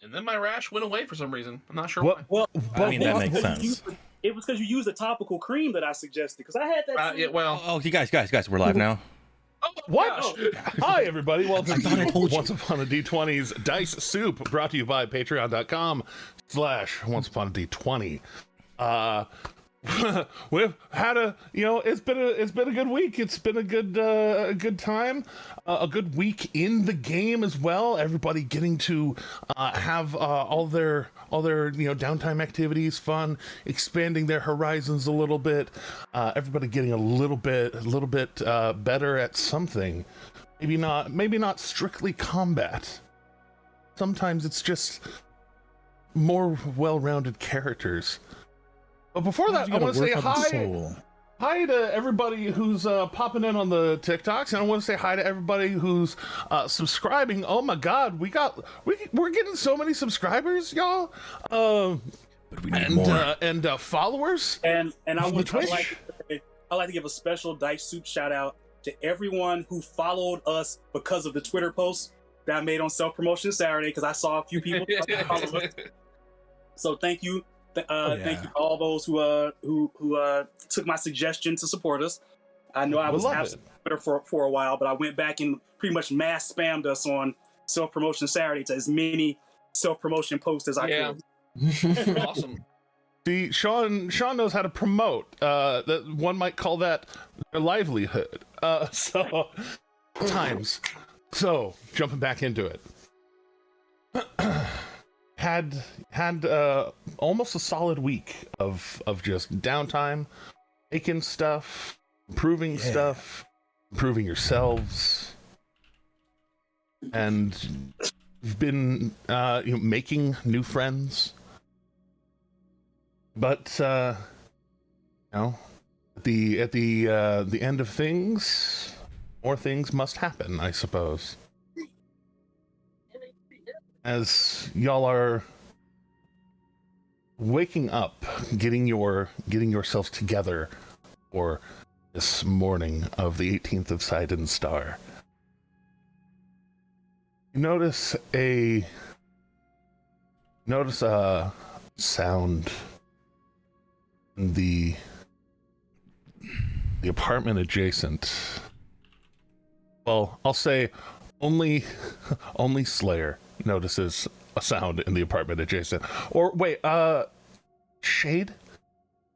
And then my rash went away for some reason. I'm not sure What? why. Well, I mean, that makes sense. It was because you used the topical cream that I suggested. Because I had that. Yeah, well. Oh, you guys, we're live now. Oh, What? gosh. Hi, everybody. Welcome I thought I to told you. Once Upon a D20's Dice Soup, brought to you by patreon.com/Once Upon a D20. We've had it's been a good week. It's been a good time, a good week in the game as well. Everybody getting to have all their downtime activities, fun, expanding their horizons a little bit. Everybody getting a little bit better at something. Maybe not strictly combat. Sometimes it's just more well-rounded characters. But before that, I want to say hi to everybody who's popping in on the TikToks, and I want to say hi to everybody who's subscribing. Oh my God, we're getting so many subscribers, y'all. But we need more. And followers. And I on would Twitch. I'd like to give a special Dice Soup shout out to everyone who followed us because of the Twitter post that I made on Self Promotion Saturday, because I saw a few people follow us. So thank you. Thank you to all those who took my suggestion to support us. I know I was absent on Twitter for a while, but I went back and pretty much mass spammed us on Self Promotion Saturday to as many self promotion posts as I could. Awesome. See, Sean knows how to promote. That one might call that their livelihood. So jumping back into it. Had almost a solid week of just downtime, making stuff, improving stuff, improving yourselves, and you've been making new friends. But at the end of things, more things must happen, I suppose. As y'all are waking up, getting yourselves together for this morning of the 18th of Sidon Star, you notice a sound in the apartment adjacent. Well, I'll say only Slayer notices a sound in the apartment adjacent. Or wait, Shade?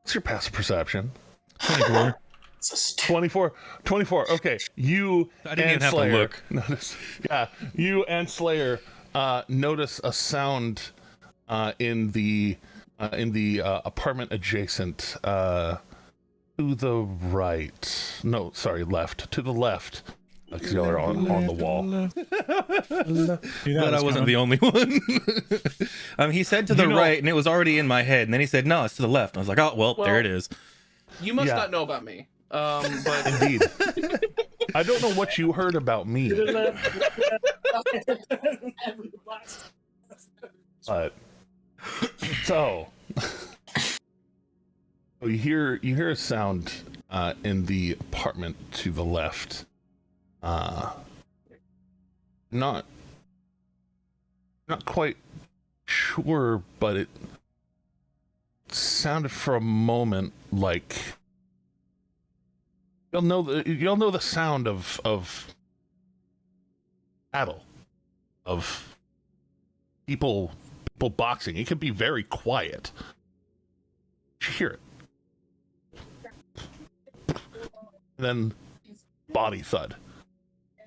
What's your passive perception? 24. 24. Okay, you I didn't and even have Slayer to look. Notice, you and Slayer notice a sound in the apartment adjacent, to the right. No, sorry, left. To the left. Because y'all are on the wall. But I wasn't the only one. He said to the right, and it was already in my head. And then he said, no, it's to the left. And I was like, oh, well, there it is. You must not know about me. But Indeed. I don't know what you heard about me. But so you hear a sound in the apartment to the left. Not quite sure, but it sounded for a moment like you'll know the sound of battle, of people boxing. It can be very quiet. You hear it, and then body thud.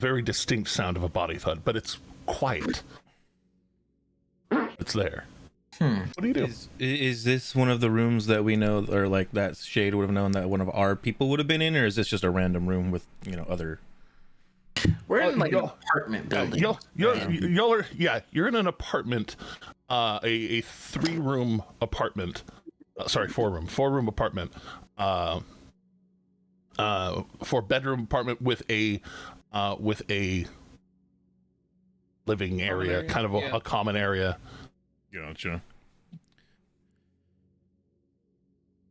Very distinct sound of a body thud, but it's quiet. It's there. What do you do? Is this one of the rooms that we know, or like that Shade would have known that one of our people would have been in, or is this just a random room with other? We're in like an apartment building. You're in an apartment, a 3-room apartment. Sorry, 4-room apartment. 4-bedroom apartment with a living area, kind of a common area. Gotcha.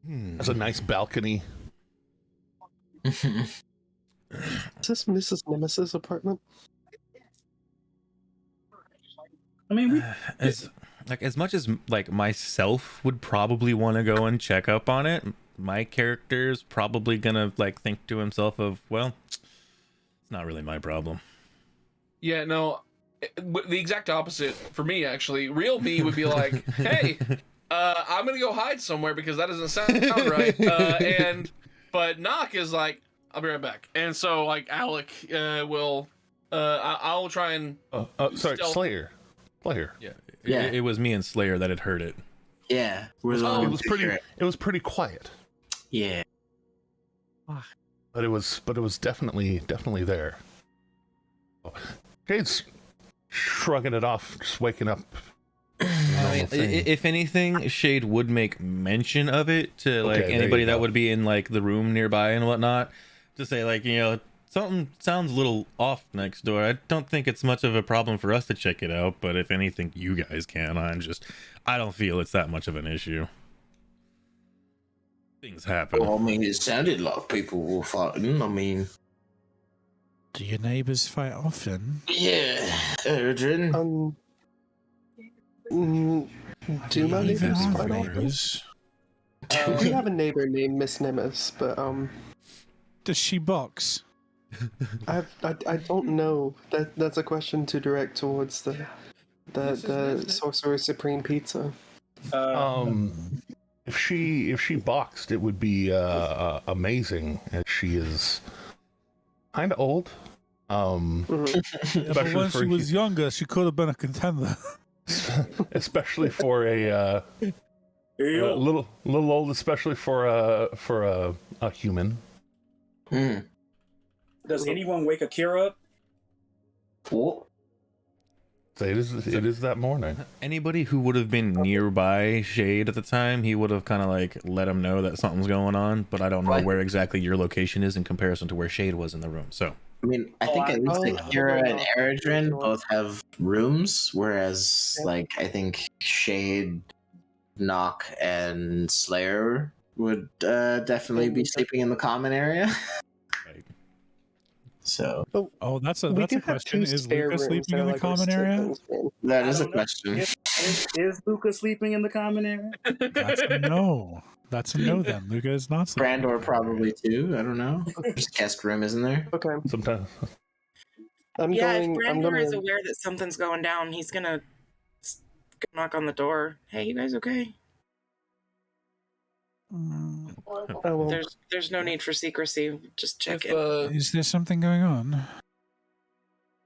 Has a nice balcony. Is this Mrs. Nemesis' apartment? I mean, like as much as like myself would probably want to go and check up on it, my character's probably gonna like think to himself of, well, it's not really my problem. Yeah, no, the exact opposite for me actually. Real me would be like, hey, I'm gonna go hide somewhere because that doesn't sound right. But Knock is like, I'll be right back. And so like Alec will, I'll try and. Sorry, Slayer. Yeah, it was me and Slayer that had heard it. Yeah, It was pretty quiet. Yeah. But it was definitely there. Jade's shrugging it off, just waking up. I mean, if anything, Shade would make mention of it to like anybody that would be in like the room nearby and whatnot, to say like, you know, something sounds a little off next door. I don't think it's much of a problem for us to check it out, but if anything, you guys can. I don't feel it's that much of an issue. Things happen. Well, I mean, it sounded like people were fighting. I mean, do your neighbours fight often? yeah, Erdrin. Do my neighbors fight often? Neighbours? We have a neighbor named Miss Nimbus, but Does she box? I don't know. That's a question to direct towards the Sorcerer Supreme Pizza. If she boxed, it would be amazing, as she is kind of old. But when she was younger, she could have been a contender. Especially for a little old, especially for a human. Does anyone wake Akira up? What? So it is that morning. Anybody who would have been nearby Shade at the time, he would have kind of like let him know that something's going on, but I don't know where exactly your location is in comparison to where Shade was in the room. So I mean, I think at least Akira and Eredrin both have rooms, whereas like I think Shade, Knock, and Slayer would definitely be sleeping in the common area. So, that's a question. Is Luca sleeping in the common area? That is a question. Is Luca sleeping in the common area? That's a no. That's a no then. Luca is not sleeping. Brandor probably too. I don't know. There's a guest room, isn't there? Okay. Sometimes. If Brandor is aware that something's going down, he's gonna knock on the door. Hey, you guys okay? There's no need for secrecy. Just check it. Is there something going on?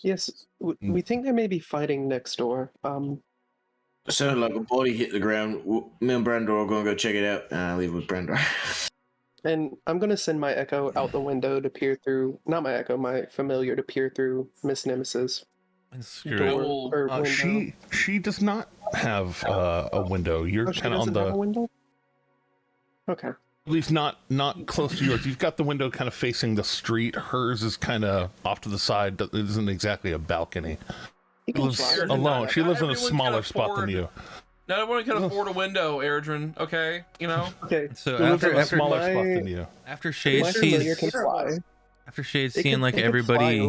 Yes, we think they may be fighting next door. Sounded like a body hit the ground. Me and Brandor are going to go check it out, and I leave with Brandor. And I'm going to send my Echo out the window to peer through, not my Echo, my familiar, to peer through Miss Nemesis's door. Window. She does not have a window. You're kind of on the window. Okay. At least not close to yours. You've got the window kind of facing the street. Hers is kind of off to the side. It isn't exactly a balcony. She lives alone. She lives in a smaller spot than you. Not everyone can afford a window, Eredrin. Okay, you know. Okay. So after a smaller spot than you. After Shade sees seeing like everybody,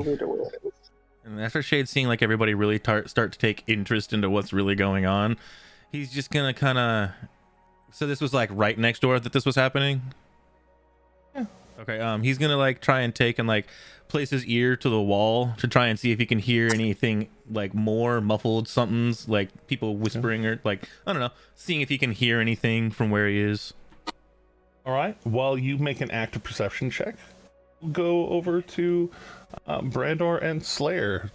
and after Shade seeing like everybody really start to take interest into what's really going on, he's just gonna kind of. So this was like right next door that this was happening? Yeah. Okay, he's gonna like try and take and like place his ear to the wall to try and see if he can hear anything like more muffled somethings, like people whispering or like, I don't know, seeing if he can hear anything from where he is. All right, while you make an active perception check, we'll go over to Brandor and Slayer.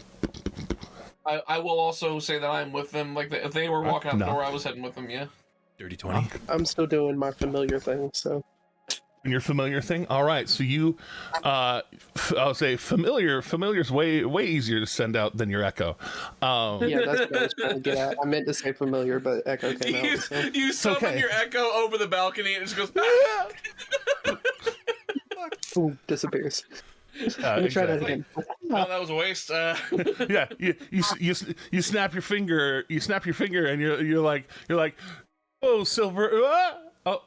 I will also say that I'm with them. Like if they were walking out the door, I was heading with them. Yeah. Dirty 20. I'm still doing my familiar thing, so. And your familiar thing? All right, so you, I'll say familiar's way easier to send out than your Echo. Yeah, that's what I was trying to get at. I meant to say familiar, but Echo came out. So. You summon your Echo over the balcony and it just goes. Ooh, disappears. Let me try that again. Well, that was a waste. Yeah, you snap your finger. You snap your finger, and you're like. Oh, Silver. Oh.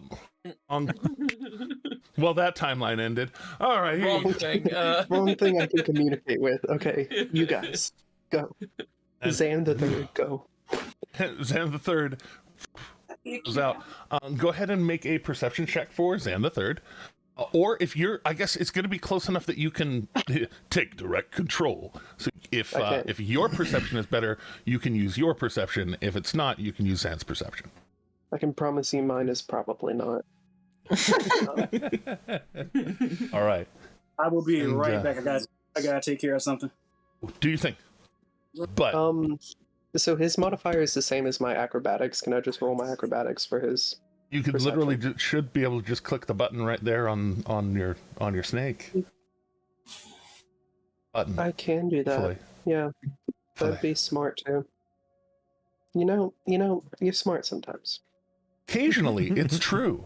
Well, that timeline ended. All right. Wrong thing. Wrong thing I can communicate with. Okay, you guys, go. Zan the third, go. Zan the Third goes out. Go ahead and make a perception check for Zan the Third. Or if you're, I guess it's going to be close enough that you can take direct control. So if your perception is better, you can use your perception. If it's not, you can use Zan's perception. I can promise you mine is probably not. All right. I will be right back. I gotta take care of something. Do you think? But so his modifier is the same as my acrobatics. Can I just roll my acrobatics for his? You could literally should be able to just click the button right there on your snake button. I can do that. Fully. Yeah, that'd be smart too. You know, you're smart sometimes. Occasionally, it's true.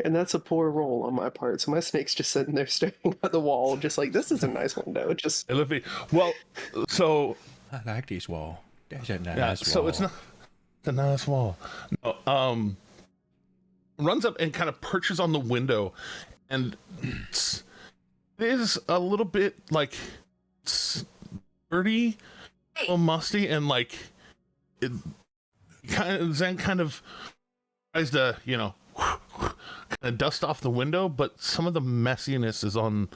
And that's a poor roll on my part. So my snake's just sitting there staring at the wall, just like, this is a nice window. Just well, so I like this wall. That's a nice yeah, wall. so it's not a nice wall. No, runs up and kind of perches on the window, and it is a little bit like dirty, a little musty, and like it Zen kind of tries to kind of dust off the window, but some of the messiness is on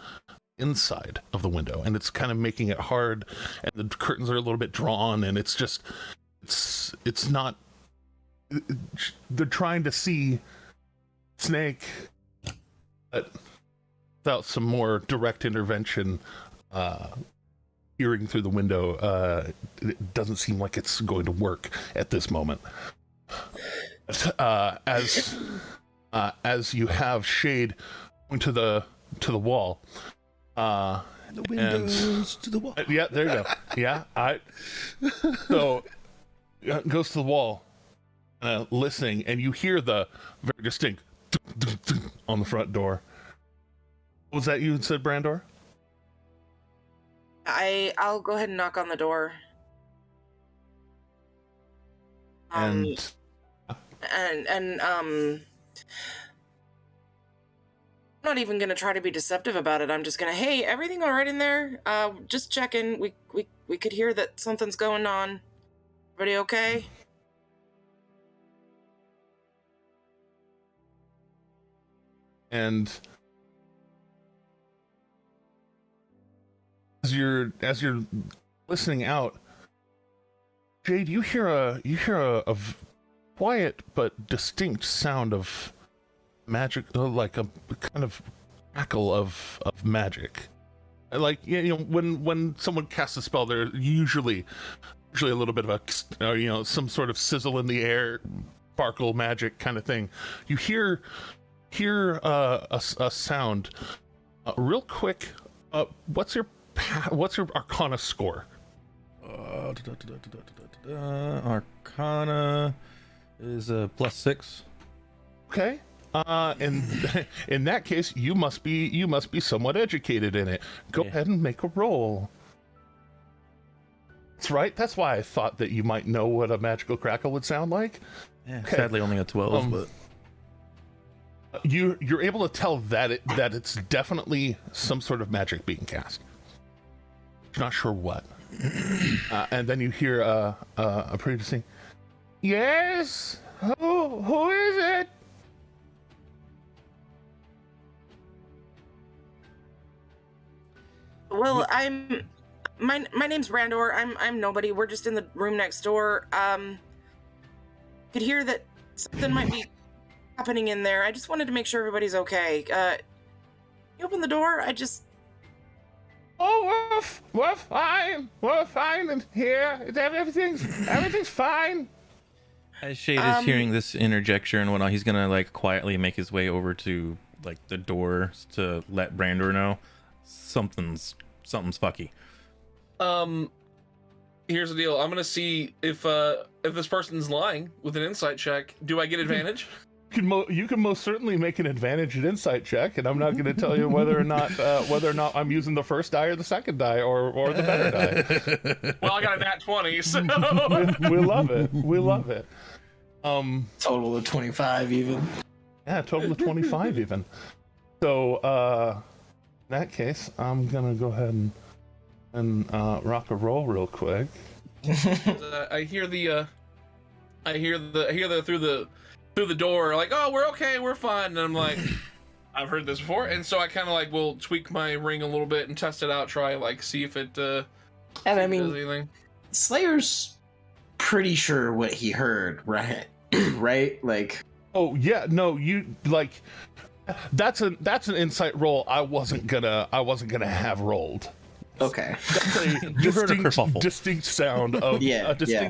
inside of the window, and it's kind of making it hard, and the curtains are a little bit drawn, and it's not. They're trying to see Snake, but without some more direct intervention, peering through the window, it doesn't seem like it's going to work at this moment. As you have Shade going to the wall, the windows to the wall. Yeah, there you go. Yeah, so goes to the wall, listening, and you hear the very distinct on the front door. Was that you said, Brandor? I'll go ahead and knock on the door. And I'm not even gonna try to be deceptive about it. I'm just gonna, hey, everything all right in there? Just checking. We could hear that something's going on. Everybody okay? And as you're listening out, Jade, you hear a quiet but distinct sound of magic, like a kind of crackle of magic. Like, when someone casts a spell, there's usually a little bit of a some sort of sizzle in the air, sparkle magic kind of thing. You hear a sound. Real quick, what's your Arcana score? Arcana is a +6. Okay. And in that case, you must be somewhat educated in it. Go ahead and make a roll. That's right. That's why I thought that you might know what a magical crackle would sound like. Yeah, okay. Sadly only a 12, but you're able to tell that it's definitely some sort of magic being cast. You're not sure what. And then you hear a pretty distinct, yes. Who is it? Well, my name's Brandor. I'm nobody. We're just in the room next door. Could hear that something might be happening in there. I just wanted to make sure everybody's okay. You open the door. Oh, we're fine. We're fine in here. Everything's fine. As Shade is hearing this interjection and whatnot, he's gonna quietly make his way over to the door to let Brandor know something's fucky. Here's the deal. I'm gonna see if this person's lying with an insight check. Do I get advantage? You can most certainly make an advantage at insight check, and I'm not going to tell you whether or not I'm using the first die or the second die or the better die. Well, I got a nat 20, so we love it. We love it. Total of 25 even. Yeah, total of 25 even. So in that case, I'm gonna go ahead and rock a roll real quick. I hear the I hear the through the door like, oh, we're okay, we're fine, and I'm like, I've heard this before, and so I kind of like will tweak my ring a little bit and test it out, try like see if it and I mean, does anything. Slayer's pretty sure what he heard, right? Right? Like, oh yeah, no, you like that's an insight roll I wasn't gonna have rolled. okay. That's a You heard a kerfuffle. distinct sound of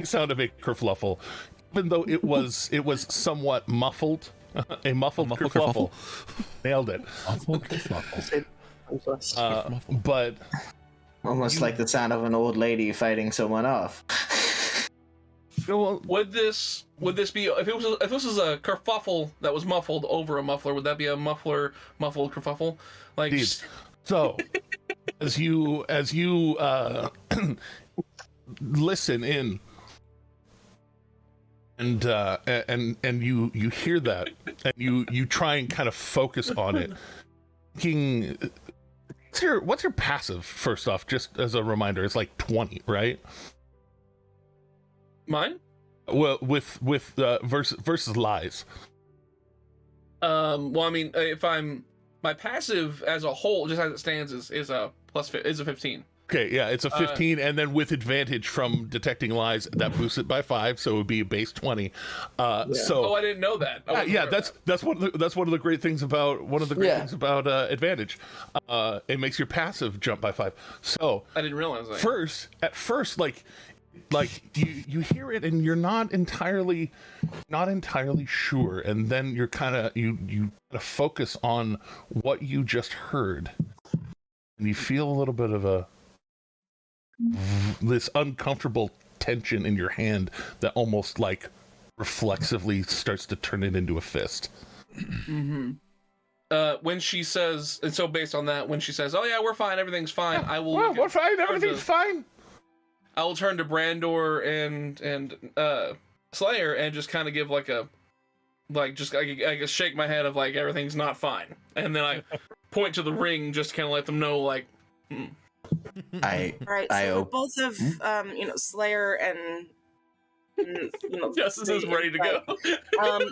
sound of a kerfluffle, even though it was somewhat muffled. A muffled kerfluffle. Nailed it. Muffled kerfluffle. But Almost like the sound of an old lady fighting someone off. well, Would this be if this was a kerfuffle that was muffled over a muffler? Would that be a muffled kerfuffle? Like, indeed. So as you listen in and you hear that and you try and kind of focus on it, thinking, what's your passive first off, just as a reminder? It's like 20, right? mine? Well, with versus lies. Well, I mean, if I'm my passive as a whole, just as it stands, is a 15. Okay, yeah, it's a 15, and then with advantage from detecting lies, that boosts it by 5, so it would be a base 20. So, I didn't know that. that's one of the great things about advantage. It makes your passive jump by 5. So I didn't realize that. At first, like you hear it and you're not entirely sure, and then you're kind of you focus on what you just heard, and you feel a little bit of this uncomfortable tension in your hand that almost like reflexively starts to turn it into a fist. Mm-hmm. When she says, and so based on that, when she says, "Oh yeah, we're fine, everything's fine," I will. Well, we're fine, everything's fine. I will turn to Brandor and Slayer and just kind of give like a, I guess shake my head of like everything's not fine, and then I point to the ring just to kind of let them know like. Both of Slayer and Justice is ready to go. I'm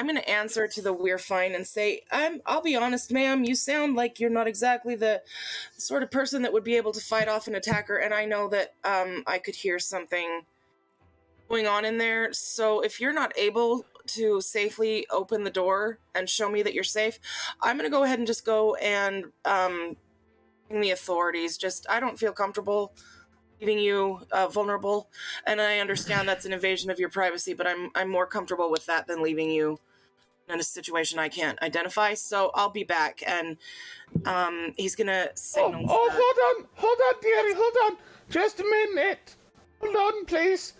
gonna answer to the "we're fine" and say, I'll be honest, ma'am, you sound like you're not exactly the sort of person that would be able to fight off an attacker, and I know that I could hear something going on in there. So if you're not able to safely open the door and show me that you're safe, I'm gonna go ahead and just go and the authorities. I don't feel comfortable leaving you vulnerable, and I understand that's an invasion of your privacy, but I'm more comfortable with that than leaving you in a situation I can't identify. So I'll be back, and he's gonna signal. Hold on, dearie, hold on, just a minute. Hold on, please.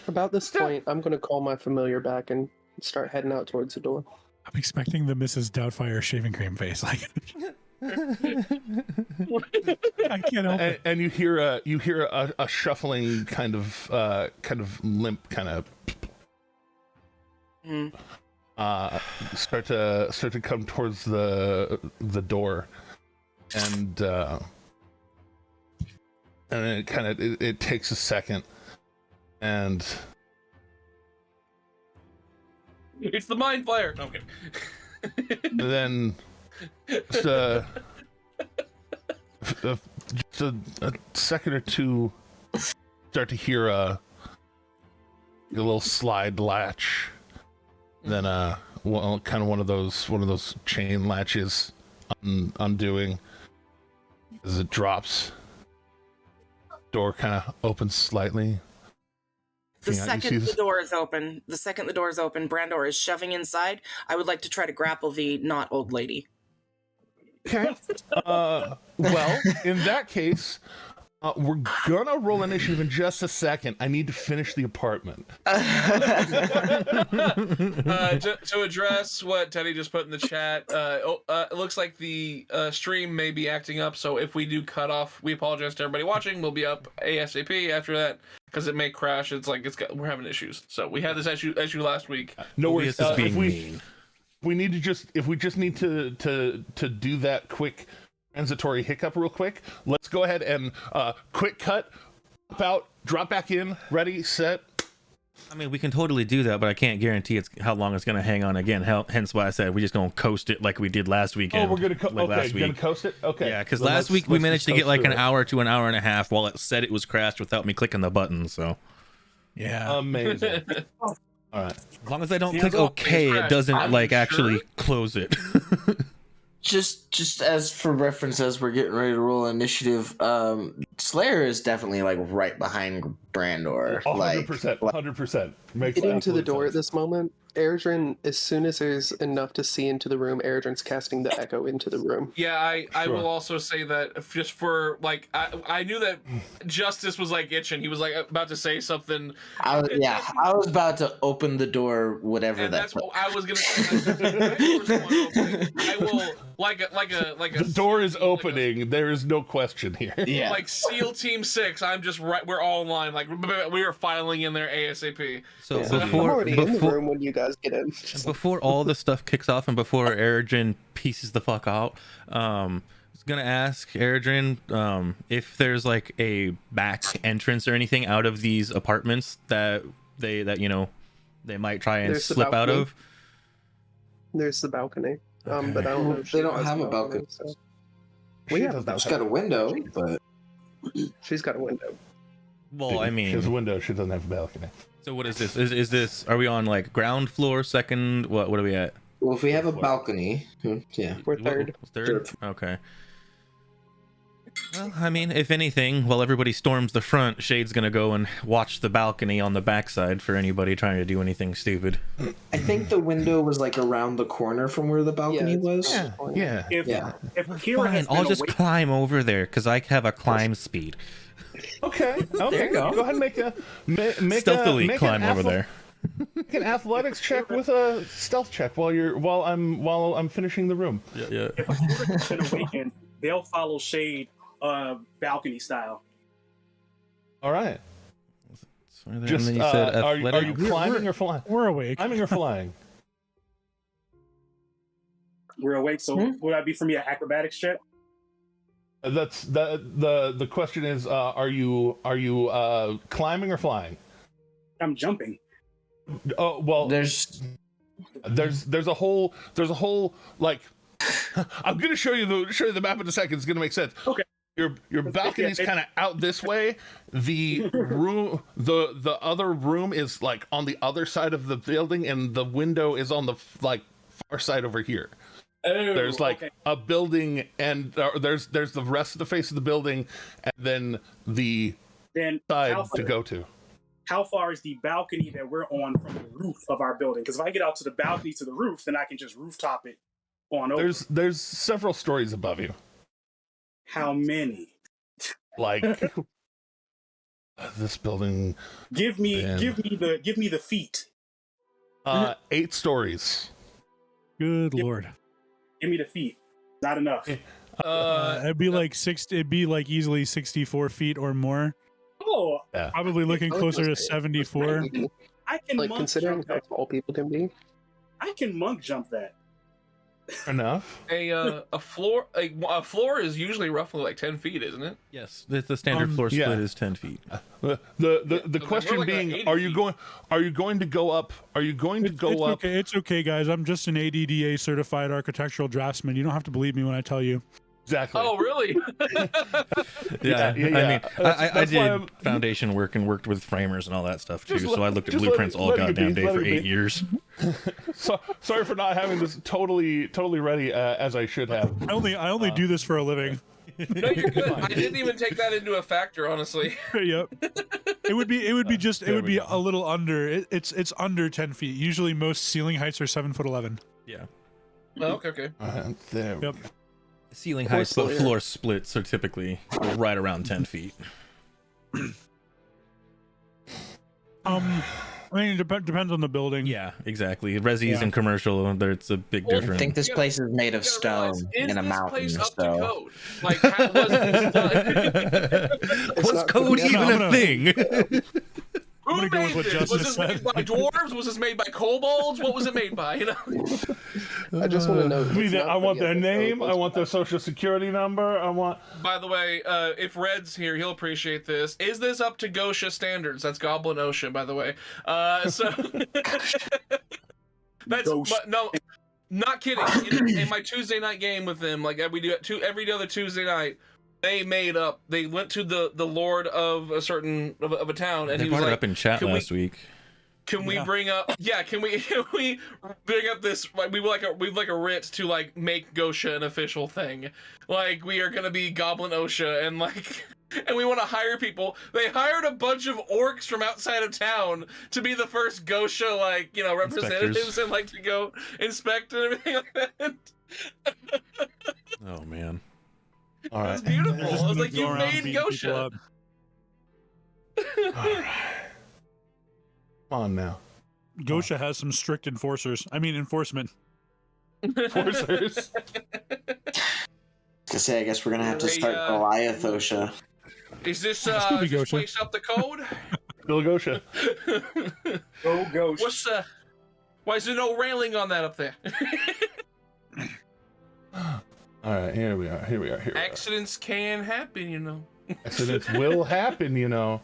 About this point, I'm gonna call my familiar back and start heading out towards the door. I'm expecting the Mrs. Doubtfire shaving cream face. Like, I can't help it. And you hear a shuffling kind of limp kind of start to come towards the door, and it takes a second, and it's the mind flayer. Okay. Then just a second or two, start to hear a little slide latch. Then kind of one of those chain latches undoing as it drops. Door kind of opens slightly. The second the door is open, Brandor is shoving inside. I would like to try to grapple the not old lady. Okay. Well, in that case, we're gonna roll initiative in just a second. I need to finish the apartment. To address what Teddy just put in the chat, it looks like the stream may be acting up, so if we do cut off, we apologize to everybody watching. We'll be up ASAP after that, because it may crash. We're having issues. So we had this issue last week. No worries. Being mean. We need to just need to do that quick transitory hiccup real quick. Let's go ahead and quick cut about drop back in, ready, set. I mean, we can totally do that, but I can't guarantee how long it's going to hang on again. Hence why I said we're just going to coast it like we did last weekend. Oh, we're going to gonna coast it? Okay. Yeah, because last week we managed to get like an hour to an hour and a half while it said it was crashed without me clicking the button, so. Yeah. Amazing. All right. As long as I don't click OK, it doesn't like actually close it. Just as for reference, as we're getting ready to roll initiative, Slayer is definitely like right behind Brandor. 100%. 100%. Getting to the door at this moment, Eredrin, as soon as there's enough to see into the room, Eredrin's casting the echo into the room. Yeah, I will also say that just for like I knew that Justice was like itching. He was like about to say something. I was about to open the door, whatever that's what I was gonna say. I will like a the door is opening. There is no question here. Yeah. Like SEAL Team 6, I'm just right. We're all in line. Like we are filing in there ASAP. So I'm already in the room when you guys get in. Before all the stuff kicks off and before Eredrin pieces the fuck out, I was gonna ask Eredrin if there's like a back entrance or anything out of these apartments that they might try and slip out of. There's the balcony, but I don't know. If they don't have a balcony. So. We have a balcony. She's got a window, but she's got a window. Well, I mean, she has a window. She doesn't have a balcony. So what is this? Is this? Are we on like ground floor, second? What are we at? Well, if we have a balcony, yeah, we're third. Third. Okay. Well, I mean, if anything, while everybody storms the front, Shade's gonna go and watch the balcony on the backside for anybody trying to do anything stupid. I think the window was like around the corner from where the balcony was. Yeah. If Kira Fine, has I'll been just awake- climb over there because I have a climb speed. Okay. There you go. Go ahead and make Stealthily climb over there. Make an athletics check with a stealth check while I'm finishing the room. Yeah. If Kira has been awakened, they'll follow Shade balcony style. All right. And Just then you said are you athletic? climbing or flying? We're awake. Climbing or flying? We're awake, so would that be for me an acrobatics check? That's the question is are you climbing or flying? I'm jumping. Oh well, There's a whole like I'm gonna show you the map in a second. It's gonna make sense. Okay. Your balcony's kind of out this way. The room, the other room is like on the other side of the building, and the window is on the like far side over here. Oh, There's like okay. a building, and there's the rest of the face of the building, and then the Then side to go to. how far is the balcony that we're on from the roof of our building? Because if I get out to the balcony to the roof, then I can just rooftop it on over. There's several stories above you. How many? Like this building, Give me Man. the feet. 8 stories. Good Yep. lord. Give me the feet. Not enough. It'd be like It'd be like easily 64 feet or more. Oh, Probably looking closer to 74. I can Like monk considering jump how that. tall people can be. I can monk jump that. Enough. A floor is usually roughly like 10 feet, isn't it? Yes, the standard floor yeah. split is 10 feet. The So question we're like being, 80 are you feet. going to go up? Are you going to go It's up? okay. It's okay, guys. I'm just an ADDA certified architectural draftsman. You don't have to believe me when I tell you. Exactly. Oh, really? Yeah. I mean, I That's why did I'm- foundation work and worked with framers and all that stuff too. Just So I looked at just blueprints let all it goddamn be, day let for it be. 8 years. So sorry for not having this totally ready as I should have. I only do this for a living. No, you're good. I didn't even take that into a factor, honestly. Yep. It would be a little under. It's under 10 feet. Usually most ceiling heights are 7'11". Yeah. Oh, okay. There. Yep. Ceiling heights, but floor splits are typically right around 10 feet. I mean, it depends on the building. Yeah, exactly. Resis Yeah. and commercial, it's a big Well, I difference. think this Yeah, place is made of You gotta stone realize, in a is this mountain. place up to So code? Like, how was it done? Was not code cooking. even I'm a gonna- thing? I'm gonna go with make what this? Justice Was this made said. by dwarves? Was this made by kobolds? What was it made by? You know. I just want to know. I want their name. I want their social security number. I want. By the way, if Red's here, he'll appreciate this. Is this up to Gosha standards? That's Goblin OSHA, by the way. So that's but no, not kidding. In my Tuesday night game with them, like we do it every other Tuesday night, they went to the lord of a certain of a town, and They he was brought it like, up in chat last week. Can we bring up? Yeah, can we bring up this? Like, we like a writ to like make Gosha an official thing. Like we are gonna be Goblin OSHA, and like, and we want to hire people. They hired a bunch of orcs from outside of town to be the first Gosha, like, you know, representatives Inspectors. and like to go inspect and everything like that. Oh man. All It was right. beautiful. They're just I was gonna like, go you around made beating people Gosha. up. All right. Come on now. Gosha has some strict enforcers. I mean, enforcement. Enforcers. To say, I guess we're gonna have to Hey, start Goliath OSHA. Is this Still be this Gosha. place up the code? Bill Gosha. Go Ghost. What's why is there no railing on that up there? All right, here we are. Here we are. Accidents can happen, you know. Accidents will happen, you know.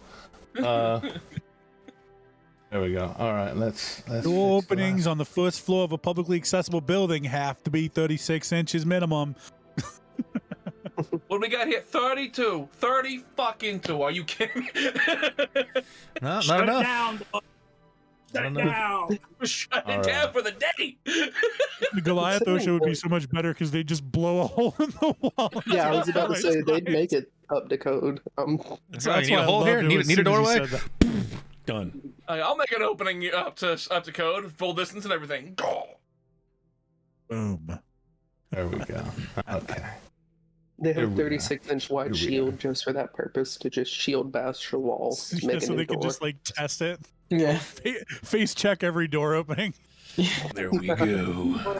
There we go. All right, let's Door fix openings on the first floor of a publicly accessible building have to be 36 inches minimum. What do we got here? 32. 30 fucking 2. Are you kidding me? No, not Shut enough. down, boy. Shut Not it enough. down. Shut All it down right. for the day. The Goliath OSHA would be so much better because they just blow a hole in the wall. Yeah, I was about to say they'd Right. make it up to code. That's That's you need why a I hole here? loved it as Need a soon as he doorway? said that. Done. I'll make an opening up to code, full distance and everything. Boom. There we go. Okay. They Here have we a go. 36-inch wide Here we shield just for that purpose, to just shield bash the wall. To Yeah, make a so new they can door. just like test it. Yeah. Face check every door opening. There we go.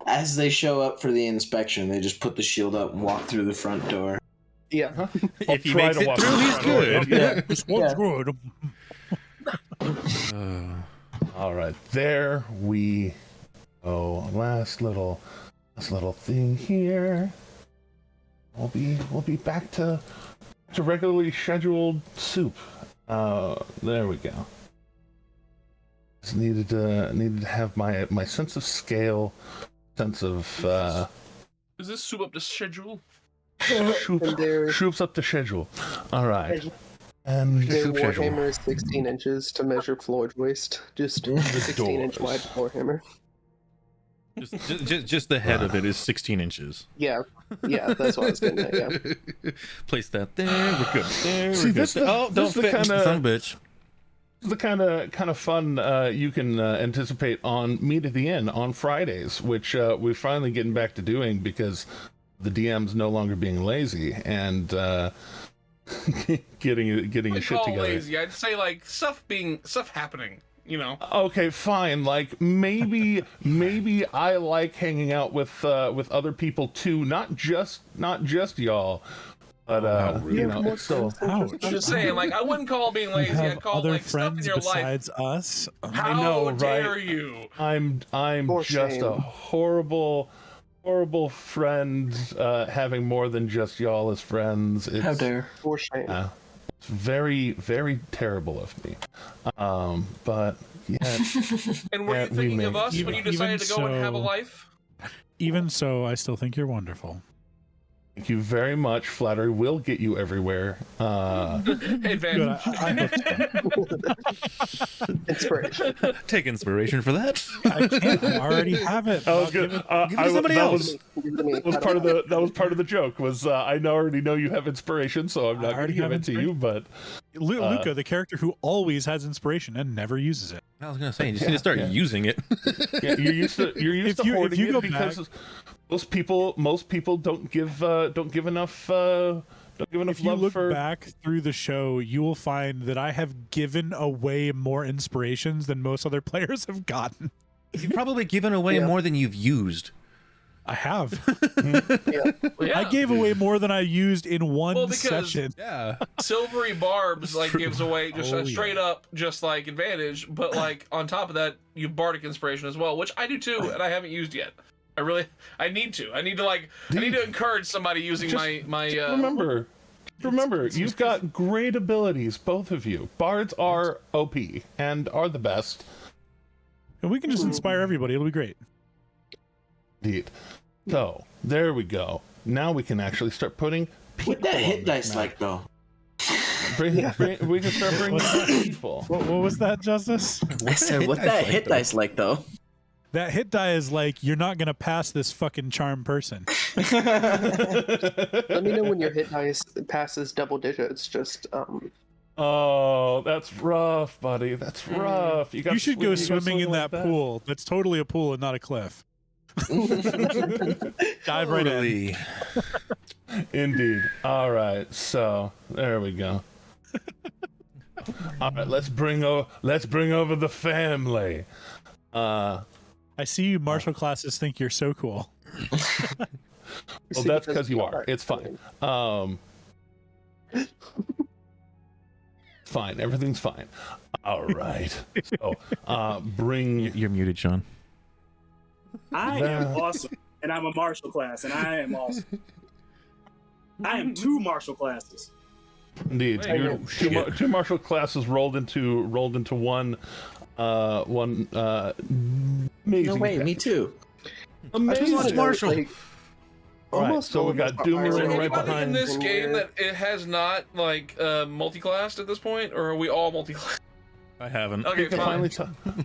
As they show up for the inspection, they just put the shield up and walk through the front door. Yeah. If he try makes to it walk through, he's through the good. Yeah. This one's Yeah. good. All right, there we go. Last little thing here. We'll be back to regularly scheduled soup. There we go. Just needed to have my sense of scale, sense of Is this soup up to schedule? And their troops up to schedule. All right, and warhammer is 16 inches to measure floor joist. Just 16-inch wide floor hammer. Just the head of it is 16 inches. Yeah, that's what I was getting at. Yeah. Place that there. We're good. There. See, We're this good. the- Oh, this don't the fit. kinda- Son of a bitch. the kind of fun you can anticipate on Meet at the Inn on Fridays, which we're finally getting back to doing because the DM's no longer being lazy and getting his shit call together. lazy. I'd say like stuff happening. You know. Okay, fine. Like maybe I like hanging out with other people too, not just y'all. But you know, it's still. I'm just saying, like, I wouldn't call being lazy. You I'd have call other like stuff in friends your life. besides us. How know, right? dare you? I'm For just a shame. horrible friend, having more than just y'all as friends. It's, How dare. For shame. it's very, very terrible of me. But yeah, And were Yeah, you we thinking may. of us when you Even decided to go and have a so- life? Even so, I still think you're wonderful. thank you very much. Flattery will get you everywhere. Hey, Van. Good, I Inspiration. Take inspiration for that. can't. I already have it. That was I'll good. give it- give it to somebody else. That was part of the joke. Was I already know you have inspiration, so I'm I not going to already give have it to you. But Luca, the character who always has inspiration and never uses it. I was gonna say, you just need to start using it. yeah, you're used to If hoarding you it go because most people don't give enough If you love look for. back through the show, you will find that I have given away more inspirations than most other players have gotten. You've probably given away Yeah. more than you've used. I have. Yeah. Well, yeah. I gave away more than I used in one because session. Yeah. Silvery Barbs like gives away just Oh, a straight up just like advantage, but like on top of that, you have Bardic Inspiration as well, which I do too, and I haven't used yet. I need to encourage somebody using my. Remember, you've got great abilities, both of you. Bards are OP and are the best. And we can just inspire everybody. It'll be great. Indeed. So, there we go. Now we can actually start putting people What that on hit this dice map. like though? We can start bringing people. What was that, Justice? I said, what that hit dice like though? That hit die is like, you're not going to pass this fucking charm person. Let me know when your hit dice passes double digits. Just Oh, that's rough, buddy. That's rough. You should go swimming in that pool. That's totally a pool and not a cliff. Dive right in. Indeed. All right. So there we go. All right. Let's bring over the family. I see you martial classes think you're so cool. Well, that's because you are. It's fine. Fine. Everything's fine. All right. So, bring. You're muted, Sean. I am awesome, and I'm a martial class, and I am awesome. I am 2 martial classes. Indeed, Wait, you're two martial classes rolled into one. Amazing. No way, me too. Amazing. Marshall. Right, Almost so we got Doomer Is there right anybody behind. in this game that it has not like multi-classed at this point, or are we all multi-classed? I haven't. Okay, fine.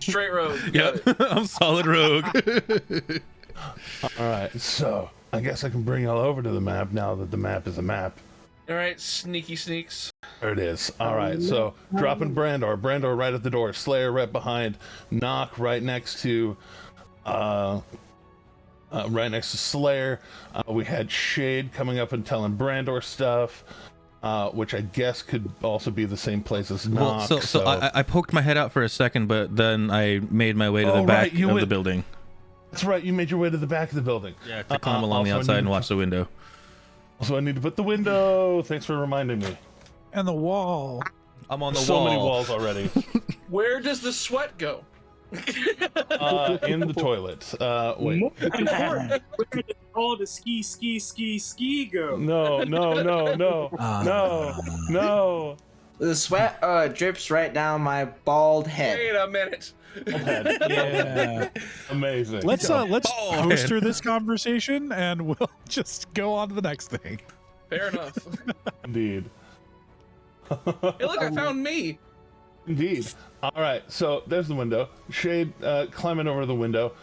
Straight road. Yep. I'm solid rogue. All right, so I guess I can bring y'all over to the map now that the map is a map. All right, sneaky sneaks. There it is. All right, so dropping Brandor right at the door, Slayer right behind, Knock right next to Slayer. We had Shade coming up and telling Brandor stuff, which I guess could also be the same place as Knock. Well, so I poked my head out for a second, but then I made my way to the back of the building. That's right, you made your way to the back of the building. Yeah, to climb along the outside and watch the window. Also, I need to put the window. Thanks for reminding me. And the wall. I'm on the So wall. many walls already. Where does the sweat go? In the toilet. Wait. All the ski go. No. The sweat drips right down my bald head. Wait a minute. Yeah. Amazing. Let's poster this conversation and we'll just go on to the next thing. Fair enough. Indeed. Hey, look, I found me. Indeed. All right, so there's the window. Shade climbing over the window.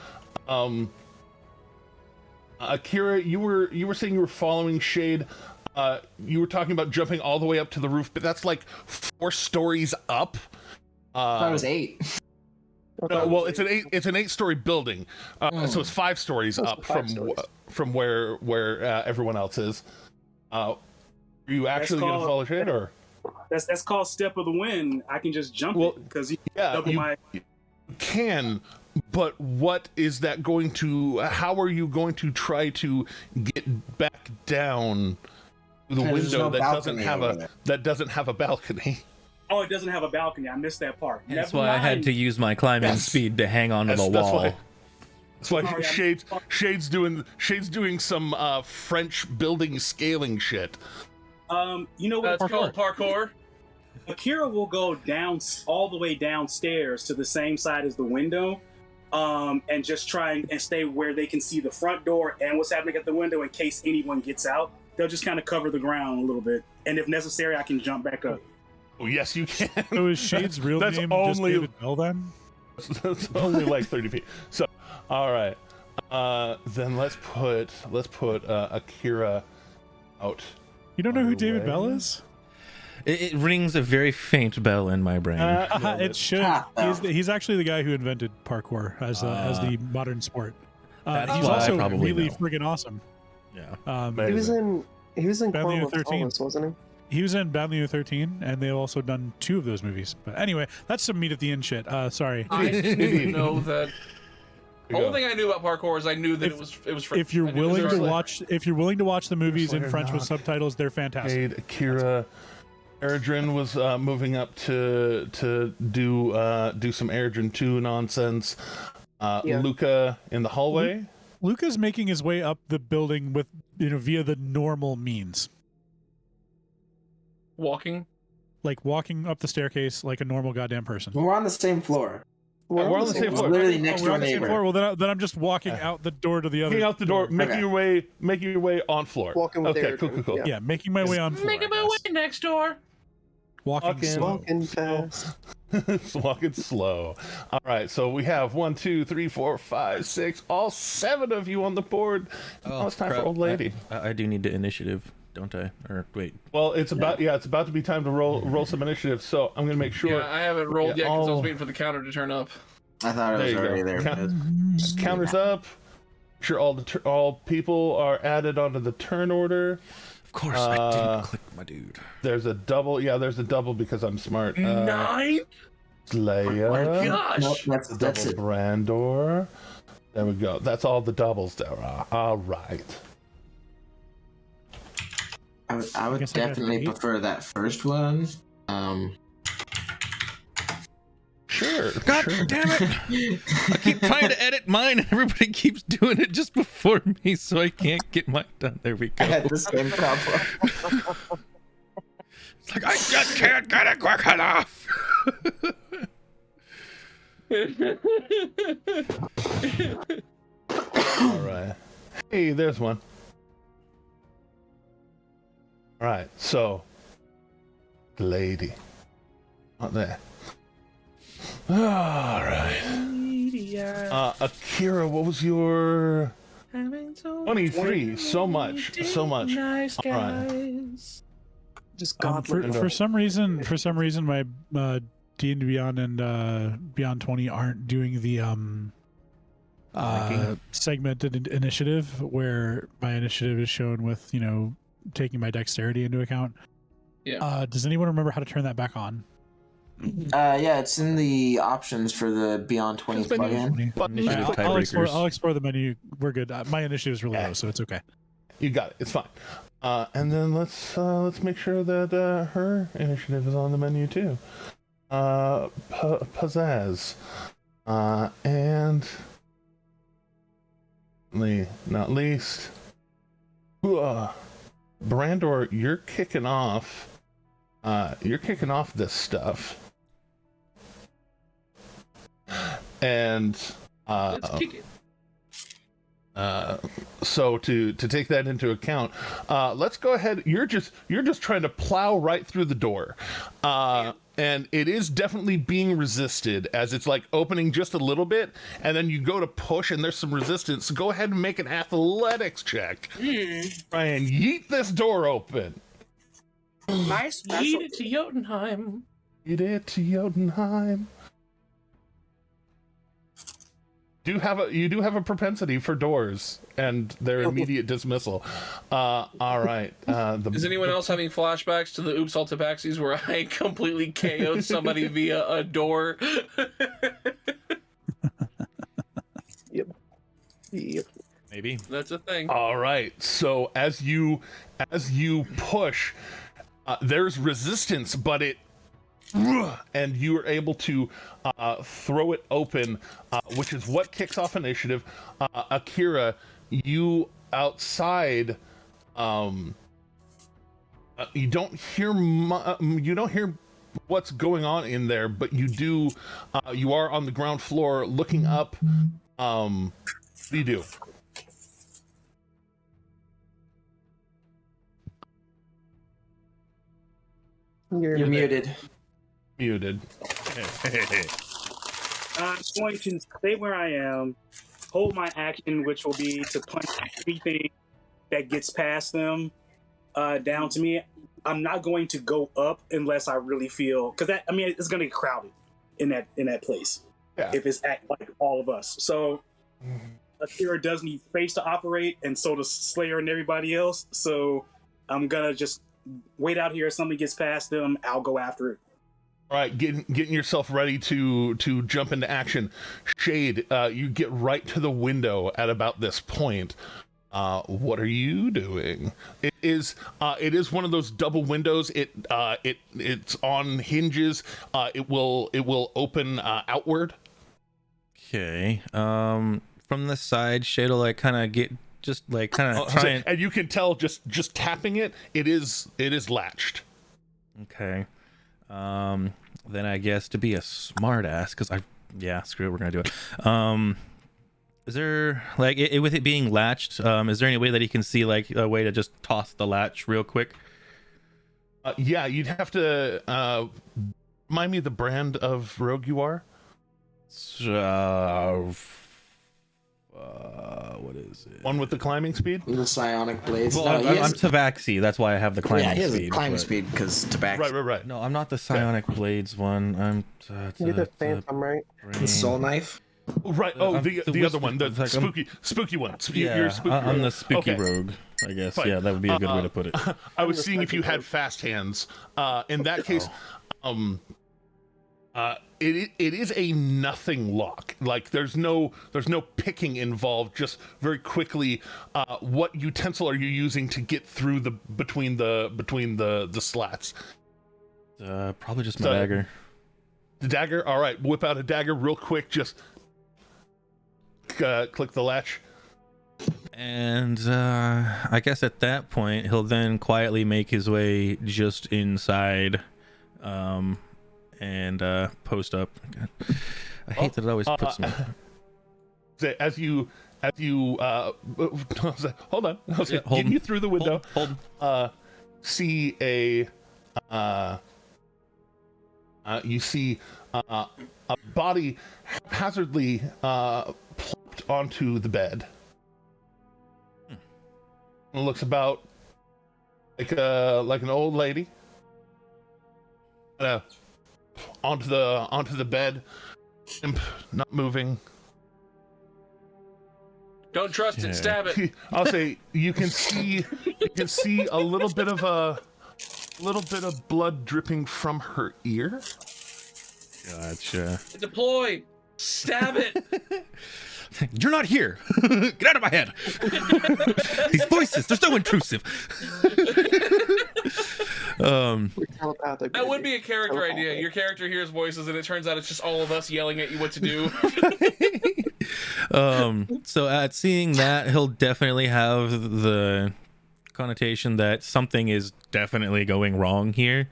Akira, you were saying you were following Shade. You were talking about jumping all the way up to the roof, but that's like 4 stories up. That was 8. No, well, it's an 8-story building, so it's 5 stories up from where everyone else is. Are you actually going to follow Shade, or? That's called Step of the Wind. I can just jump it because you can, but what is that going to? How are you going to try to get back down to the window that doesn't have a balcony? Oh, it doesn't have a balcony. I missed that part. That's why I had to use my climbing speed to hang onto the wall. That's why Shade's doing some French building scaling shit. You know what? That's called parkour. Akira will go down all the way downstairs to the same side as the window, and just try and stay where they can see the front door and what's happening at the window in case anyone gets out. They'll just kind of cover the ground a little bit, and if necessary, I can jump back up. Oh, yes, you can. So is Shade's real name just David Bell then? That's only like 30 feet. So, all right. Then let's put Akira out. You don't know who David Bell is? It rings a very faint bell in my brain. It should. He's actually the guy who invented parkour as the modern sport. He's also really friggin' awesome. Yeah. He was in Family of 13, wasn't he? He was in Family of 13, and they've also done 2 of those movies. But anyway, that's some meat at the end shit. Sorry. I didn't know that. The only thing I knew about parkour is I knew that it was French. If you're willing to watch the movies in French with subtitles, they're fantastic. Akira, Eredrin was moving up to do some Eredrin 2 nonsense. Luca in the hallway. Luca's making his way up the building with via the normal means. Walking up the staircase like a normal goddamn person. We're on the same floor. We're on the same floor. Literally next door neighbor. Well, then I'm just walking out the door to the other. Out the door, making your way on floor. Walking with cool. Yeah, making my way on floor. Making my way next door. Walking slow. Walking fast. Walking slow. All right, so we have 1, 2, 3, 4, 5, 6, all 7 of you on the board. Oh, it's time for old lady. I do need to initiative, don't I? Or wait. Well, it's about to be time to roll some initiative. So I'm gonna make sure. Yeah, I haven't rolled yet because I was waiting for the counter to turn up. I thought it was already there. Counters up. Make sure all people are added onto the turn order. Of course, I didn't click my dude. There's a double. Yeah, there's a double because I'm smart. 9. Leia. Oh my gosh. That's Double it. Brandor. There we go. That's all the doubles there. All right. I would definitely prefer that first one. Sure. God damn it! I keep trying to edit mine, and everybody keeps doing it just before me, so I can't get mine done. There we go. I had the same problem. It's like I just can't get it quick enough. All right. Hey, there's one. All right. So, lady. Not there. All right. Akira, what was your 23? So much. Nice All right. guys. Just for some reason, my D&D Beyond and Beyond 20 aren't doing the segmented initiative where my initiative is shown with taking my dexterity into account. Yeah. Does anyone remember how to turn that back on? Yeah, it's in the options for the Beyond 20 plugin. I'll explore the menu. We're good. My initiative is really low, so it's okay. You got it. It's fine. And then let's make sure that her initiative is on the menu too. Pizzazz. And not least, Brandor, you're kicking off this stuff. And Let's kick it. so to take that into account, let's go ahead. You're just trying to plow right through the door, and it is definitely being resisted as it's like opening just a little bit, and then you go to push, and there's some resistance. So go ahead and make an athletics check. Try and yeet this door open. Nice. Eat it to Jotunheim. Eat it to Jotunheim. You do have a propensity for doors and their immediate dismissal. All right. Is anyone else having flashbacks to the Oops All Tabaxis where I completely KO'd somebody via a door? Yep. Maybe That's a thing. All right. So as you push, there's resistance, but and you are able to throw it open, which is what kicks off initiative. Akira, you outside, you don't hear what's going on in there, but you are on the ground floor looking up. What do you do? You're muted. Muted. I'm going to stay where I am, hold my action, which will be to punch anything that gets past them down to me. I'm not going to go up unless I really feel, because it's going to get crowded in that place. Yeah. If it's like all of us. So Akira does need space to operate, and so does Slayer and everybody else. So I'm gonna just wait out here. If somebody gets past them, I'll go after it. All right, getting yourself ready to jump into action. Shade, you get right to the window at about this point. What are you doing? It is one of those double windows. It's on hinges. It will open outward. Okay. From the side, Shade will like kind of get just like kind of try and you can tell just tapping it. It is latched. Okay. Then I guess to be a smart ass, because screw it, we're gonna do it. Is there like with it being latched? Is there any way that he can see like a way to just toss the latch real quick? Yeah, you'd have to remind me the brand of rogue you are. What is it? One with the climbing speed? The psionic blades. Well, I'm Tabaxi, that's why I have the climbing he has speed. climbing speed because Tabaxi. Right. No, I'm not the psionic blades one. I'm you're the phantom, right? The soul knife. Right. Oh, the other one, the spooky one. You're spooky. I'm the spooky rogue, I guess. Fine. Yeah, that would be a good way to put it. I was seeing if you had fast hands. In that case, it is a nothing lock. Like there's no picking involved. Just very quickly, what utensil are you using to get through between the slats? Probably just my dagger. The dagger. All right, whip out a dagger real quick. Just click the latch. And I guess at that point he'll then quietly make his way just inside. And post up. God. I hate that it always puts me. As you hold on. Getting you through the window. Hold. See a you see a body haphazardly plopped onto the bed. It looks about like an old lady. Onto the bed, not moving. Don't trust it. Stab it. I'll say you can see a little bit of blood dripping from her ear. Gotcha. Deploy. Stab it. You're not here. Get out of my head. These voices, they're so intrusive. That would be a character idea. Your character hears voices and it turns out it's just all of us yelling at you what to do. So at seeing that, he'll definitely have the connotation that something is definitely going wrong here.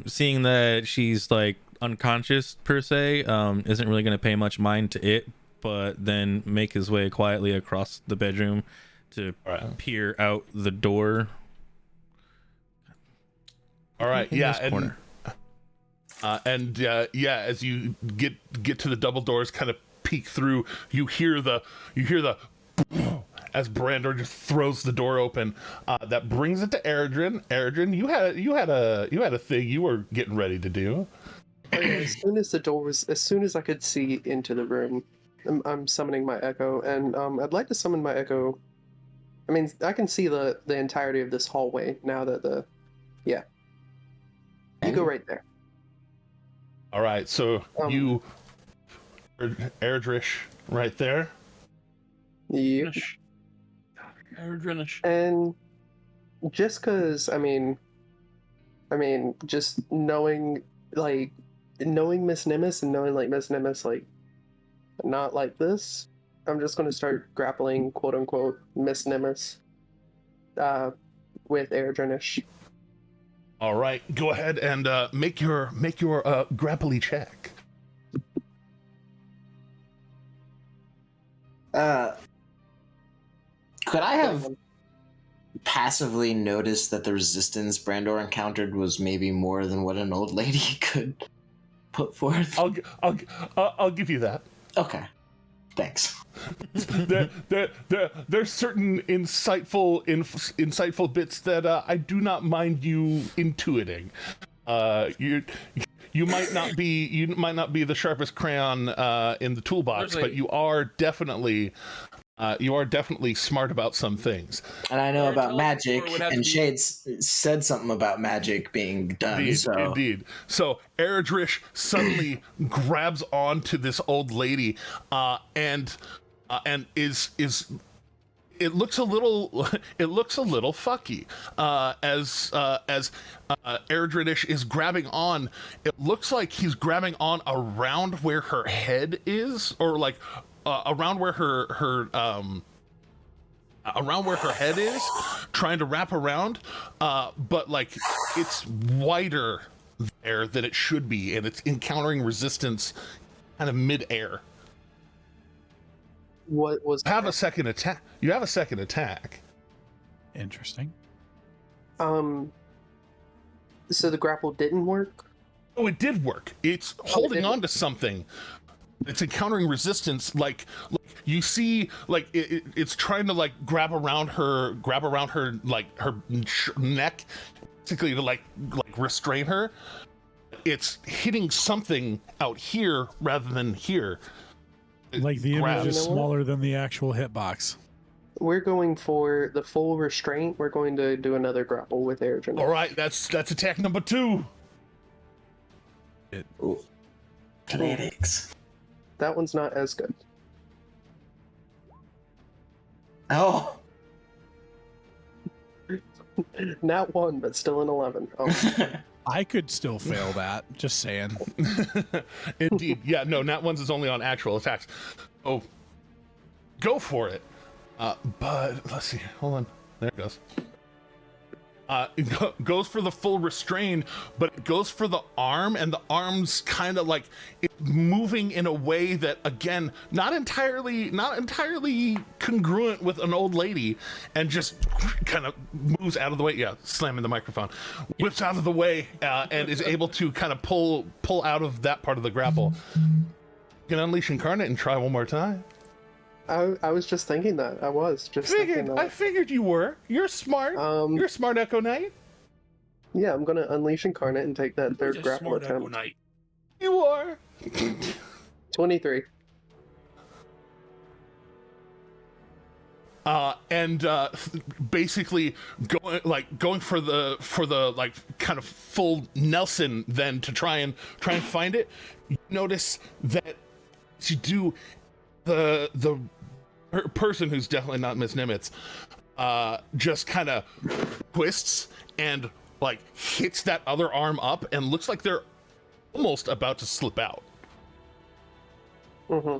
Seeing that she's like unconscious per se, isn't really going to pay much mind to it, but then make his way quietly across the bedroom to peer out the door. All right, as you get to the double doors, kind of peek through, you hear the as Brandor just throws the door open. That brings it to Eredrin. Eredrin, you had a thing you were getting ready to do. As soon as I could see into the room, I'm summoning my echo, and I'd like to summon my echo. I mean, I can see the entirety of this hallway now that you go right there. All right, so you Eredrish right there. Yep. Eredrinish. And just because, I mean, just knowing Miss Nimbus and knowing like Miss Nimbus like not like this, I'm just going to start grappling, quote unquote, Miss Nimbus with Eredrinish. All right, go ahead and make your grapply check. Could I have passively noticed that the resistance Brandor encountered was maybe more than what an old lady could put forth? I'll give you that. Okay, thanks. There's certain insightful bits that I do not mind you intuiting. You might not be the sharpest crayon in the toolbox, but you are definitely You are definitely smart about some things. And I know about Intelligence magic, score would have to and be- Shades said something about magic being done. Indeed. So Eldritch suddenly grabs onto this old lady, and is it looks a little fucky as Eldritch is grabbing on. It looks like he's grabbing on around where her head is, or like around where her head is, trying to wrap around, but like it's wider there than it should be, and it's encountering resistance kind of mid-air. What was You have a second attack. Interesting. So the grapple didn't work? Oh, it did work. It's holding on to something. It's encountering resistance. Like you see, like it's trying to like grab around her like her neck, basically to like restrain her. It's hitting something out here rather than here. Like the Grab. image is You know what? smaller than the actual hitbox. We're going for the full restraint. We're going to do another grapple with Eldritch. All right, that's attack number 2. Ooh. Kinetics. That one's not as good. Oh. Not 1, but still an 11. Oh. I could still fail that. Just saying. Indeed. Yeah, no, nat 1s is only on actual attacks. Oh, go for it. But let's see. Hold on. There it goes. It goes for the full restrain, but it goes for the arm, and the arm's kind of like it's moving in a way that, again, not entirely congruent with an old lady, and just kind of moves out of the way. Yeah, slamming the microphone, whips out of the way, and is able to kind of pull out of that part of the grapple. You can unleash Incarnate and try one more time. I was just thinking that. I figured you were. You're smart. You're smart, Echo Knight. Yeah, I'm gonna unleash Incarnate and take that third grapple attempt. You are. 23. Basically going for the like kind of full Nelson then to try and find it. You notice that as you do, the person who's definitely not Miss Nimitz just kind of twists and like hits that other arm up and looks like they're almost about to slip out. Mm-hmm.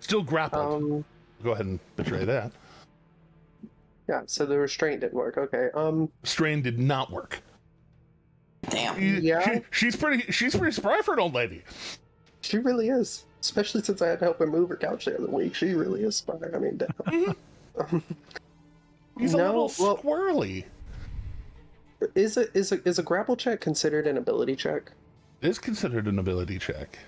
Still grappled. Go ahead and betray that. Yeah, so the restraint didn't work. Okay. Strain did not work. Damn. Yeah. She's pretty spry for an old lady. She really is. Especially since I had to help her move her couch the other week. She really is smart. I mean, damn. He's a little squirrely. Is a grapple check considered an ability check? It is considered an ability check.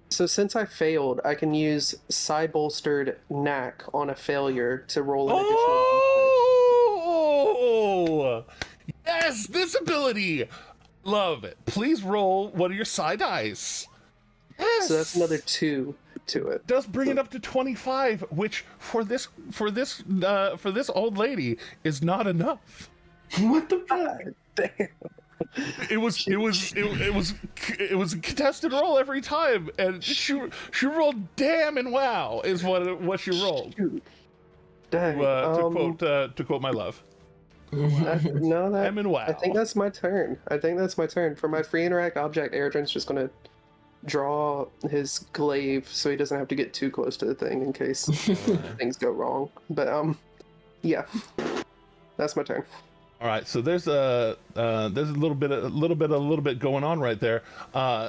So since I failed, I can use side bolstered knack on a failure to roll an additional. Oh, yes, this ability. Love it. Please roll one of your side dice. Yes. So that's another 2 to it. Does bring it up to 25, which for this old lady is not enough. What the fuck? Damn. It was a contested roll every time, and she rolled damn and wow is what she rolled. Dang. To quote my love. Damn and wow. I think that's my turn. For my free interact object, Eldritch's just gonna draw his glaive so he doesn't have to get too close to the thing in case things go wrong. But yeah, that's my turn. All right, so there's a little bit going on right there.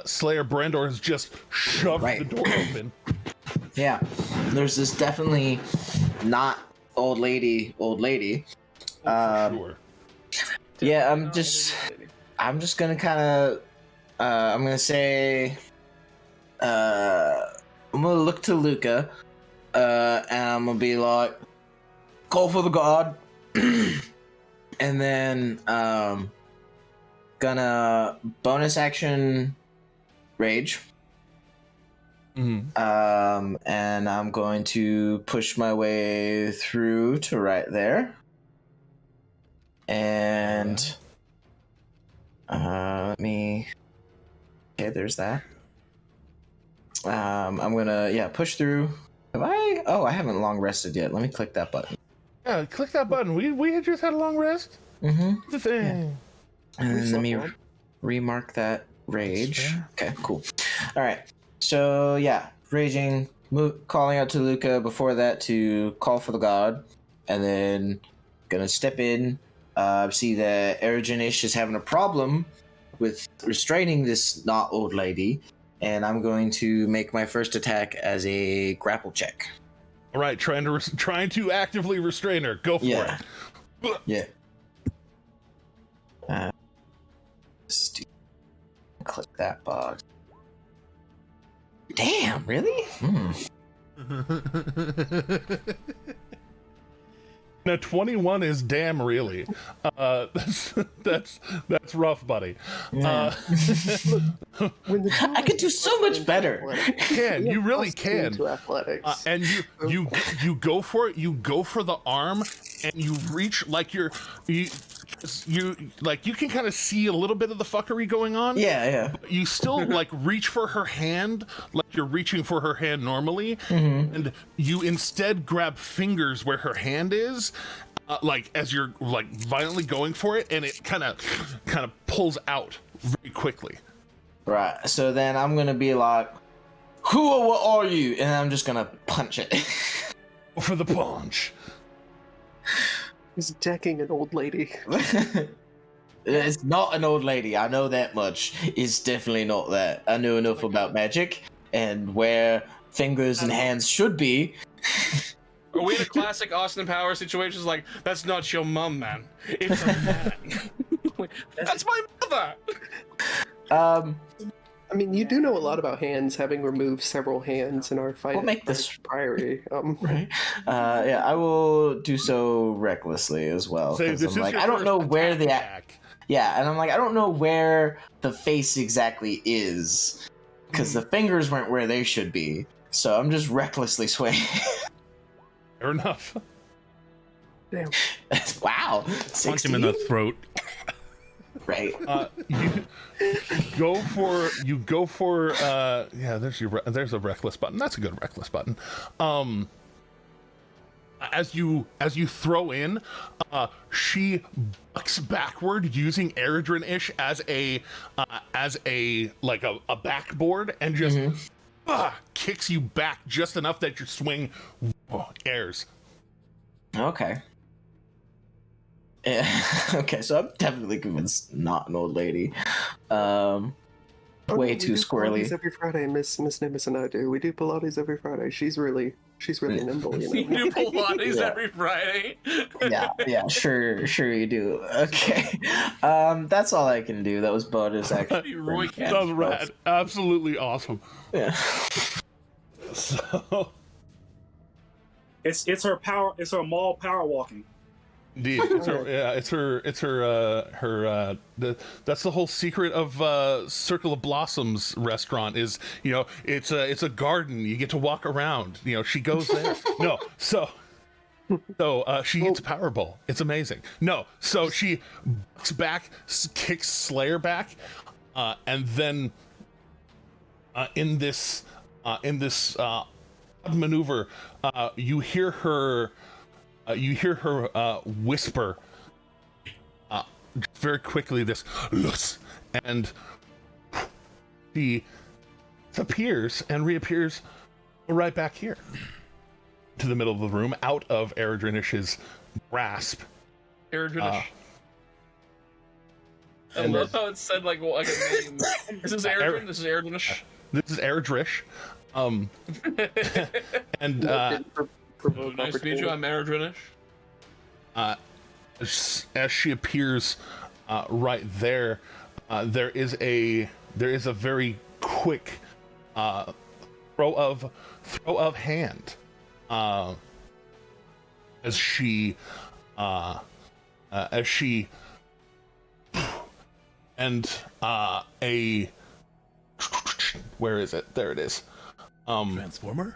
Slayer Brandor has just shoved the door open. Yeah, there's this definitely not old lady. For sure. Yeah, I'm just gonna kind of I'm gonna say I'm gonna look to Luca and I'm gonna be like, call for the god. And then gonna bonus action rage. And I'm going to push my way through to right there. And let me. Okay, there's that. I'm gonna push through. Have I? Oh, I haven't long rested yet. Let me click that button. Yeah, click that button. We had just had a long rest. Mm-hmm. The thing. And then let me remark that rage. Okay, cool. All right. So yeah, raging, calling out to Luca before that to call for the god, and then gonna step in. See that Erigenish is having a problem with restraining this not old lady, and I'm going to make my first attack as a grapple check. All right, trying to actively restrain her. Go for it. Yeah. Click that box. Damn, really? Now 21 is damn really. That's rough, buddy. Yeah. I could do so much better. You really can. To athletics. And you go for it. You go for the arm, and you reach like you can kind of see a little bit of the fuckery going on. Yeah. But you still like reach for her hand, like you're reaching for her hand normally, and you instead grab fingers where her hand is, like as you're like violently going for it, and it kind of pulls out very quickly. Right. So then I'm gonna be like, "Who or what are you?" And I'm just gonna punch it. For the punch. He's decking an old lady. It's not an old lady. I know that much. It's definitely not that. I know enough about magic and where fingers and hands should be. Are we in a classic Austin Powers situation? Like, that's not your mum, man. It's a man. That's my mother. I mean, you do know a lot about hands, having removed several hands in our fight. We'll make this priory. Right. I will do so recklessly as well. Say, this I'm is like, your I don't first know where the attack. yeah, and I'm like, I don't know where the face exactly is, because the fingers weren't where they should be. So I'm just recklessly swinging. Fair enough. Damn. Wow. Punch him in the throat. Right. You go for there's a reckless button. That's a good reckless button. As you throw in, she bucks backward using Eridrin-ish as a backboard, and just kicks you back just enough that your swing airs. Okay. Yeah. Okay, so I'm definitely convinced not an old lady. Way too squirrely. Pilates every Friday, Miss Nimbus and I do. We do Pilates every Friday. She's really nimble, you know. You do Pilates every Friday. Yeah, sure you do. Okay. That's all I can do. That was bonus action. That was rad. Absolutely awesome. Yeah. So It's her power. It's her mall power walking. indeed, that's the whole secret of Circle of Blossoms restaurant is, it's a garden. You get to walk around. She goes there. So she eats Powerball. It's amazing. So she bucks back, kicks Slayer back, and then in this maneuver, you hear her whisper very quickly this "Lutz," and she appears and reappears right back here to the middle of the room, out of Eridrinish's grasp. Eridrinish. I love how it's said like a name. This is Eridrin. This is Eridrinish. This is Eridrish. And nice to meet you. I'm Eridrinish. as she appears right there, there is a very quick throw of hand as she and where is it? There it is. Transformer.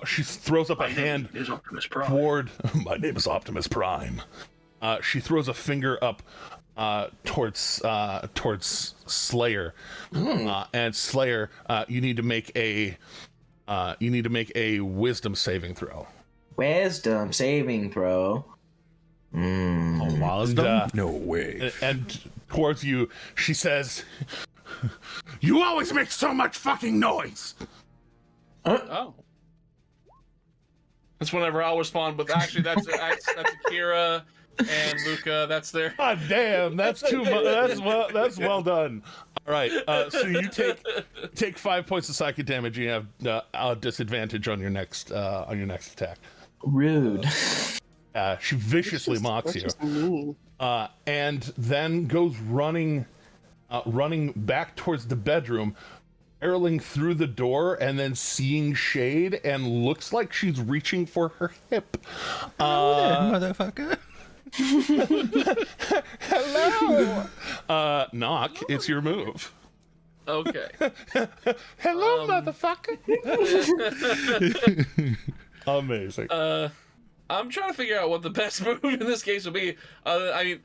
She throws up a hand toward. My name is Optimus Prime. She throws a finger up towards Slayer, and Slayer, you need to make a wisdom saving throw. Wisdom saving throw. Wisdom? No way. And towards you, she says, "You always make so much fucking noise." Oh. That's whenever I'll respond, but actually that's Akira and Luca. That's their. God damn, that's too much. That's well done. All right, so you take 5 points of psychic damage. You have a disadvantage on your next attack. Rude. She viciously mocks you, and then goes running back towards the bedroom, barreling through the door, and then seeing Shade, and looks like she's reaching for her hip. Motherfucker. Hello. Knock. It's your move. Okay. Hello, motherfucker. Amazing. I'm trying to figure out what the best move in this case would be. I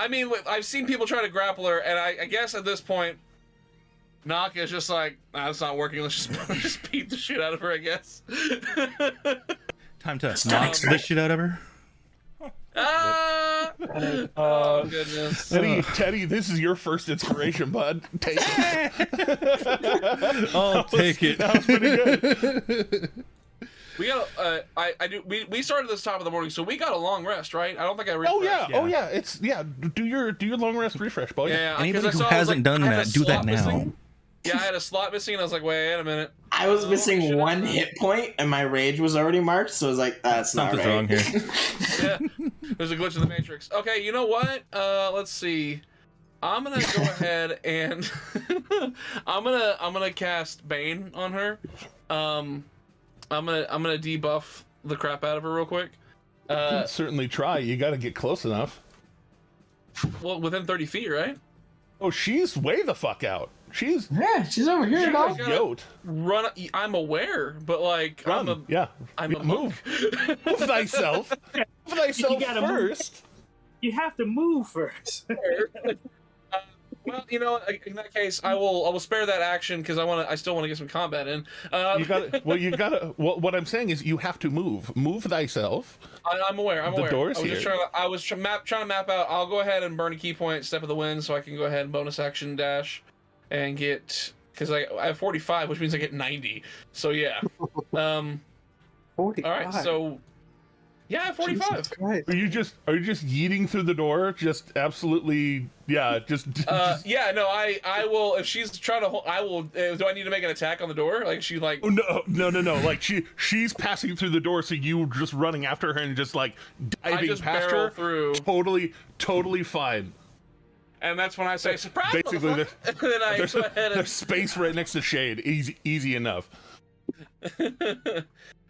mean, I've seen people try to grapple her, and I guess at this point, Knock is just like, nah, it's not working. Let's just beat the shit out of her, I guess. Time to knock the shit out of her. Oh goodness. Teddy, this is your first inspiration, bud. Take it. I'll take it. That was pretty good. We got we started this top of the morning, so we got a long rest, right? I don't think I refreshed. Oh yeah. It's do your long rest refresh, boy. Yeah. Anybody who hasn't done that, do that now. Missing. Yeah, I had a slot missing, and I was like, wait a minute. I was missing one hit point, and my rage was already marked, so I was like, that's something's not right. wrong here. Yeah, there's a glitch in the Matrix. Okay, you know what? Let's see. I'm gonna go ahead and I'm gonna cast Bane on her. I'm gonna debuff the crap out of her real quick. You can certainly try. You got to get close enough. Well, within 30 feet, right? Oh, she's way the fuck out. She's over here, dog. Yote. Run. I'm aware, but like Run. I'm a move. Move thyself. Move thyself first. You have to move first. Well, you know, in that case, I will spare that action because I still want to get some combat in. You gotta. What I'm saying is, you have to move. Move thyself. I'm aware. The door's here. I was trying to map out. I'll go ahead and burn a key point, step of the wind, so I can go ahead and bonus action dash, and get because I have 45, which means I get 90. So yeah. 45. All right. So. Yeah, 45. Are you just yeeting through the door? Just absolutely, yeah. Yeah, no, I will. If she's trying to, I will. Do I need to make an attack on the door? Like she like? Oh, no. Like she's passing through the door, so you just running after her and just like diving past her through. Totally fine. And that's when I say surprise. Basically, and then I go ahead and there's space right next to Shade. Easy enough.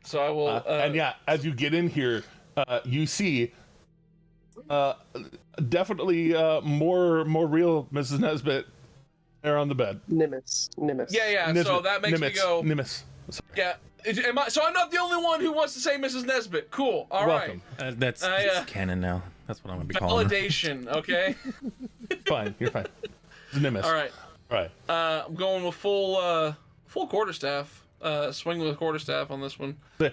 So I will, and yeah, as you get in here, you see, definitely more real Mrs. Nesbit there on the bed. Nimbus. Yeah. Nisbet. So that makes me go. Nimbus. Yeah. So I'm not the only one who wants to say Mrs. Nesbit. Cool. All Welcome. right. That's canon now. That's what I'm gonna be calling her. Validation. Okay. Fine. You're fine. Nimbus. All right. I'm going with full quarterstaff. Swing with quarterstaff on this one. You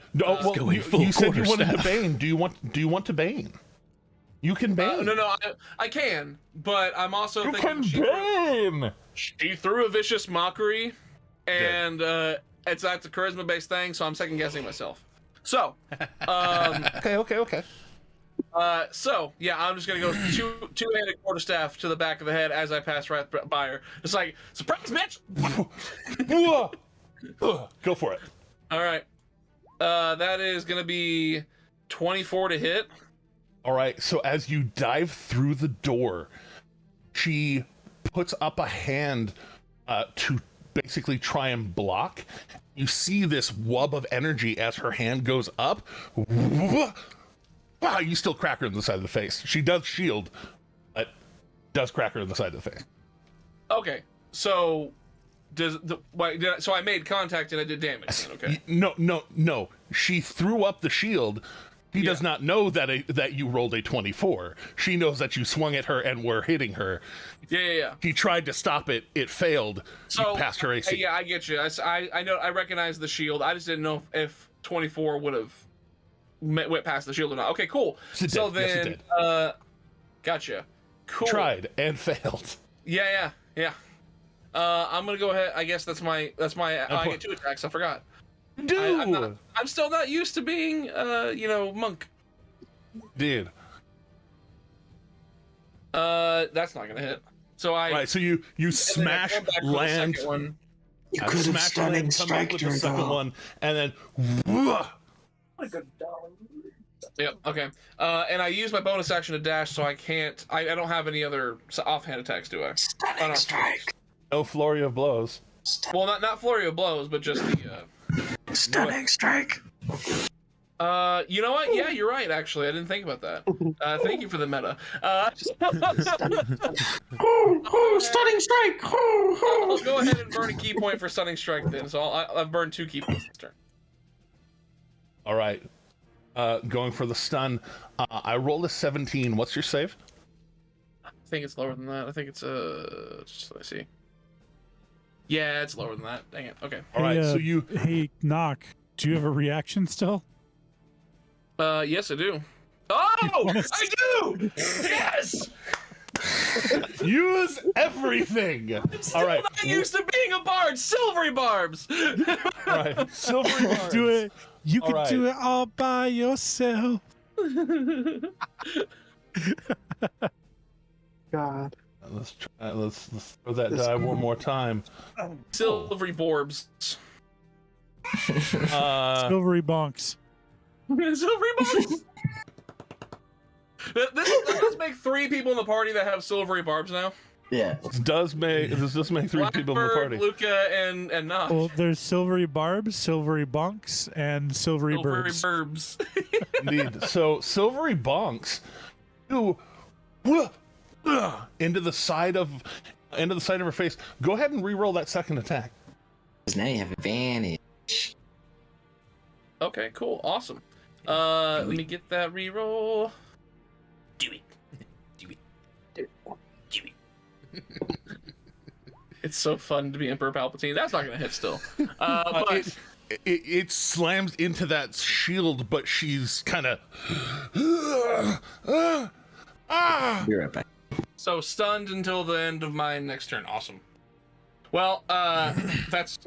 said you wanted to bane. Do you want to bane? You can bane. No, I can, but I'm also you thinking can bane. She threw a vicious mockery, and that's a charisma-based thing, so I'm second guessing myself. So, okay. So yeah, I'm just gonna go two-handed quarterstaff to the back of the head as I pass right by her. It's like surprise, bitch. Go for it. All right. That is going to be 24 to hit. All right. So as you dive through the door, she puts up a hand to basically try and block. You see this wub of energy as her hand goes up. You still crack her in the side of the face. She does shield, but does crack her in the side of the face. Okay, so so I made contact and I did damage. Then, okay. No. She threw up the shield. He does not know that you rolled a 24. She knows that you swung at her and were hitting her. Yeah. He tried to stop it. It failed. So past her AC. Yeah, I get you. I know. I recognize the shield. I just didn't know if 24 would have went past the shield or not. Okay, cool. So then, gotcha. Cool. Tried and failed. Yeah. I'm gonna go ahead. I guess that's my. I get 2 attacks. I forgot. Dude, I'm still not used to being, monk. Dude. That's not gonna hit. So so you smash land. You could have stunning strike with the second one, and then. Yep. Okay. And I use my bonus action to dash, so I can't. I don't have any other offhand attacks, do I? Stunning strike. No flurry of blows. Well, not flurry of blows, but just the. Stunning strike. You know what? Yeah, you're right. Actually, I didn't think about that. Thank you for the meta. Stunning strike. I'll go ahead and burn a key point for stunning strike then. So I've burned 2 key points this turn. All right. Going for the stun. I rolled a 17. What's your save? I think it's lower than that. I think it's just let me see. Yeah, it's lower than that. Dang it. Okay. All right. So you. Hey, Knock. Do you have a reaction still? Yes, I do. Oh, I do. Yes. Use everything. All right. Not used to being a bard. Silvery barbs. All right. Silvery barbs. Do it. You All can do it all by yourself. God. Let's try. Let's throw that die one more time. Silvery borbs. Silvery bonks. Silvery barbs. This does make 3 people in the party that have silvery barbs now. Yeah. This does make 3 people in the party. Luca, and Knock. Well, there's silvery barbs, silvery bonks, and silvery burbs. Indeed. So silvery bonks, you into the side of her face. Go ahead and re-roll that second attack. Because now you have advantage. Okay, cool, awesome. Let me get that re-roll. Do it. It's so fun to be Emperor Palpatine. That's not gonna hit still. But it slams into that shield, but she's kind of. Be right back. So stunned until the end of my next turn. Awesome. Well, that's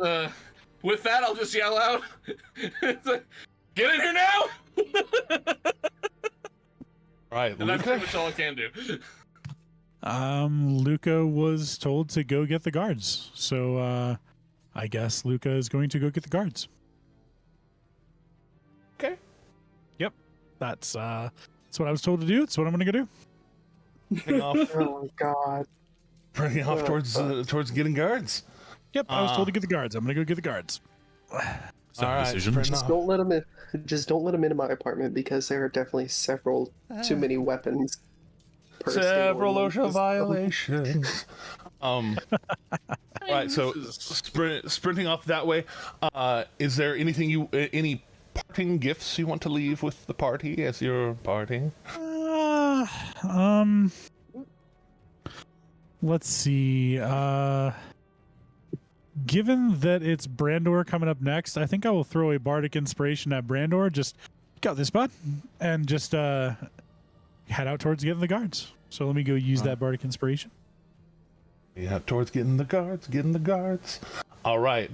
with that I'll just yell out. Get in here now! Right, and that's pretty much all I can do. Luca was told to go get the guards, so I guess Luca is going to go get the guards. Okay. Yep, that's what I was told to do. It's what I'm going to go do. Oh my god. Running off towards getting guards. Yep, I was told to get the guards. I'm going to go get the guards. All right, Just don't let them in. Just don't let them into my apartment because there are definitely too many weapons. Several OSHA violations. Right, so sprinting off that way. Is there anything any parting gifts you want to leave with the party as you're partying? Let's see. Given that it's Brandor coming up next, I think I will throw a bardic inspiration at Brandor. Just got this, bud, and just head out towards getting the guards. So let me go use that bardic inspiration. Yeah, towards getting the guards. All right.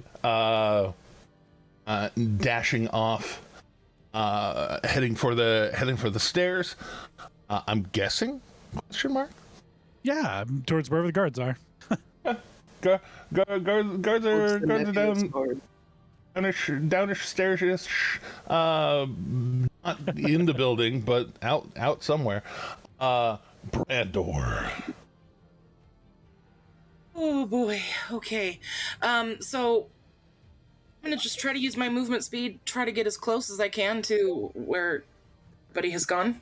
Dashing off, heading for the stairs. I'm guessing? Question mark? Yeah, towards wherever the guards are. Guards are down stairs. Not in the building, but out somewhere. Brandor. Oh boy. Okay. So I'm gonna just try to use my movement speed, try to get as close as I can to where everybody has gone.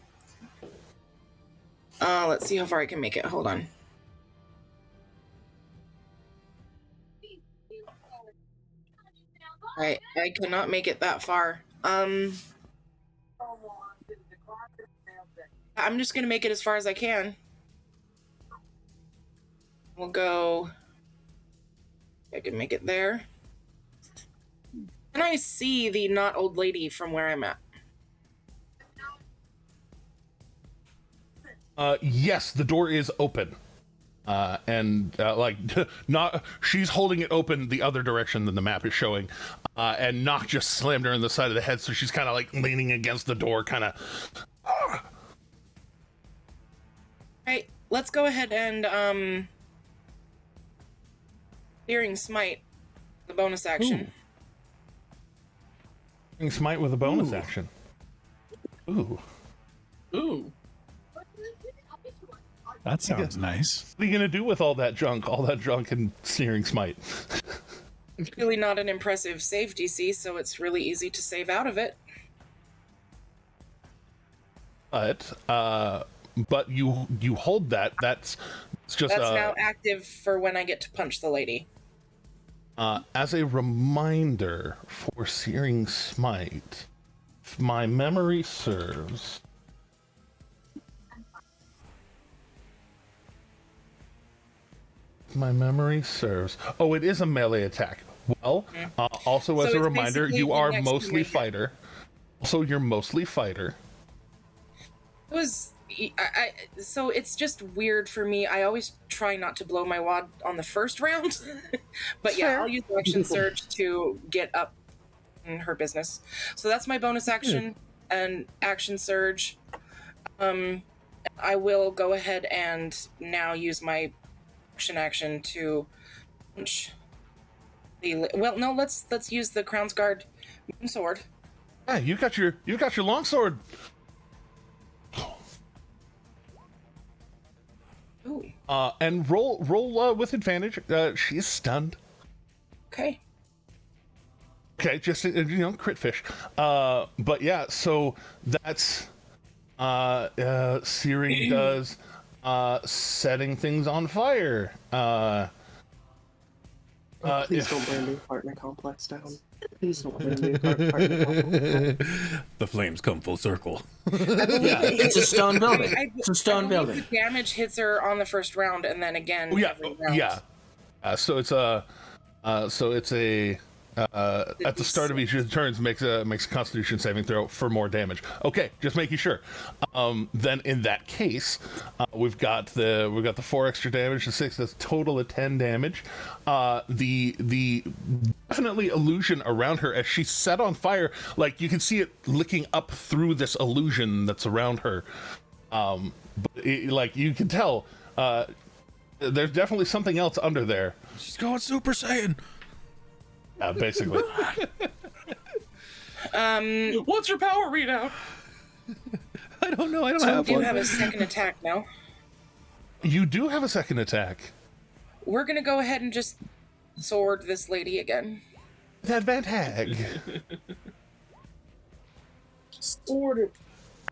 Let's see how far I can make it. Hold on. I cannot make it that far. I'm just gonna make it as far as I can. We'll go. I can make it there. Can I see the not old lady from where I'm at? Yes, the door is open. Not she's holding it open the other direction than the map is showing, and Nock just slammed her in the side of the head, so she's kind of like leaning against the door, kind of. All right, let's go ahead and Searing Smite, the bonus action. Searing Smite with a bonus action. Ooh. That sounds nice. What are you gonna do with all that junk and Searing Smite? It's really not an impressive save DC, so it's really easy to save out of it. But you hold that. That's now active for when I get to punch the lady. As a reminder for Searing Smite, if my memory serves. Oh, it is a melee attack. Well, also as a reminder, you are mostly fighter. Also, you're mostly fighter. It was... so it's just weird for me. I always try not to blow my wad on the first round. But yeah, I'll use Action Surge to get up in her business. So that's my bonus action and Action Surge. I will go ahead and now use my action to punch the... Well, no, let's use the Crown's Guard sword. Yeah, you got your longsword. Ooh. And roll with advantage. She's stunned. Okay. Okay, just crit fish. But yeah, so that's Siri does setting things on fire. Please don't burn the apartment complex down. Please don't burn the apartment complex down. The flames come full circle. It's a stone building. It's a stone building. The damage hits her on the first round, and then again. Every round. So it's a at the start of each of the turns makes a Constitution saving throw for more damage. Okay, just making sure. Then in that case, we've got the 4 extra damage, the 6. That's total of 10 damage. The definitely illusion around her as she's set on fire. Like you can see it licking up through this illusion that's around her. But like you can tell, there's definitely something else under there. She's going Super Saiyan. Basically. What's your power readout? I don't know. I don't So have do one. you have a second attack now? You do have a second attack. We're gonna go ahead and just sword this lady again. That advantage. Sword.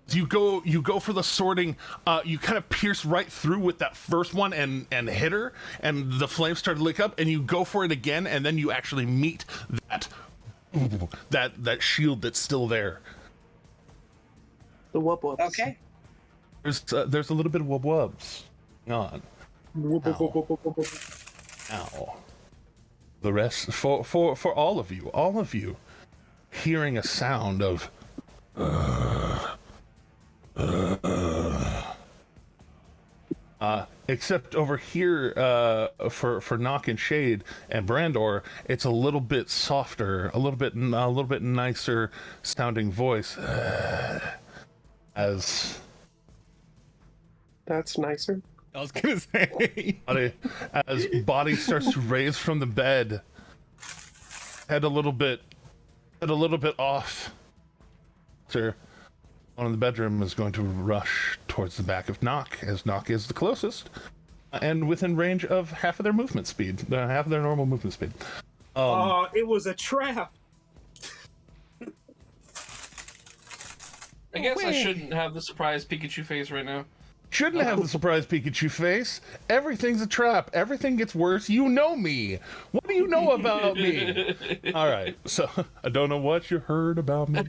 You go for the sorting. You kind of pierce right through with that first one and hit her, and the flames start to lick up. And you go for it again, and then you actually meet that shield that's still there. The wub-wubs. Okay. There's a little bit of wub-wubs on. Ow. The rest for all of you, hearing a sound of. Except over here, for Nock and Shade and Brandor, it's a little bit softer, a little bit nicer sounding voice. As That's nicer. I was gonna say. as body starts to raise from the bed, head a little bit off. Sir. One in the bedroom is going to rush towards the back of Nock, as Nock is the closest, and within range of half of their movement speed, half of their normal movement speed. It was a trap. I guess I shouldn't have the surprise Pikachu face right now. Shouldn't have the surprise Pikachu face. Everything's a trap. Everything gets worse. You know me. What do you know about me? All right. So I don't know what you heard about me.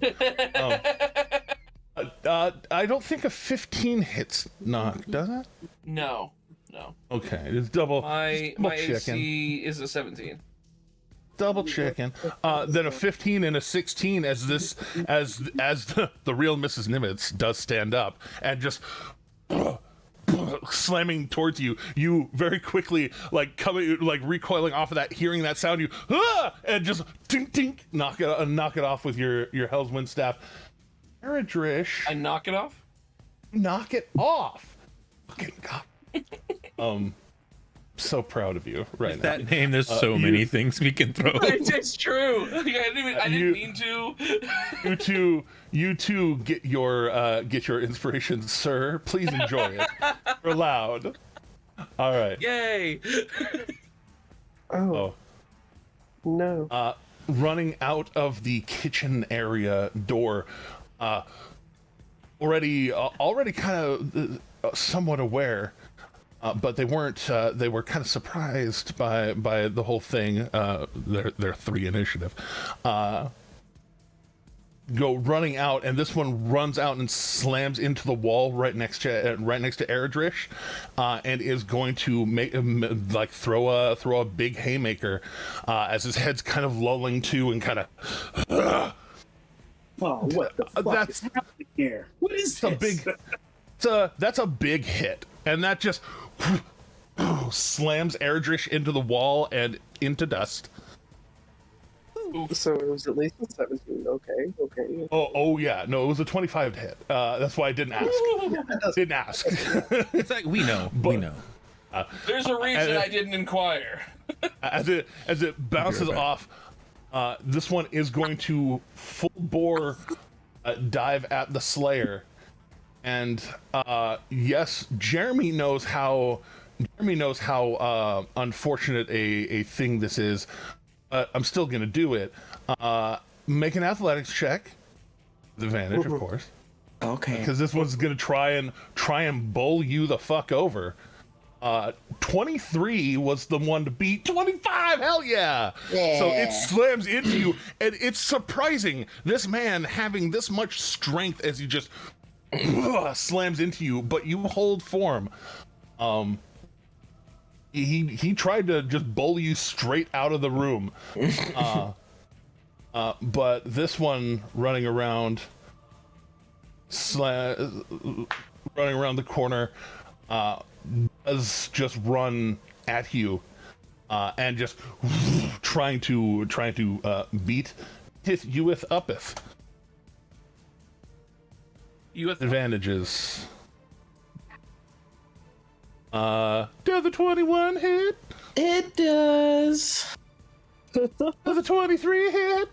I don't think a 15 hits knock, does it? No. Okay, it's double. My chicken. AC is a 17. Double chicken. Then a 15 and a 16 as the real Mrs. Nimitz does stand up and just slamming towards you. You very quickly recoiling off of that, hearing that sound, you and just tink tink knock it off with your Hell's Wind staff. Eldritch, I knock it off. Knock it off. Fucking God. So proud of you right now. That name, there's so many things we can throw. It's true. I didn't mean to. You two get your inspiration, sir. Please enjoy it. You're loud. All right. Yay. Oh. No. Running out of the kitchen area door, already kind of somewhat aware. But they weren't. They were kind of surprised by the whole thing. Their 3 initiative. Go running out, and this one runs out and slams into the wall right next to Eldritch, and is going to throw a big haymaker as his head's kind of lulling to and kind of. Oh, what the fuck is happening here? What is this? That's a big hit, and that just slams Eldritch into the wall and into dust. So it was at least a 17. Okay. Oh yeah. No, it was a 25 hit. That's why I didn't ask. It's like we know. There's a reason I didn't inquire. As it bounces off, this one is going to full bore dive at the Slayer. And yes, Jeremy knows how unfortunate a thing this is. I'm still gonna do it. Make an athletics check, with advantage, of course. Okay. Because this one's gonna try and bowl you the fuck over. 23 was the one to beat. 25, hell yeah! So it slams into you, and it's surprising this man having this much strength as he just slams into you, but you hold form. He tried to just bowl you straight out of the room, but this one running around the corner does just run at you and just trying to beat you with uppeth. You with advantages. Does the 21 hit? It does. Does the 23 hit?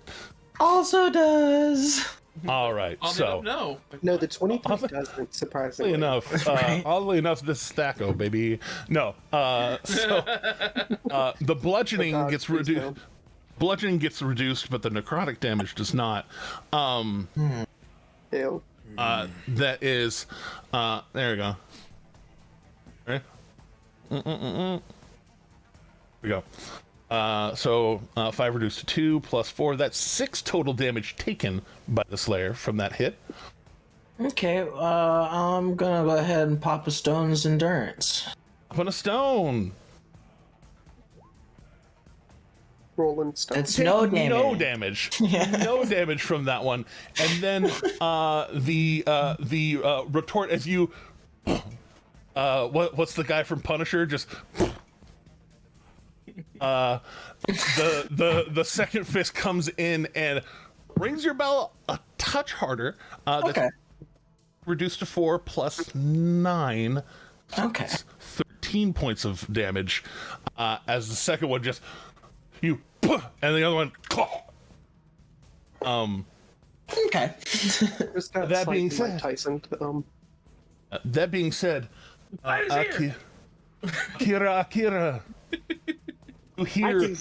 Also does. All right. So no, the 23 doesn't. Surprisingly enough. Oddly enough, this is Stacko, baby. No. The bludgeoning gets reduced. Bludgeoning gets reduced, but the necrotic damage does not. Ew. That is. There we go. Right. Here we go. So 5 reduced to 2 plus 4. That's 6 total damage taken by the Slayer from that hit. Okay, I'm gonna go ahead and pop a stone's endurance. Put a stone. Rolling stone. It's no damage. No damage. No damage from that one. And then the retort as you. What's the guy from Punisher? Just the second fist comes in and rings your bell a touch harder. Okay. That's reduced to 4 plus 9. Okay. 13 points of damage. As the second one just and the other one. Okay. That being said, Mike Tyson. That being said, Akira, you hear?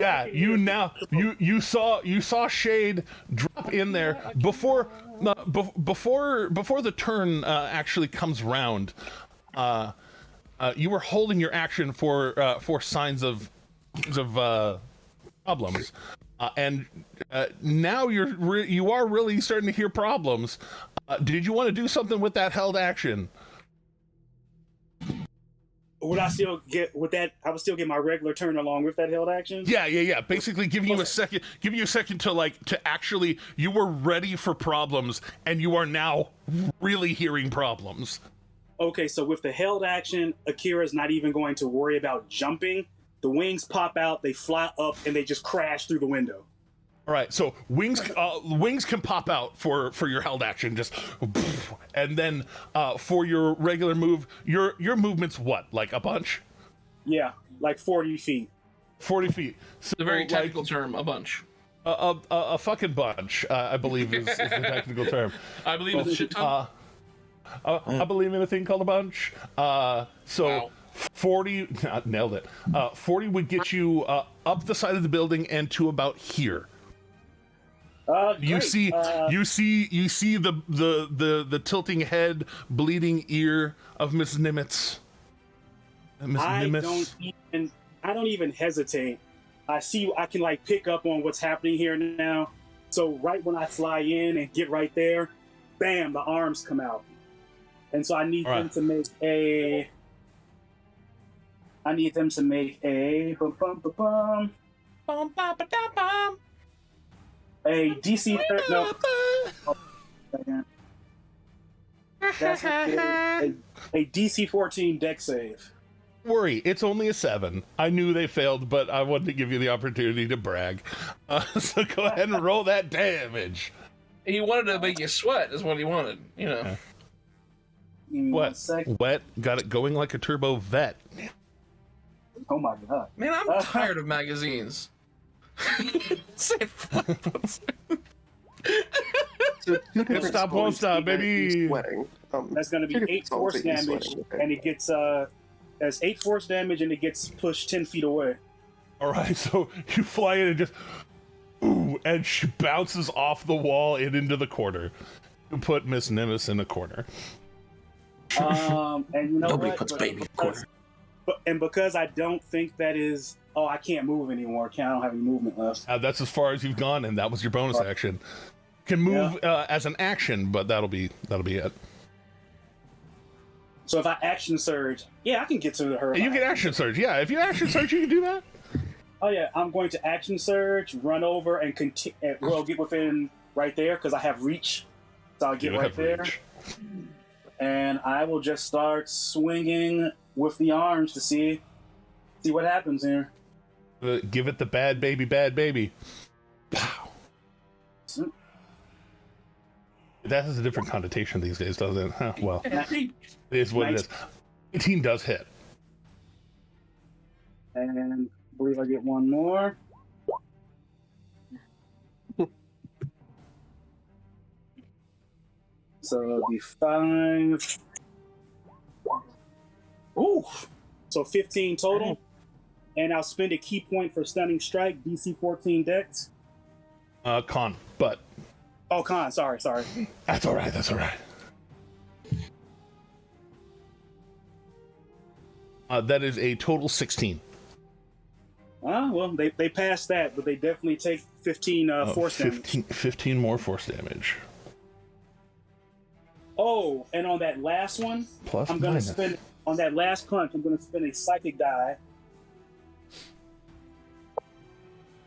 Yeah, you saw Shade drop in there before before the turn actually comes round, you were holding your action for signs of problems, and now you are really starting to hear problems. Did you want to do something with that held action? Would I still get with that? I would still get my regular turn along with that held action. Yeah. Basically, giving you a second to actually, you were ready for problems, and you are now really hearing problems. Okay, so with the held action, Akira's not even going to worry about jumping. The wings pop out, they fly up, and they just crash through the window. All right, so wings can pop out for your held action, just, and then for your regular move, your movement's what, like a bunch? Yeah, like 40 feet. 40 feet. So, It's a very technical term, a bunch. A fucking bunch, I believe is the technical term. I believe it's a shit ton. I believe in a thing called a bunch. So Wow. 40, nailed it. 40 would get you up the side of the building and to about here. You Great. see the tilting head, bleeding ear of Miss Nimitz. I don't even hesitate. I can like pick up on what's happening here now. So right when I fly in and get right there, bam, the arms come out. And so I need them to make a a DC no. That's a DC 14 deck save. Worry, it's only a 7. I knew they failed, but I wanted to give you the opportunity to brag. So go ahead and roll that damage. He wanted to make you sweat, is what he wanted, you know. What? Wet? Got it going like a turbo vet. Oh my god. Man, I'm tired of magazines. Say flip. So two different Stop, won't spells stop, that he's baby. sweating. That's going to two be different 8 spells force that he's damage, sweating, okay. and it gets that's 8 force damage, and it gets pushed 10 feet away. All right, so you fly in and just, ooh, and she bounces off the wall and into the corner. You put Miss Nimitz in the corner. And you know Nobody what? puts baby in the corner. And because I don't think that is, I can't move anymore. I don't have any movement left. That's as far as you've gone, and that was your bonus action. Can move as an action, but that'll be it. So if I action surge, I can get to her. You can action surge, yeah. If you action surge, you can do that. Oh yeah, I'm going to action surge, run over, and continue. Well, get within right there because I have reach, so I'll get You right have there, reach. and I will just start swinging with the arms to see what happens here. Give it the bad baby. Pow. That has a different connotation these days, doesn't it? Huh, well, it is what it is. 18 does hit. And I believe I get one more. So it'll be 5. Ooh! So 15 total. And I'll spend a key point for stunning strike, DC 14 dex. Con, but... Oh, con, sorry. That's all right. That is a total 16. Well, they passed that, but they definitely take 15 force damage. 15 more force damage. Oh, and on that last one, Plus I'm going to minus. spend, on that last punch, I'm going to spend a psychic die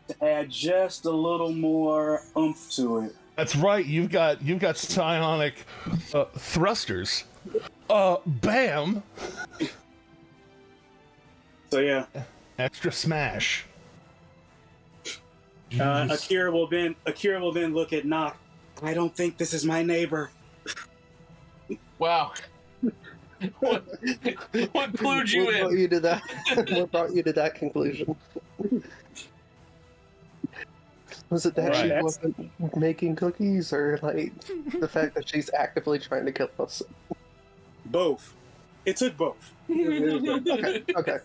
to add just a little more oomph to it. That's right. You've got psionic thrusters. Bam. So yeah, Extra smash. Akira will then look at Nock. I don't think this is my neighbor. Wow. What clued you What brought in? you to that? What brought you to that conclusion? Was it that she Right. wasn't making cookies, or like the fact that she's actively trying to kill us? Both. It took both. Okay.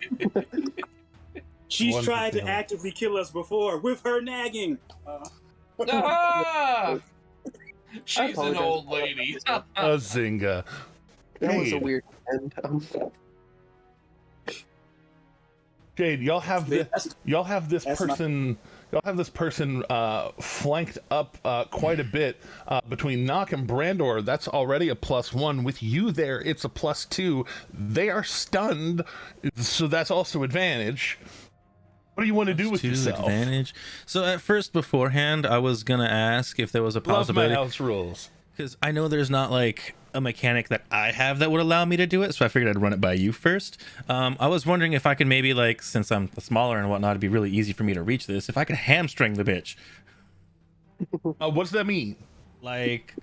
She's One tried to fulfilled. actively kill us before with her nagging. Ah! She's an old lady. A zinga. That was a Jade. weird end. Jade, y'all have this that's person. Y'all have this person flanked up quite a bit between Nock and Brandor. That's already a +1. With you there, it's a +2. They are stunned, so that's also advantage. What do you want to do with yourself? Advantage. So at first, beforehand, I was gonna ask if there was a possibility. Love my house rules. Because I know there's not like a mechanic that I have that would allow me to do it, so I figured I'd run it by you first. I was wondering if I could maybe, like, since I'm smaller and whatnot, it'd be really easy for me to reach this, if I could hamstring the bitch. What does that mean? Like,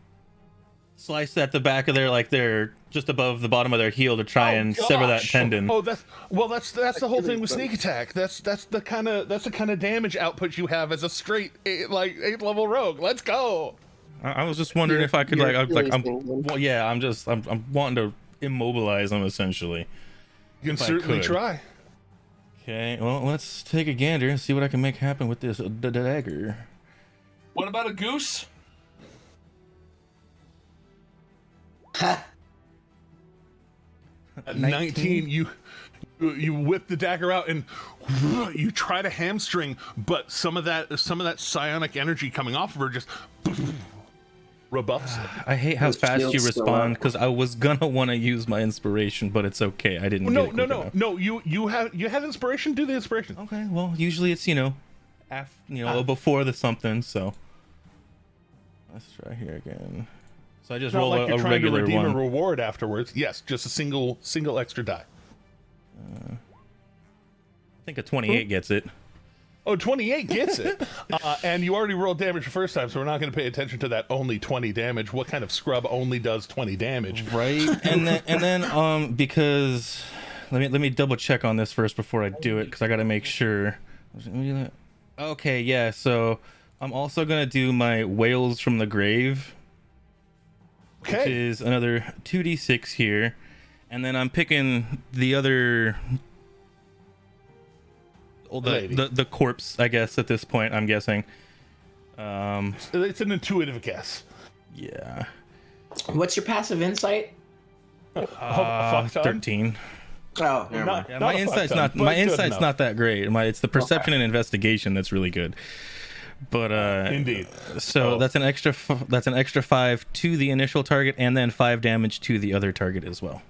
slice at the back of their, like, their, just above the bottom of their heel to try and sever that tendon. Oh, that's the whole thing with sneak attack. That's the kind of damage output you have as a straight 8th level rogue. Let's go. I was just wondering if I could, I'm wanting to immobilize them, essentially. You can certainly try. Okay, well, let's take a gander and see what I can make happen with this dagger. What about a goose? At 19, you whip the dagger out and you try to hamstring, but some of that psionic energy coming off of her just rebuffs it. I hate how fast you respond, because I was gonna want to use my inspiration, but it's okay. I didn't. No. You had inspiration. Do the inspiration. Okay. Well, usually it's before the something. So let's try here again. So I just roll like a regular redeem one. a reward afterwards. Yes, just a single extra die. I think a 28 gets it. Oh, 28 gets it. And you already rolled damage the first time, so we're not going to pay attention to that only 20 damage. What kind of scrub only does 20 damage? Right. and then because let me double check on this first before I do it, because I got to make sure. Okay, yeah. So I'm also going to do my Wails from the Grave, which is another 2d6 here. And then I'm picking the other the corpse, I guess, at this point, I'm guessing. It's an intuitive guess. Yeah. What's your passive insight? 13. Oh, never mind. Yeah, my insight's not that great. It's the perception and investigation that's really good. But indeed. So that's an extra 5 to the initial target, and then 5 damage to the other target as well.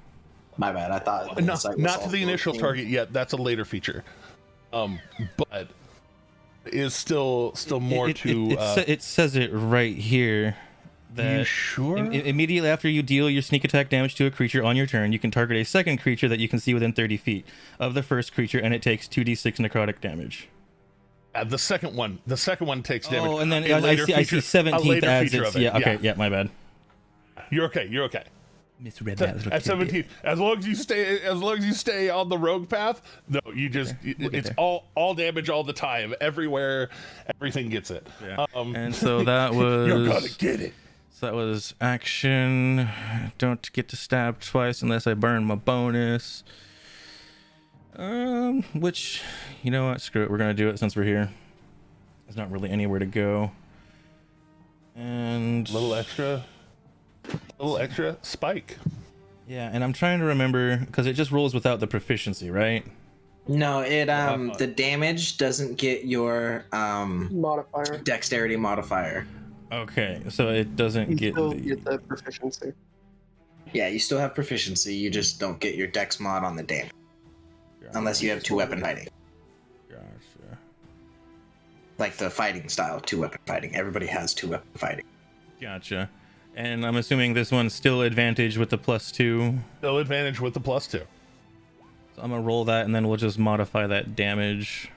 My bad. I thought not to the initial target yet. That's a later feature. But is still more it says it right here. That you sure? Immediately after you deal your sneak attack damage to a creature on your turn, you can target a second creature that you can see within 30 feet of the first creature, and it takes 2d6 necrotic damage. The second one takes damage. Oh, and then I see 17th adds it. Yeah, okay, yeah, my bad. You're okay. Misread that. At 17, as long as you stay on the rogue path, no, it's all damage all the time, everywhere, everything gets it. Yeah. And so that was you're gonna get it. So that was action. Don't get to stab twice unless I burn my bonus. Which, you know what? Screw it. We're gonna do it since we're here. There's not really anywhere to go. And a little extra spike. Yeah, and I'm trying to remember, because it just rolls without the proficiency, right? No, it the damage doesn't get your modifier, dexterity modifier. Okay, so it doesn't get the proficiency. Yeah, you still have proficiency. You just don't get your dex mod on the damage, unless you have 2-weapon fighting. Gotcha. Like the fighting style, 2-weapon fighting. Everybody has 2-weapon fighting. Gotcha. And I'm assuming this one's still advantage with the +2. Still advantage with the +2. So I'm gonna roll that, and then we'll just modify that damage.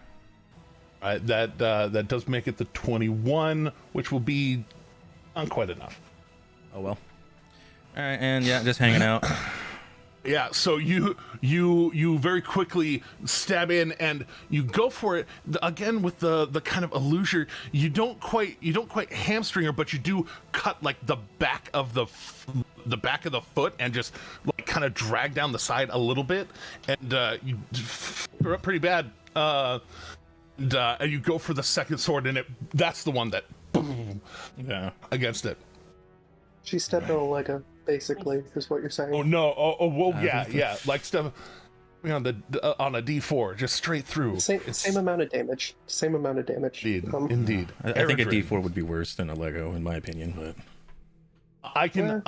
All right, that does make it the 21, which will be not quite enough. Oh well. All right, and yeah, just hanging out. Yeah, so you very quickly stab in and you go for it again with the kind of illusion. You don't quite hamstring her, but you do cut like the back of the foot and just like kind of drag down the side a little bit, and you are up pretty bad. And you go for the second sword, and that's the one that boom, yeah, against it. She stepped on a Lego, basically, is what you're saying. Oh no! Well, yeah. Like stuff on a D4, just straight through. Same amount of damage. Same amount of damage. Indeed. I think a D4 would be worse than a Lego, in my opinion. But I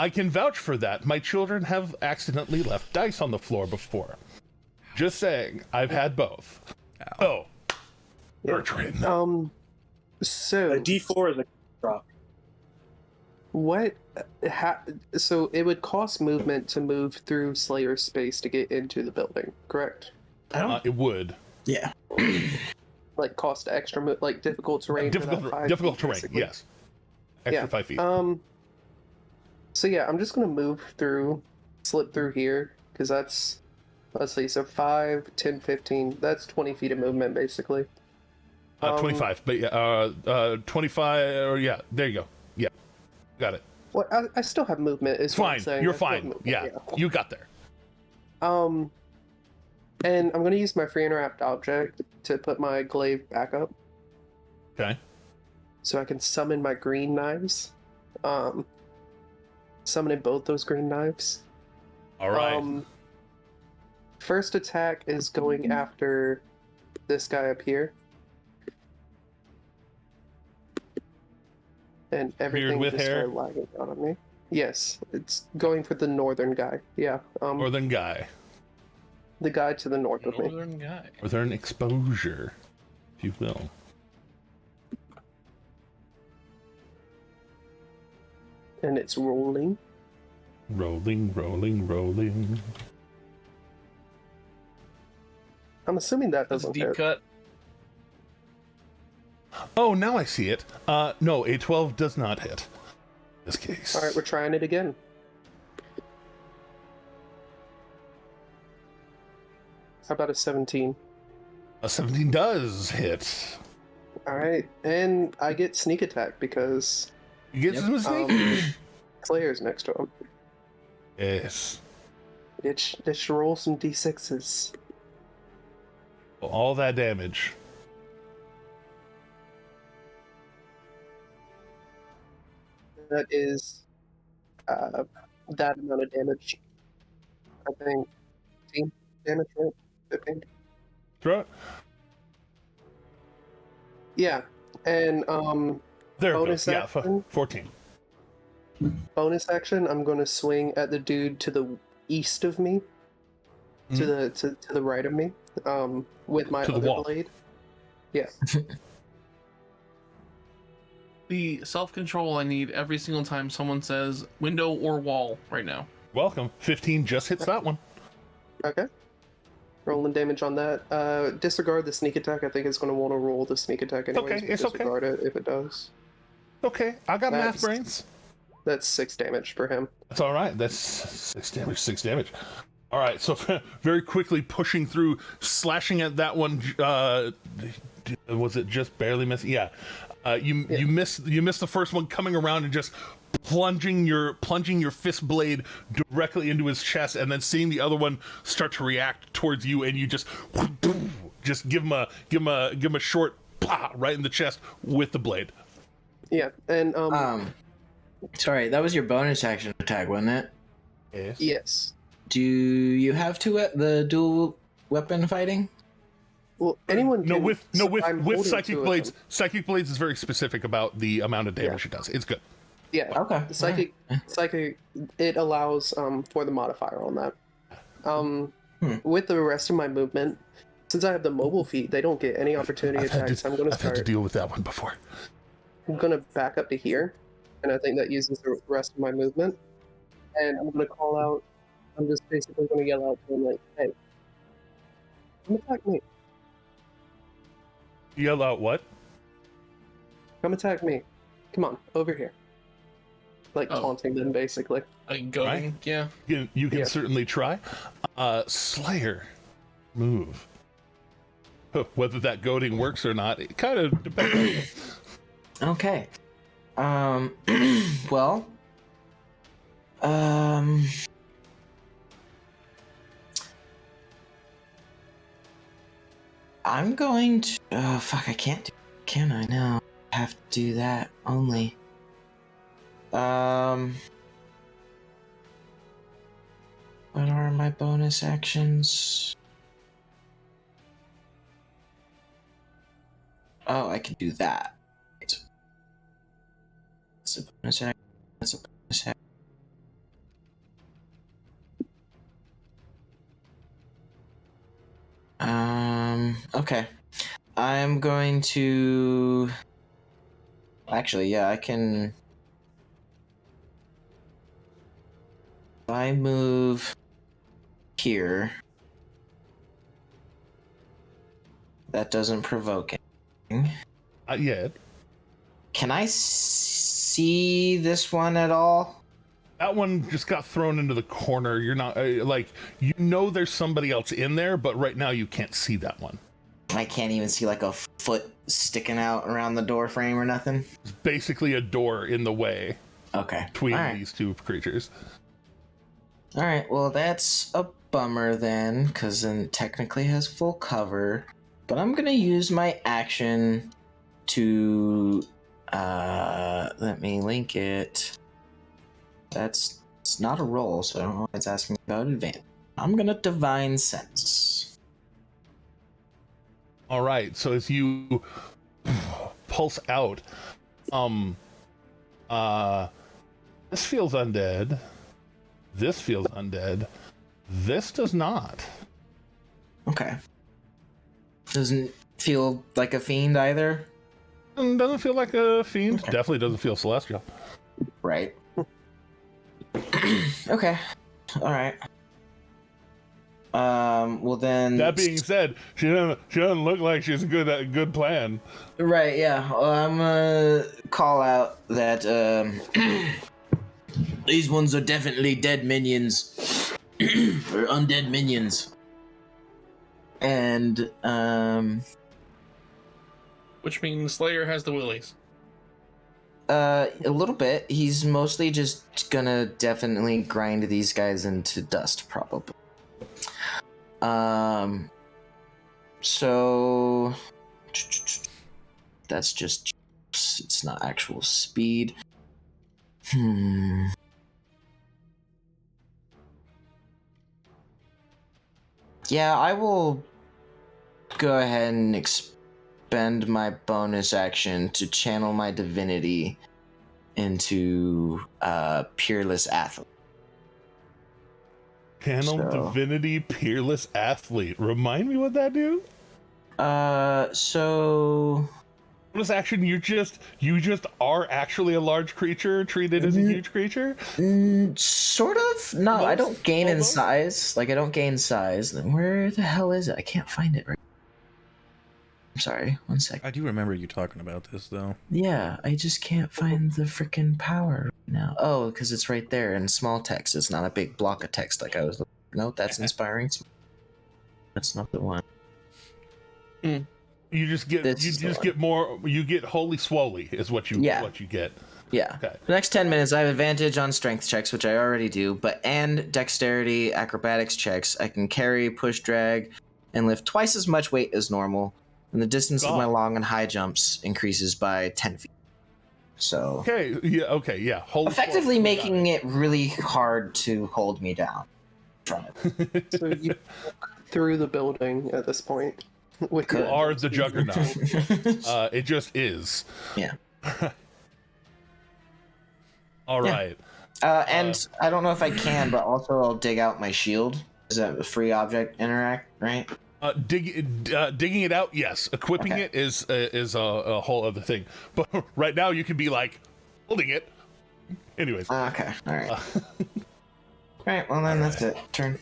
can vouch for that. My children have accidentally left dice on the floor before. Just saying, I've had both. Ow. Oh, Bertrand. So A D4 is a drop. what? So it would cost movement to move through Slayer's space to get into the building, correct? It would. Yeah. Like cost extra, like difficult terrain. Difficult terrain. Basically. Yes. Extra 5 feet. So yeah, I'm just gonna move through, slip through here, because that's, let's see, so 5, 10, 15, that's 20 feet of movement, basically. 25, but yeah, 25, or yeah, there you go. Yeah, got it. Well, I still have movement, is what I'm Fine, saying. you're I still have fine. movement, Yeah, you got there. And I'm gonna use my free interact object to put my glaive back up, Okay. so I can summon my green knives. Summoning both those green knives. All right. First attack is going after this guy up here. And everything with just hair? started lagging out on me. Yes, it's going for the northern guy. Yeah. Northern guy. The guy to the north of me. Northern guy. Northern exposure, if you will. And it's rolling. Rolling. I'm assuming that That's a doesn't deep hit. cut. Oh, now I see it. No, a 12 does not hit. In this case. Alright, we're trying it again. How about a 17? A 17 does hit. Alright, and I get sneak attack because You get some sneak. Slayer's next to him. Yes. Let's roll some d6s. All that damage. That is that amount of damage. I think 15 damage, right? 15. Throw it. Yeah, and There it bonus goes. Yeah, action. 14. Bonus action. I'm going to swing at the dude to the east of me, to the right of me, with my To the other wall. blade. Yeah. The self-control I need every single time someone says window or wall right now. Welcome. 15 just hits that one. Okay. Rolling damage on that. Disregard the sneak attack. I think it's going to want to roll the sneak attack anyways. Okay, but it's okay. disregard it if it does. Okay, I got math That's- brains. That's 6 damage for him. That's all right. That's 6 damage. All right, so very quickly pushing through, slashing at that one. Was it just barely missing? Yeah. You missed the first one, coming around and just plunging your fist blade directly into his chest, and then seeing the other one start to react towards you, and you just give him a short right in the chest with the blade. Yeah, and Sorry, that was your bonus action attack, wasn't it? Yes. yes. Do you have the dual weapon fighting? Well, anyone No, can, with I'm holding psychic two of blades. them. Psychic blades is very specific about the amount of damage it does. It's good. Yeah. Okay. Psychic, it allows for the modifier on that. With the rest of my movement, since I have the mobile feat, they don't get any opportunity attacks. I'm going to I've had to start. deal with that one before. I'm going to back up to here, and I think that uses the rest of my movement. And I'm going to call out. I'm just basically going to yell out to him like, "Hey, come attack me! Yell out what? Come attack me! Come on, over here!" Like taunting them, basically. Like going, Right. yeah. You can Yeah. certainly try. Slayer, move. Whether that goading works or not, it kind of depends. Okay. Well. I'm going to. Oh, fuck, I can't do. Can I now? I have to do that only. my bonus actions. Oh, I can do that. That's a bonus action. That's a bonus action. Okay. I'm going to... Actually, yeah, I can... If I move here, that doesn't provoke anything. Not yet. Can I see this one at all? That one just got thrown into the corner. You're not like, you know there's somebody else in there, but right now you can't see that one. I can't even see like a foot sticking out around the door frame or nothing. It's basically a door in the way. Okay. Between these two creatures. All right. Well, that's a bummer then, because then it technically has full cover. But I'm gonna use my action to let me link it. It's not a roll, so I don't know why it's asking about advantage. I'm gonna divine sense. All right. So as you pulse out, this feels undead. This feels undead. This does not. Okay. Doesn't feel like a fiend either? Doesn't feel like a fiend. Okay. Definitely doesn't feel celestial. Right. Okay. Alright. Well then... That being said, she doesn't look like she's a good plan. Right, yeah. Well, I'm gonna call out that, these ones are definitely dead minions. Or undead minions. And, Which means Slayer has the willies. a little bit. He's mostly just gonna definitely grind these guys into dust, probably. So... That's just... It's not actual speed. Yeah, I will go ahead and expend my bonus action to channel my divinity into Peerless Athlete. Channel Divinity Peerless Athlete. Remind me what that do? So... Bonus action, you just are actually a large creature treated as a huge creature? Sort of. No, I don't gain in size. Like, I don't gain size. Where the hell is it? I can't find it right. I'm sorry. 1 second. I do remember you talking about this, though. Yeah, I just can't find the freaking power right now. Oh, because it's right there in small text. It's not a big block of text like I was looking for. No, that's inspiring. That's not the one. You just get more. You get holy swolly is what you get. Yeah. Okay. The next 10 minutes, I have advantage on strength checks, which I already do, and dexterity, acrobatics checks. I can carry, push, drag, and lift twice as much weight as normal. And the distance of my long and high jumps increases by 10 feet. So... Okay, yeah. Holy effectively making it really hard to hold me down. So you walk through the building at this point. You are the juggernaut. It just is. Yeah. All right. And I don't know if I can, but also I'll dig out my shield. Is that a free object interact, right? Digging it out, yes. Equipping it is a whole other thing. But right now you can be like holding it. Anyways. Okay. All right. All right. Well, then that's it. Turn.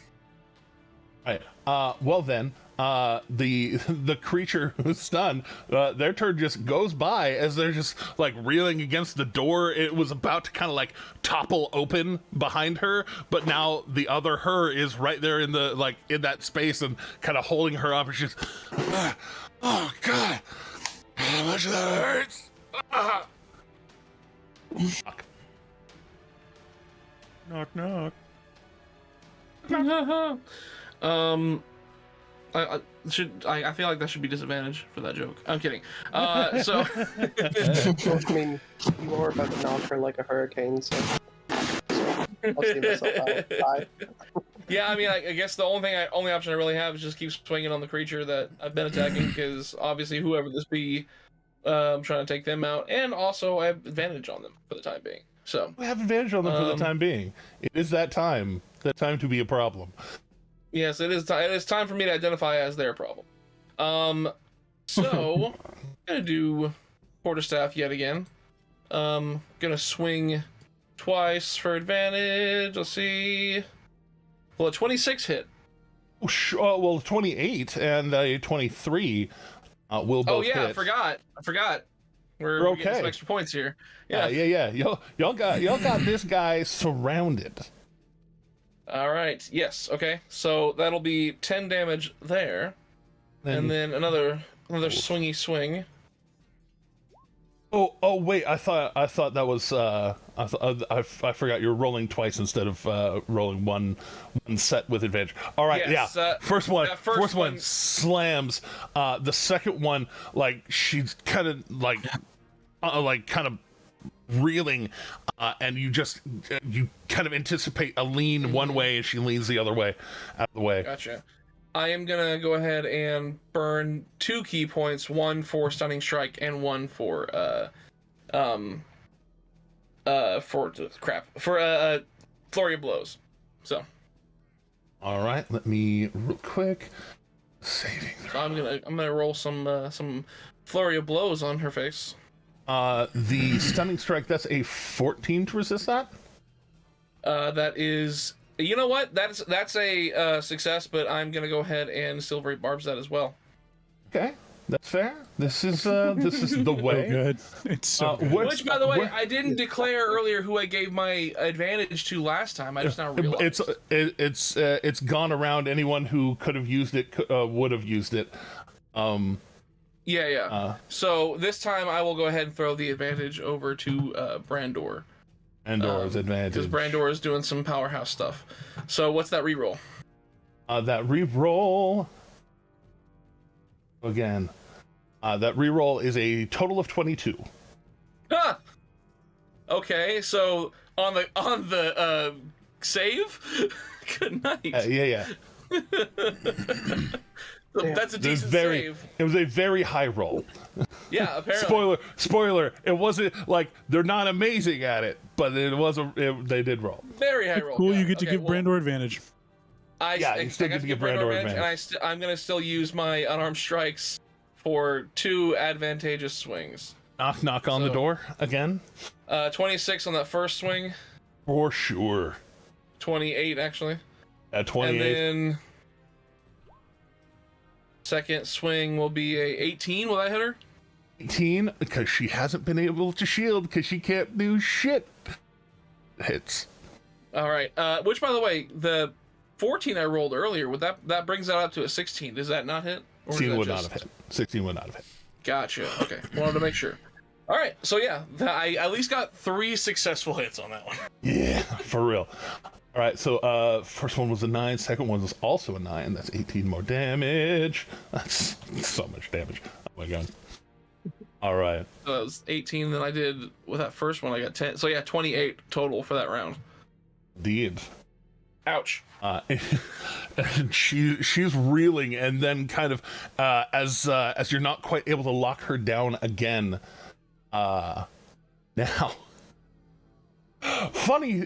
All right. Well then, the creature who's stunned, their turn just goes by as they're just like reeling against the door. It was about to kind of like topple open behind her, but now the other her is right there in the in that space and kind of holding her up, and she's, oh god, how much that hurts. Knock knock. I feel like that should be disadvantage for that joke. I'm kidding. So I mean, you are about to knock her like a hurricane, so I'll see myself out. Bye. Yeah, I mean, I guess the only option I really have is just keep swinging on the creature that I've been attacking, because obviously whoever this be, I'm trying to take them out, and also I have advantage on them for the time being. So We have advantage on them for the time being. It is that time to be a problem. Yes, it is. It is time for me to identify as their problem. So I'm gonna do quarterstaff yet again. Gonna swing twice for advantage. Let's see. Well, a 26 hit. Well, 28 and a 23 will both hit. I forgot. We're okay. getting some extra points here. Yeah. Y'all got this guy surrounded. All right. Yes. Okay. So that'll be 10 damage there, and then another swingy swing. Oh wait, I thought that was I forgot you're rolling twice instead of rolling one set with advantage. All right, yes, yeah. First one slams. The second one, like, she's kind of kind of reeling, and you kind of anticipate a lean one way, and she leans the other way out of the way. Gotcha. I am gonna go ahead and burn 2 key points, one for stunning strike and one for flurry of blows. So. All right, let me real quick saving. So I'm gonna roll some flurry of blows on her face. The stunning strike, that's a 14 to resist that. That is. You know what? That's a success, but I'm gonna go ahead and silvery barbs that as well. Okay, that's fair. This is the way. So good. It's so good. Which, by the way, I didn't declare earlier who I gave my advantage to last time. I just now realized. It's gone around. Anyone who could have used it would have used it. So this time I will go ahead and throw the advantage over to Brandor. Brandor's advantage. Because Brandor is doing some powerhouse stuff. So what's that reroll? That reroll again. That reroll is a total of 22. Huh. Okay, so on the save. Good night. Yeah. That's a decent save. It was a very high roll. Yeah, apparently. Spoiler. It wasn't like they're not amazing at it, but they did roll. Very high roll. Cool. You get to give Brandor advantage. You still get to give Brandor advantage. And I'm gonna still use my unarmed strikes for 2 advantageous swings. Knock on the door again. 26 on that first swing. For sure. 28 actually. 28. And then second swing will be a 18. Will that hit her? 18, because she hasn't been able to shield because she can't do shit. Hits. All right. Which, by the way, the 14 I rolled earlier, would that brings that up to a 16? Does that not hit? 16 would not have hit. 16 would not have hit. Gotcha. Okay. Wanted to make sure. All right. So yeah, I at least got 3 successful hits on that one. Yeah, for real. All right, so first one was a 9, second one was also a 9. That's 18 more damage. That's so much damage. Oh my god. All right. So that was 18, then I did with that first one, I got 10. So yeah, 28 total for that round. Indeed. Ouch. And she's reeling, and then kind of as you're not quite able to lock her down again. Now. Funny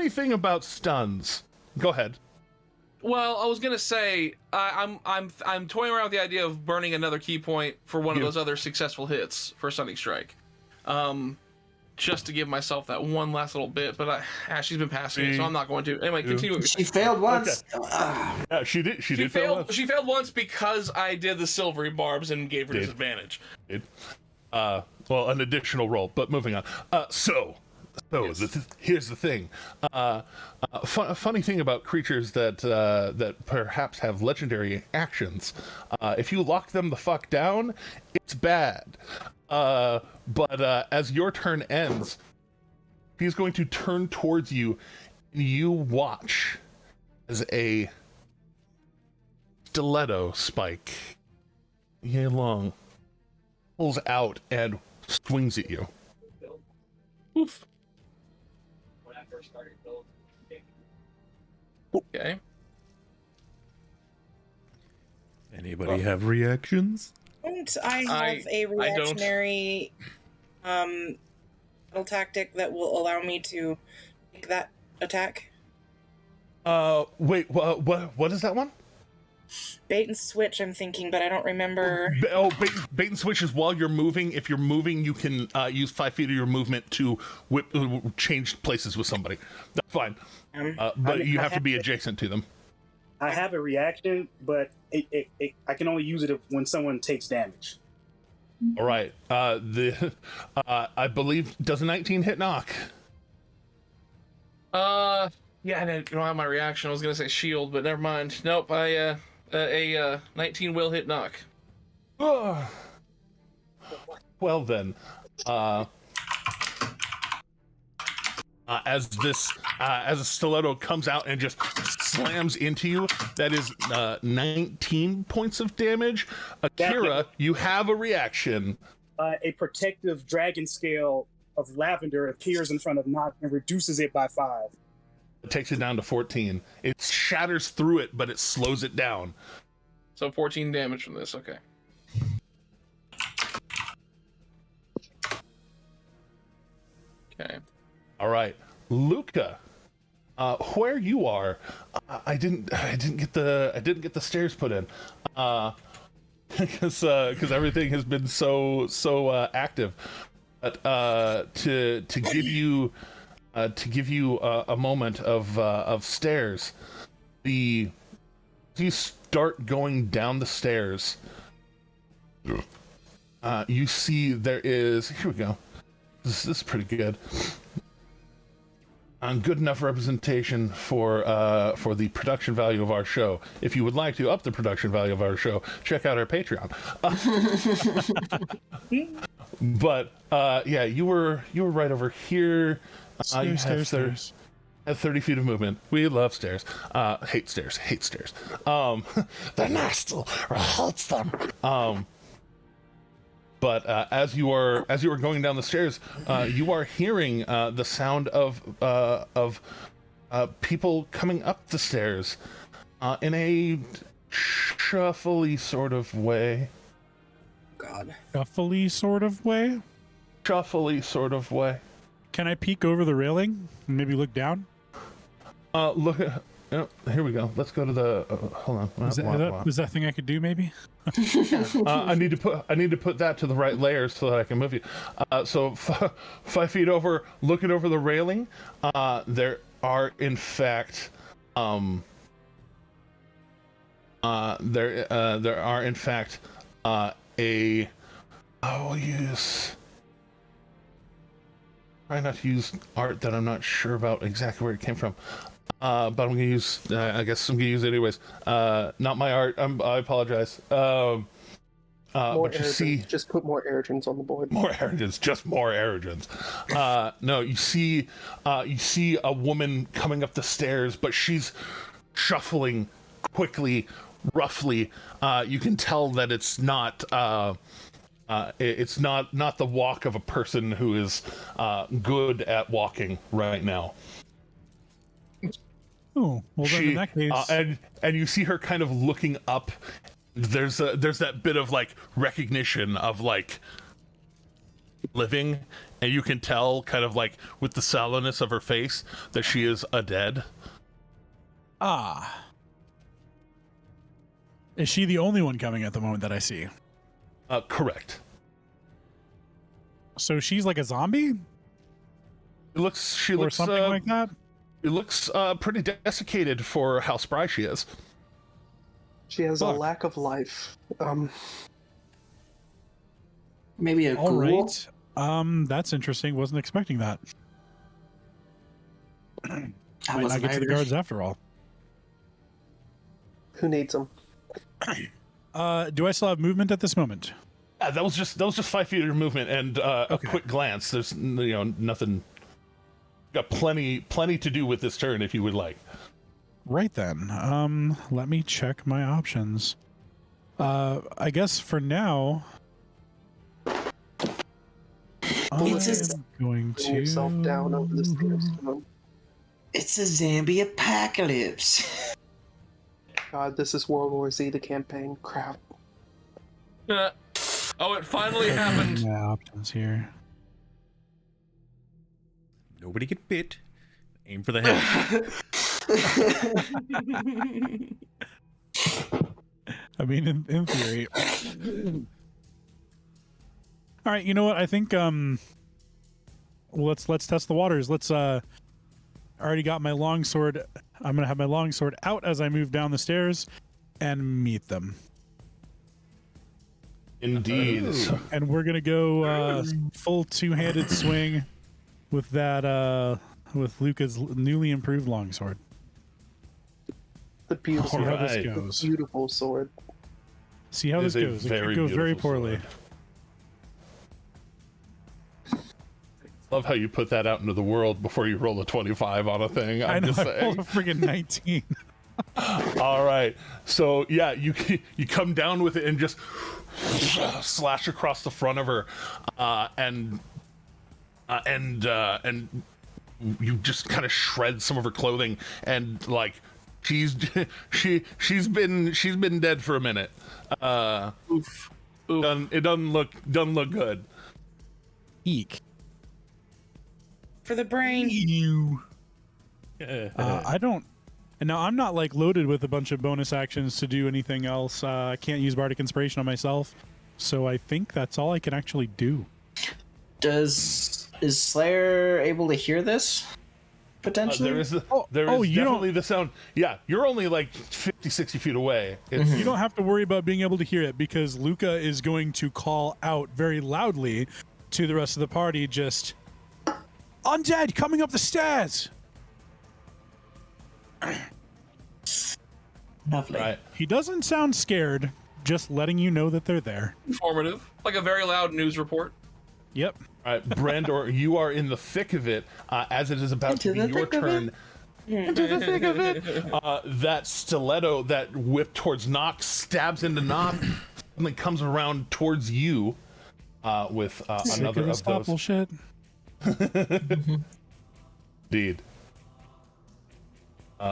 thing about stuns. Go ahead. Well, I was gonna say I'm toying around with the idea of burning another key point for one of those other successful hits for Stunning Strike, just to give myself that one last little bit. But she's been passing it, so I'm not going to. Anyway, continue. She failed once. Okay. Yeah, she did. She did fail once. She failed once because I did the silvery barbs and gave her disadvantage. Well, an additional roll, but moving on. Here's the thing. Funny thing about creatures that perhaps have legendary actions. If you lock them the fuck down, it's bad. But as your turn ends, he's going to turn towards you, and you watch as a stiletto spike, long, pulls out and swings at you. Oof. Okay. Anybody have reactions? Don't I have a I don't. reactionary battle tactic that will allow me to make that attack? Wait, what is that one? Bait and switch, I'm thinking, but I don't remember. Bait and switch is while you're moving. If you're moving, you can use 5 feet of your movement to change places with somebody. That's fine. But you have to be adjacent to them. I have a reaction, but I can only use it when someone takes damage. All right. I believe, does a 19 hit knock? Yeah, I don't have my reaction. I was gonna say shield, but never mind. Nope. A 19 will hit knock. Well then, as a stiletto comes out and just slams into you, that is 19 points of damage. Akira, you have a reaction. A protective dragon scale of lavender appears in front of Nock and reduces it by 5. It takes it down to 14. It shatters through it, but it slows it down. So 14 damage from this. Okay. Okay. All right, Luca. Where you are, I didn't get the stairs put in, because everything has been so active. But to give you a moment of stairs, you start going down the stairs. You see there is, here we go. This is pretty good. Good enough representation for the production value of our show. If you would like to up the production value of our show, check out our Patreon. But yeah, you were right over here. You Stairs. have 30 feet of movement. We love stairs. Hate stairs. They're nasty. Hates them. But as you are going down the stairs, you are hearing the sound of people coming up the stairs in a shuffly sort of way. God. Shuffly sort of way? Shuffly sort of way. Can I peek over the railing and maybe look down? Look at. Oh, here we go. Let's go to the. Hold on. Is that thing I could do? Maybe. I need to put that to the right layer so that I can move you. So 5 feet over, looking over the railing, there are in fact a. I'll use. Try not to use art that I'm not sure about exactly where it came from. But I'm gonna use. I guess I'm gonna use it anyways. Not my art. I apologize. More but you see, just put more Eridgens on the board. more Eridgens, just more Eridgens. No, you see a woman coming up the stairs, but she's shuffling quickly, roughly. You can tell that it's not. It's not the walk of a person who is good at walking right now. Oh, well then in that case, and you see her kind of looking up. There's that bit of like recognition of like living, and you can tell kind of like with the sallowness of her face that she is a dead. Is she the only one coming at the moment that I see? Correct. So she's like a zombie? She or looks something like that? It looks pretty desiccated for how spry she is. She has a lack of life. Maybe a All ghoul? right. That's interesting. Wasn't expecting that. Might not get to the guards after all. Who needs them? Do I still have movement at this moment? That was just 5 feet of your movement and a quick glance. There's nothing. Got plenty to do with this turn if you would like. Right then. Let me check my options. I guess for now, I'm going to Pull yourself down over the stairs. It's a zombie apocalypse. God, this is World War Z, the campaign. Crap. Oh, it finally happened. Yeah, options here. Nobody get bit. Aim for the head. I mean, in theory. All right, you know what? I think let's test the waters. I already got my longsword. I'm gonna have my longsword out as I move down the stairs and meet them. Indeed. And we're gonna go full two-handed swing with that with Luca's newly improved longsword. The beautiful, See how this Alright. goes. beautiful sword. See how It this is a goes. It very goes very beautiful poorly. sword. Love how you put that out into the world before you roll a 25 on a thing. I I'm know. just I saying. rolled a friggin' 19. All right. So yeah, you come down with it and just slash across the front of her, and you just kind of shred some of her clothing, and like she's been dead for a minute. Oof. It doesn't look good. Eek. For the brain. I don't. And now I'm not like loaded with a bunch of bonus actions to do anything else. I can't use Bardic Inspiration on myself, so I think that's all I can actually do. Is Slayer able to hear this? Potentially? There is you definitely don't- the sound. Yeah, you're only like 50, 60 feet away. It's, You don't have to worry about being able to hear it because Luca is going to call out very loudly to the rest of the party, just undead coming up the stairs. Lovely. right. He doesn't sound scared, just letting you know that they're there. Informative. Like a very loud news report. Yep. All right, Brandor, you are in the thick of it as it is about to be your turn. Into the thick of it. That stiletto that whipped towards Nock stabs into Nock and then comes around towards you with another of those. Bullshit. Indeed.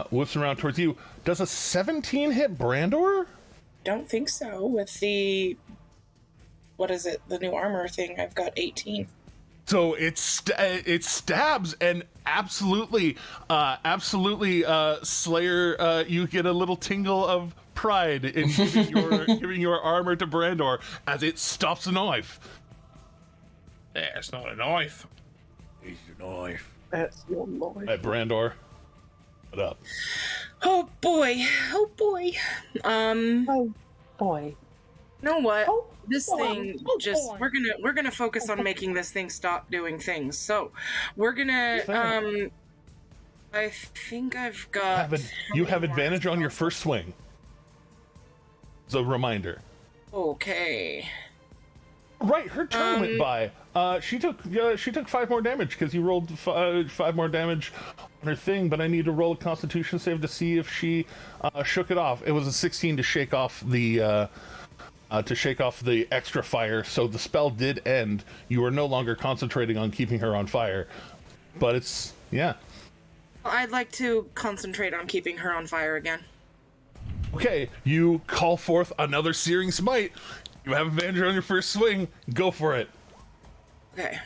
Whips around towards you. Does a 17 hit Brandor? Don't think so. With the what is it? The new armor thing. I've got 18. So it stabs and absolutely, Slayer. You get a little tingle of pride in giving your armor to Brandor as it stops a knife. Yeah, it's not a knife. It's a knife. That's your noise. Hey, Brandor, what up? Oh boy. Oh boy. Oh boy. You know what? Oh, This boy. thing Oh, just boy. we're gonna focus on making this thing stop doing things. So we're gonna I think I've got You have advantage on your first swing. As a reminder. Okay. Right, her turn went by. She took 5 more damage because you rolled 5 more damage on her thing. But I need to roll a Constitution save to see if she shook it off. It was a 16 to shake off the extra fire. So the spell did end. You are no longer concentrating on keeping her on fire. But it's I'd like to concentrate on keeping her on fire again. Okay. You call forth another Searing Smite. You have advantage on your first swing. Go for it. Okay.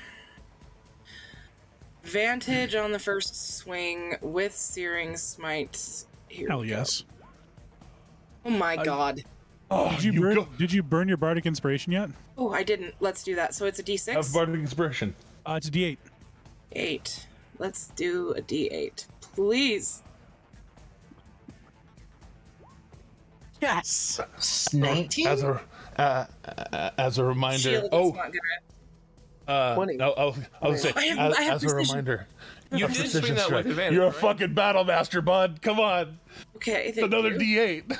Vantage on the first swing with Searing Smite. Here Hell we go. yes. Oh my god. Oh, Did you burn your Bardic Inspiration yet? Oh, I didn't. Let's do that. So it's a have D6? Bardic Inspiration. It's a D8. 8. Let's do a D8. Please. Yes. 19? As a reminder. Shield is not gonna... 20. I was say, I have as a precision. reminder. You a did precision swing that strike. with advantage, You're a right? fucking battle master, bud. Come on. Okay, It's thank another you. D8.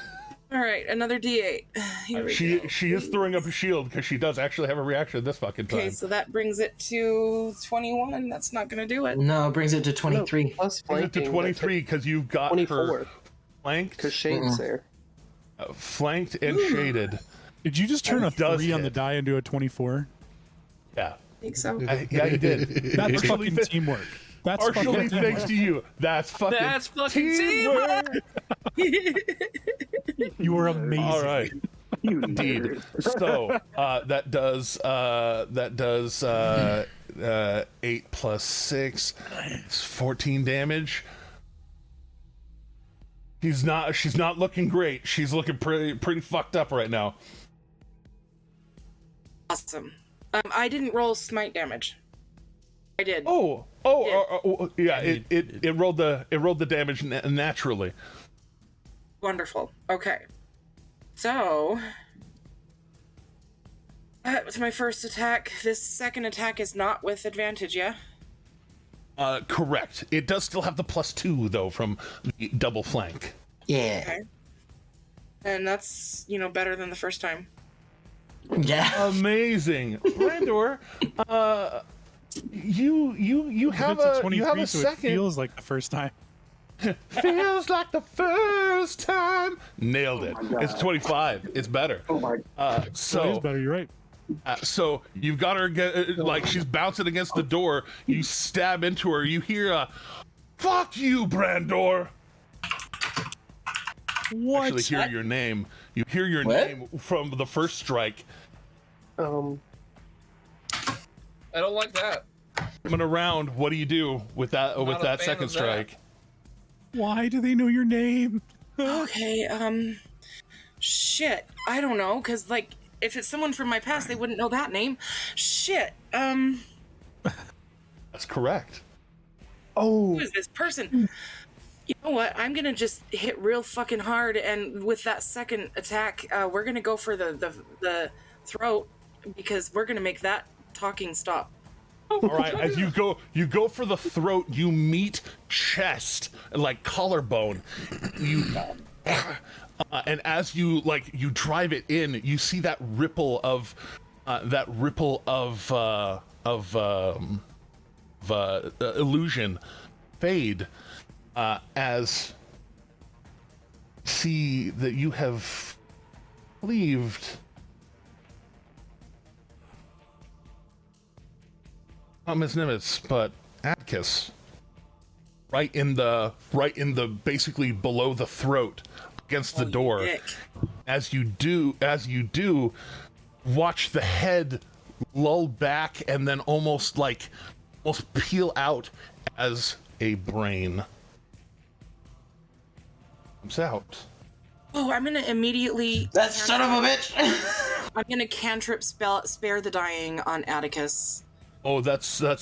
All right, another D8. Here we go. She is throwing up a shield because she does actually have a reaction this fucking time. Okay, so that brings it to 21. That's not gonna do it. No, it brings it to No, 23. plus Brings it to flanking. 23 because you've got 24. her flanked, Because Shane's there. flanked and shaded. Did you just turn a It does 3 on the hit. die into a 24? Yeah, I think so. yeah, you did. That's Actually, fucking teamwork. That's partially fucking thanks to you. That's fucking teamwork. You were amazing. All right. You Indeed. nerd. So that does 8 plus 6, it's 14 damage. She's not looking great. She's looking pretty fucked up right now. Awesome. I didn't roll smite damage. I did. Yeah. It rolled the damage naturally. Wonderful. Okay. So that was my first attack. This second attack is not with advantage, yeah? Correct. It does still have the +2 though from the double flank. Yeah. Okay. And that's, better than the first time. Yeah. Amazing. Brandor, you have It's a 23, so second. It feels like the first time. Feels like the first time. Nailed it. It's 25. It's better. Oh my! It is So better. You're right. so you've got her like she's bouncing against the door. You stab into her. You hear a "Fuck you, Brandor." What? Actually, hear your name. You hear your What? name from the first strike. I don't like that. Coming around. What do you do with that? Not With a that fan second of that. strike? Why do they know your name? Okay, shit. I don't know, because, if it's someone from my past, they wouldn't know that name. Shit. That's correct. Who is this person? You know what? I'm gonna just hit real fucking hard, and with that second attack, we're gonna go for the throat, because we're gonna make that talking stop. All right, as you go for the throat, you meet chest, like collarbone. You and as you drive it in, you see that ripple of illusion fade as see that you have cleaved not Miss Nimitz, but Atticus, right in the basically below the throat, against the door. Dick. As you do, watch the head lull back and then almost peel out as a brain comes out. Oh, I'm gonna immediately. That son of a bitch. I'm gonna cantrip spare the dying on Atticus. Oh, that's you've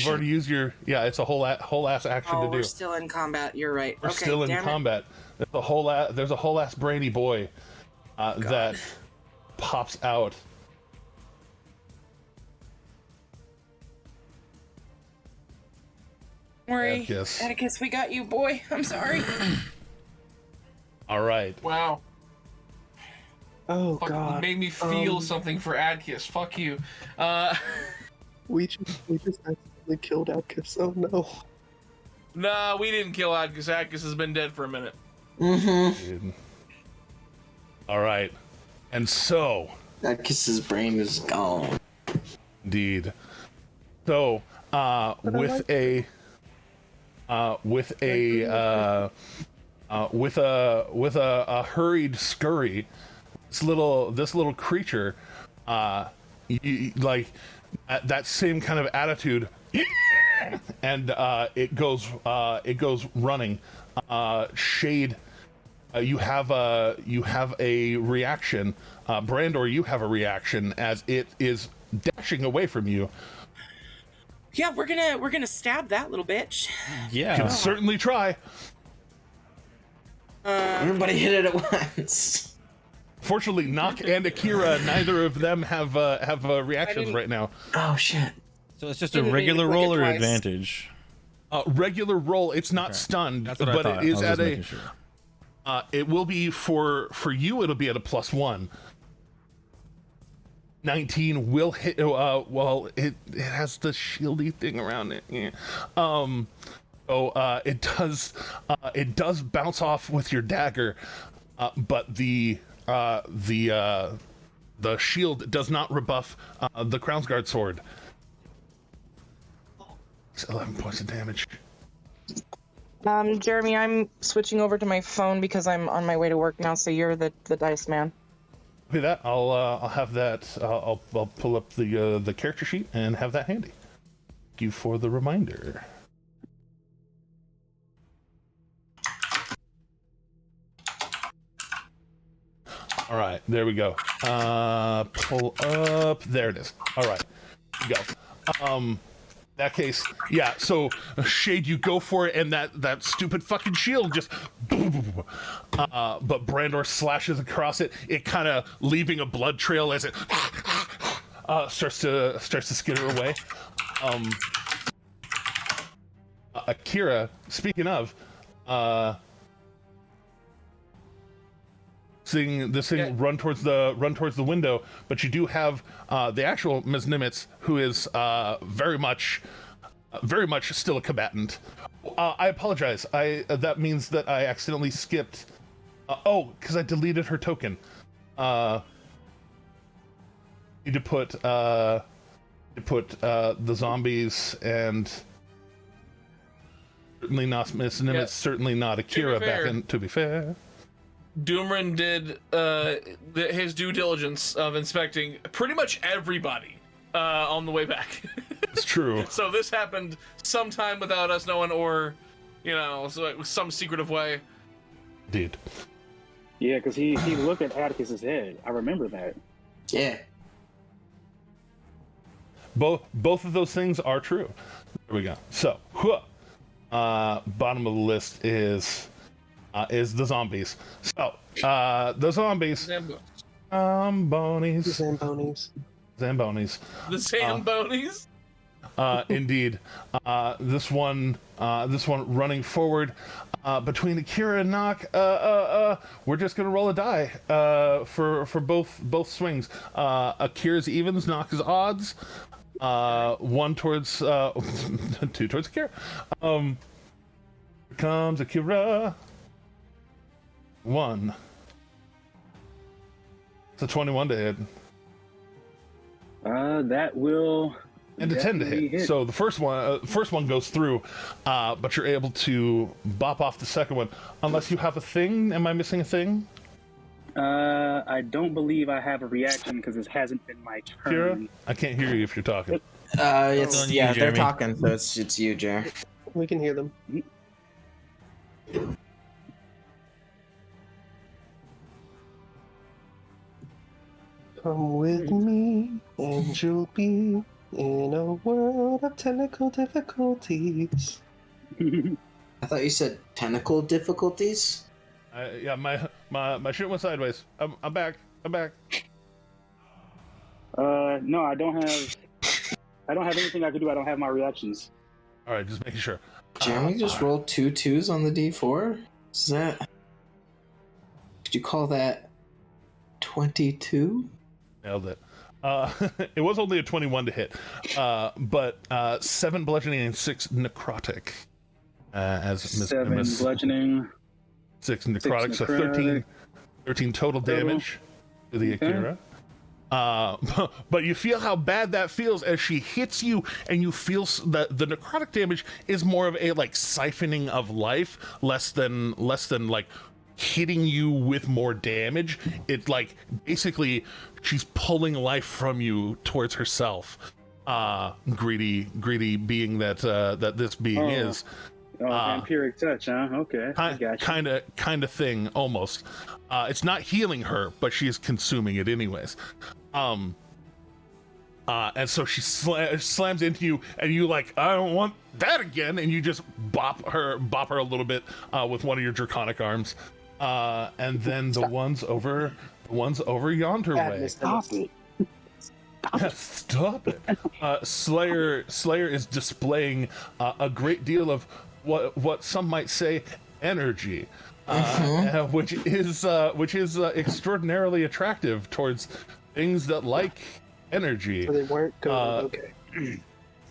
already used your it's a whole ass action Oh, to do. we're still in combat. You're right. We're Okay, still in damn it. combat. There's a whole ass brainy boy that pops out. Don't worry, Atticus. Atticus, we got you, boy. I'm sorry. All right. Wow. Oh Fuck, god. made me feel something for Adkis. Fuck you. We just accidentally killed Atticus. Oh no. Nah, we didn't kill Adkis. Adkis has been dead for a minute. Mm-hmm. All right. And so, Atticus's brain is gone. indeed. So, with a hurried scurry, this little creature, that same kind of attitude, and it goes running. Shade, you have a reaction. Brandor, you have a reaction as it is dashing away from you. Yeah, we're gonna stab that little bitch. Yeah. Can certainly try. Everybody hit it at once. Fortunately, Nock and Akira, neither of them have reactions right now. Oh shit. So it's just a Didn't mean to regular click roll it or twice. advantage? Regular roll. It's not stunned, That's what I but thought. it is I was at just a. making sure. It will be for you. It'll be at a +1. 19 will hit. Well, it has the shieldy thing around it. Yeah. So it does bounce off with your dagger, but the shield does not rebuff the Crownsguard sword. It's 11 points of damage. Jeremy, I'm switching over to my phone because I'm on my way to work now. So you're the dice man. Okay, that I'll have that. I'll pull up the character sheet and have that handy. Thank you for the reminder. All right, there we go. Pull up. There it is. All right, go. That case, yeah. So Shade, you go for it, and that stupid fucking shield just. But Brandor slashes across it. It kind of leaving a blood trail as it starts to skitter away. Akira, speaking of, seeing this thing run towards the window, but you do have the actual Ms. Nimitz, who is very much still a combatant. I apologize. That means that I accidentally skipped. Because I deleted her token. Need to put the zombies and certainly not Ms. Nimitz, certainly not Akira back in. To be fair. Doomrin did his due diligence of inspecting pretty much everybody on the way back. It's true. So this happened sometime without us knowing, or so it was some secretive way. Indeed. Yeah, because he looked at Atticus's head. I remember that. Yeah. Both of those things are true. There we go. So, bottom of the list is the zombies. So, the zombies. Zambonis. The Zambonis? Indeed. This one running forward between Akira and Nock. We're just gonna roll a die for both swings. Akira's evens, Nock's odds. One towards two towards Akira. Here comes Akira. 1. It's a 21 to hit. That will. And a 10 to hit. So the first one goes through, but you're able to bop off the second one. Unless you have a thing. Am I missing a thing? I don't believe I have a reaction because it hasn't been my turn. Kira? I can't hear you if you're talking. It's on you, they're Jeremy. talking, so it's you, Jer. We can hear them. Come with me, and you'll be in a world of technical difficulties. I thought you said tentacle difficulties. Yeah, my shit went sideways. I'm back. No, I don't have anything I can do. I don't have my reactions. All right, just making sure. Jeremy just rolled 2 2s on the D4. Is that? Could you call that 22? Nailed it. It was only a 21 to hit, but 7 bludgeoning and 6 necrotic. As 7 bludgeoning, 6 necrotic, so 13 total damage to the Akira. But you feel how bad that feels as she hits you, and you feel that the necrotic damage is more of a like siphoning of life, less than like hitting you with more damage. It like basically she's pulling life from you towards herself. Greedy being that this being is. Vampiric touch, huh? Okay, I got you. Kind of thing, almost. It's not healing her, but she is consuming it anyways. And so she slams into you, and you like, I don't want that again, and you just bop her a little bit with one of your draconic arms, and then the ones over yonder way. Stop it. Stop it. Slayer is displaying a great deal of what some might say energy, which is extraordinarily attractive towards things that like energy. So they weren't going. Okay.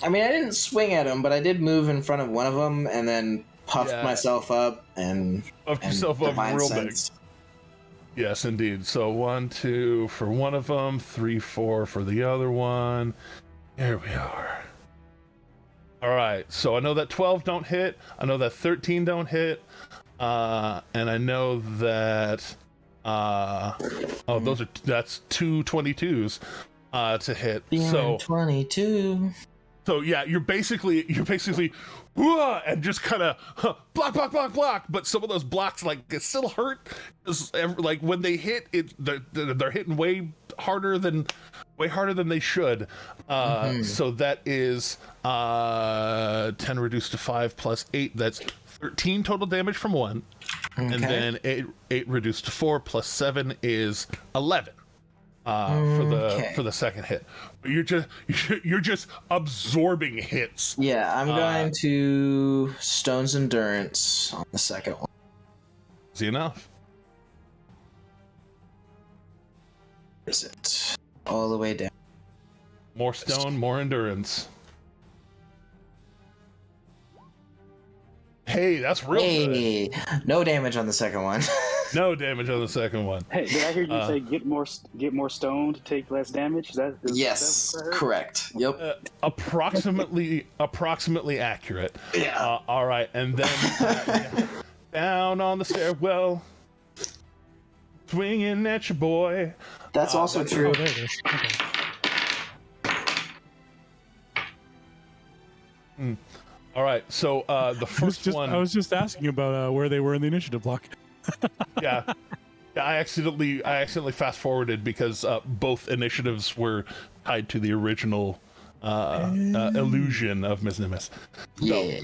I mean, I didn't swing at him, but I did move in front of one of them and then puffed myself up and puffed yourself up Divine real Sense. big. Yes, indeed. So 1, 2 for one of them, 3, 4 for the other one. Here we are. All right, so I know that 12 don't hit. I know that 13 don't hit. And I know that that's two 22s to hit. So 22. So yeah, you're basically and just kind of block, but some of those blocks like it still hurt, like when they hit it, they're hitting way harder than they should. So that is 10 reduced to 5 plus 8. That's 13 total damage from one, and then 8 reduced to 4 plus 7 is 11. For the second hit. But you're just absorbing hits. Yeah, I'm going to Stone's Endurance on the second one. Easy enough. Is it all the way down? More stone, more endurance. Hey, that's real good. No damage on the second one. No damage on the second one. Hey, did I hear you say get more stone to take less damage? Yes, correct. Yep. Approximately accurate. Yeah. All right, and then down on the stairwell, swinging at your boy. That's also true. Oh, there it is. Okay. All right, so the first one. I was just asking about where they were in the initiative block. Yeah, I accidentally fast forwarded because both initiatives were tied to the original illusion of Miss Nimbus. Yeah.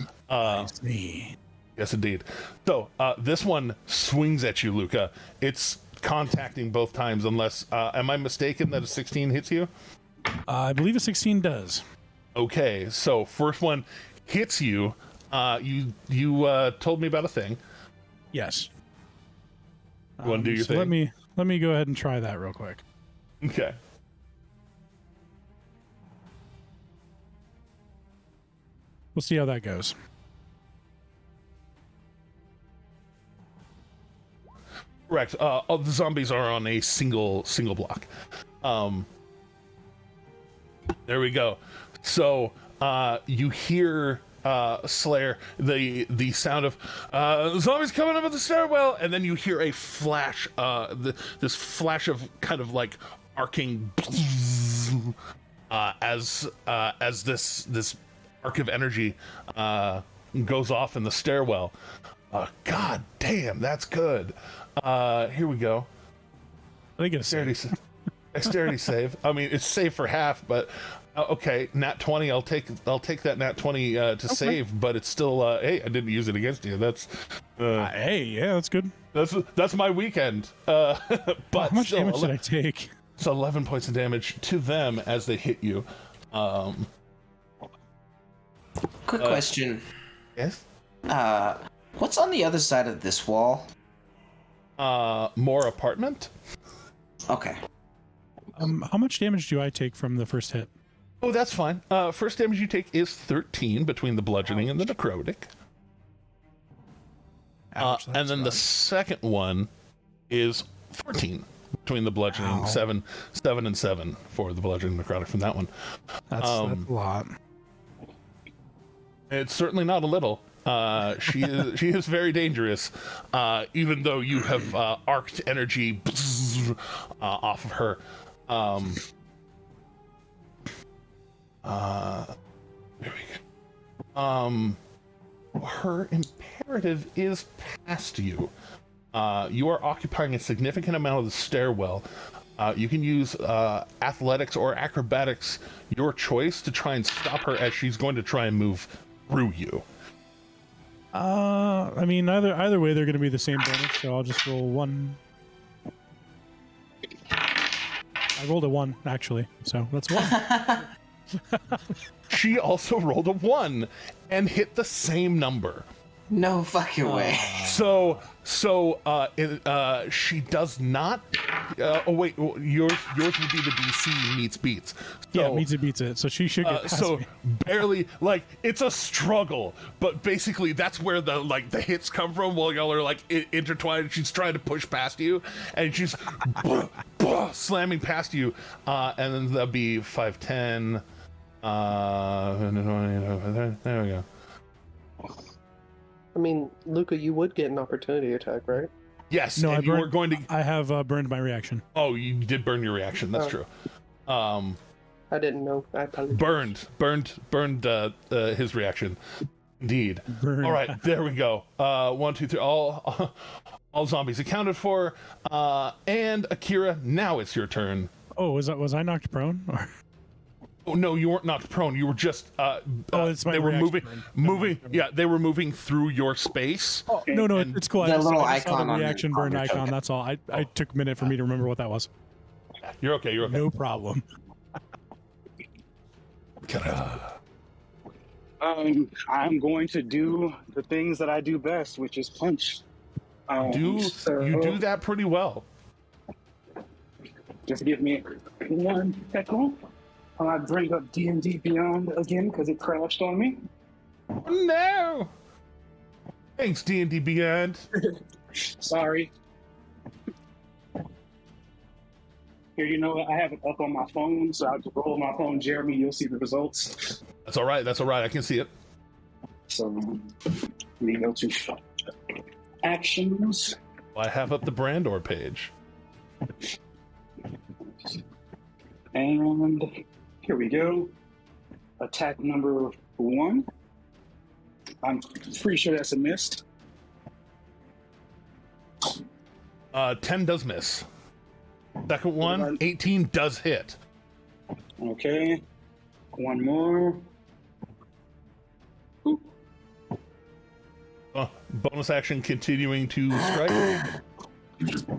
Yes, indeed. So this one swings at you, Luca. It's contacting both times, unless am I mistaken that a 16 hits you? I believe a 16 does. Okay, so first one hits you. You told me about a thing. Yes. You want to do your thing? Let me go ahead and try that real quick. Okay. We'll see how that goes. Correct. All the zombies are on a single block. There we go. So you hear Slayer, the sound of zombies coming up at the stairwell, and then you hear a flash, this flash of kind of like arcing as this arc of energy goes off in the stairwell. God damn, that's good. Here we go. I think it's Dexterity save. I mean, it's save for half, but okay, nat 20. I'll take that nat 20 to save, but it's still hey, I didn't use it against you. That's hey, yeah, that's good. That's my weekend. But how much still, damage did I take? It's 11 points of damage to them as they hit you. Quick question. Yes. What's on the other side of this wall? More apartment. Okay. How much damage do I take from the first hit? Oh, that's fine. First damage you take is 13 between the bludgeoning and the necrotic. And then the second one is 14 between the bludgeoning. 7 and 7 for the bludgeoning and necrotic from that one. That's a lot. It's certainly not a little. She is very dangerous, even though you have arced energy off of her. There we go. Her imperative is past you. You are occupying a significant amount of the stairwell. You can use athletics or acrobatics, your choice, to try and stop her as she's going to try and move through you. I mean, either way, they're going to be the same bonus, so I'll just roll 1. I rolled a 1, actually, so that's 1. She also rolled a 1 and hit the same number. No fucking way. So she does not. Oh wait, yours would be the DC meets beats. So, yeah, meets it beats it. So she should get past so me. barely, like, it's a struggle, but basically that's where the hits come from. While y'all are like intertwined, she's trying to push past you, and she's slamming past you, and then that'll be 5, 10. There we go. I mean, Luca, you would get an opportunity attack, right? Yes, No, and you were going to. I have burned my reaction. Oh, you did burn your reaction. That's true. I didn't know. I apologize. Burned his reaction. Indeed. Burn. All right, there we go. 1, 2, 3. All zombies accounted for. And Akira, now it's your turn. Oh, was I knocked prone? Or... Oh no, you weren't knocked prone. You were just. it's my they were reaction moving. Yeah, they were moving through your space. Oh, no, it's cool. I That just, little I just saw icon the on reaction your burn icon. token. That's all. I took a minute for me to remember what that was. You're okay. You're okay. No problem. I'm going to do the things that I do best, which is punch. You do that pretty well. Just give me 1 second. I bring up D&D Beyond again because it crashed on me. No. Thanks, D&D Beyond. Sorry. Here, you know what? I have it up on my phone, so I'll just roll my phone, Jeremy. You'll see the results. That's all right. That's all right. I can see it. So, let me go to actions. I have up the Brandor page. And here we go. Attack number 1. I'm pretty sure that's a miss. 10 does miss. Second one, 18 does hit. Okay. One more. Oop. Bonus action continuing to strike.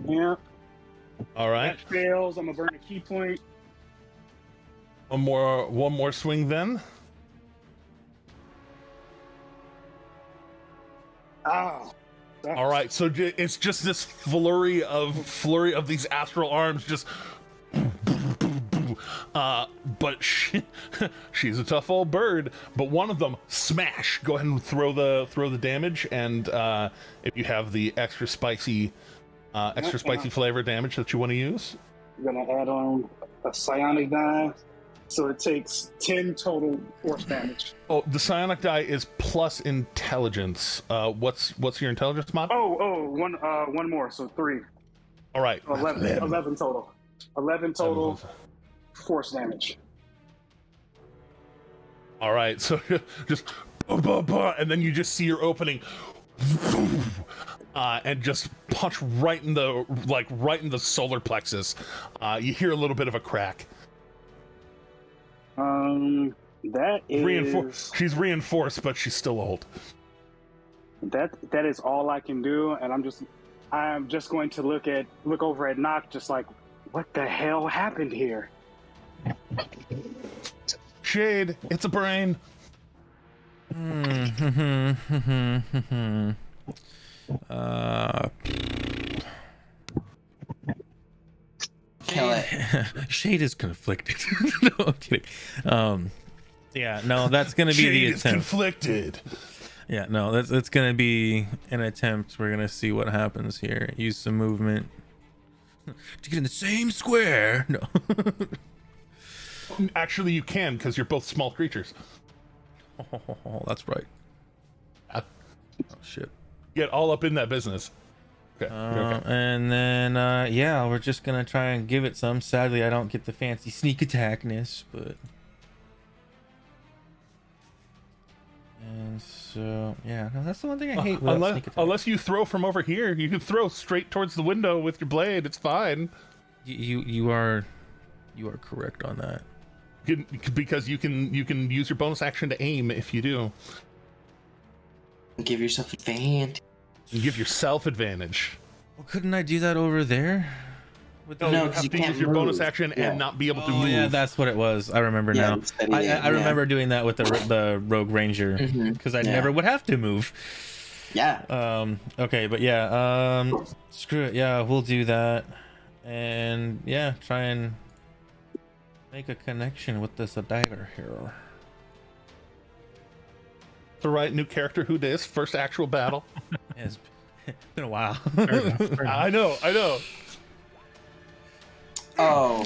Yeah. All right. That fails. I'm gonna burn a key point. One more swing then. Ah. All right, so it's just this flurry of these astral arms, just. But she's a tough old bird. But one of them, smash. Go ahead and throw the damage, and if you have the extra spicy flavor damage that you want to use, I'm gonna add on a psionic die, so it takes 10 total force damage. Oh, the psionic die is plus intelligence. What's your intelligence mod? One more, so 3. All right, 11 total. 11 total force damage. All right, so just and then you just see your opening, and just punch right in the solar plexus. You hear a little bit of a crack. That is she's reinforced, but she's still old. That is all I can do, and I'm just going to look over at Nock, just like, what the hell happened here? Shade, it's a brain. Kill it. Shade is conflicted. No, I'm kidding. Yeah, no, that's gonna be the attempt. Shade is conflicted. Yeah, no, that's gonna be an attempt. We're gonna see what happens here. Use some movement to get in the same square. No. Actually, you can, because you're both small creatures. Oh, that's right. Oh shit. Get all up in that business. Okay. Okay. And then yeah, we're just gonna try and give it some. Sadly, I don't get the fancy sneak attackness, but. And so yeah, no, that's the one thing I hate. Unless you throw from over here, you can throw straight towards the window with your blade. It's fine. You are correct on that. Because you can use your bonus action to aim if you do. Give yourself advantage. You give yourself advantage. Well, couldn't I do that over there? No, you have to use your bonus action and not be able to move. Yeah, that's what it was. I remember now. I remember doing that with the Rogue Ranger because I never would have to move. Yeah. Okay, but yeah. Screw it. Yeah, we'll do that, and yeah, try and make a connection with this dagger here. The right new character who dis first actual battle. It's been a while. Fair enough. I know. Oh.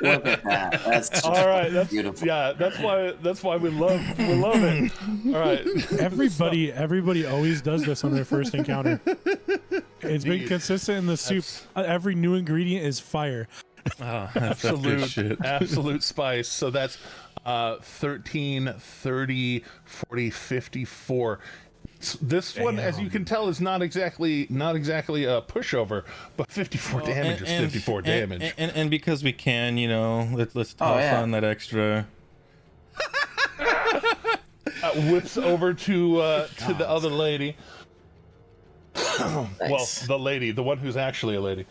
Look at that. That's just All right, that's beautiful. Yeah, that's why we love it. All right, Everybody always does this on their first encounter. It's been consistent in the soup. Every new ingredient is fire. Oh, that's good shit. Absolute spice. So that's 13, 30, 40, 54. This one, as you can tell, is not exactly a pushover, but 54 damage is 54 damage. And because we can, let's toss on that extra. Whips over to the other lady. Nice. Well, the lady, the one who's actually a lady.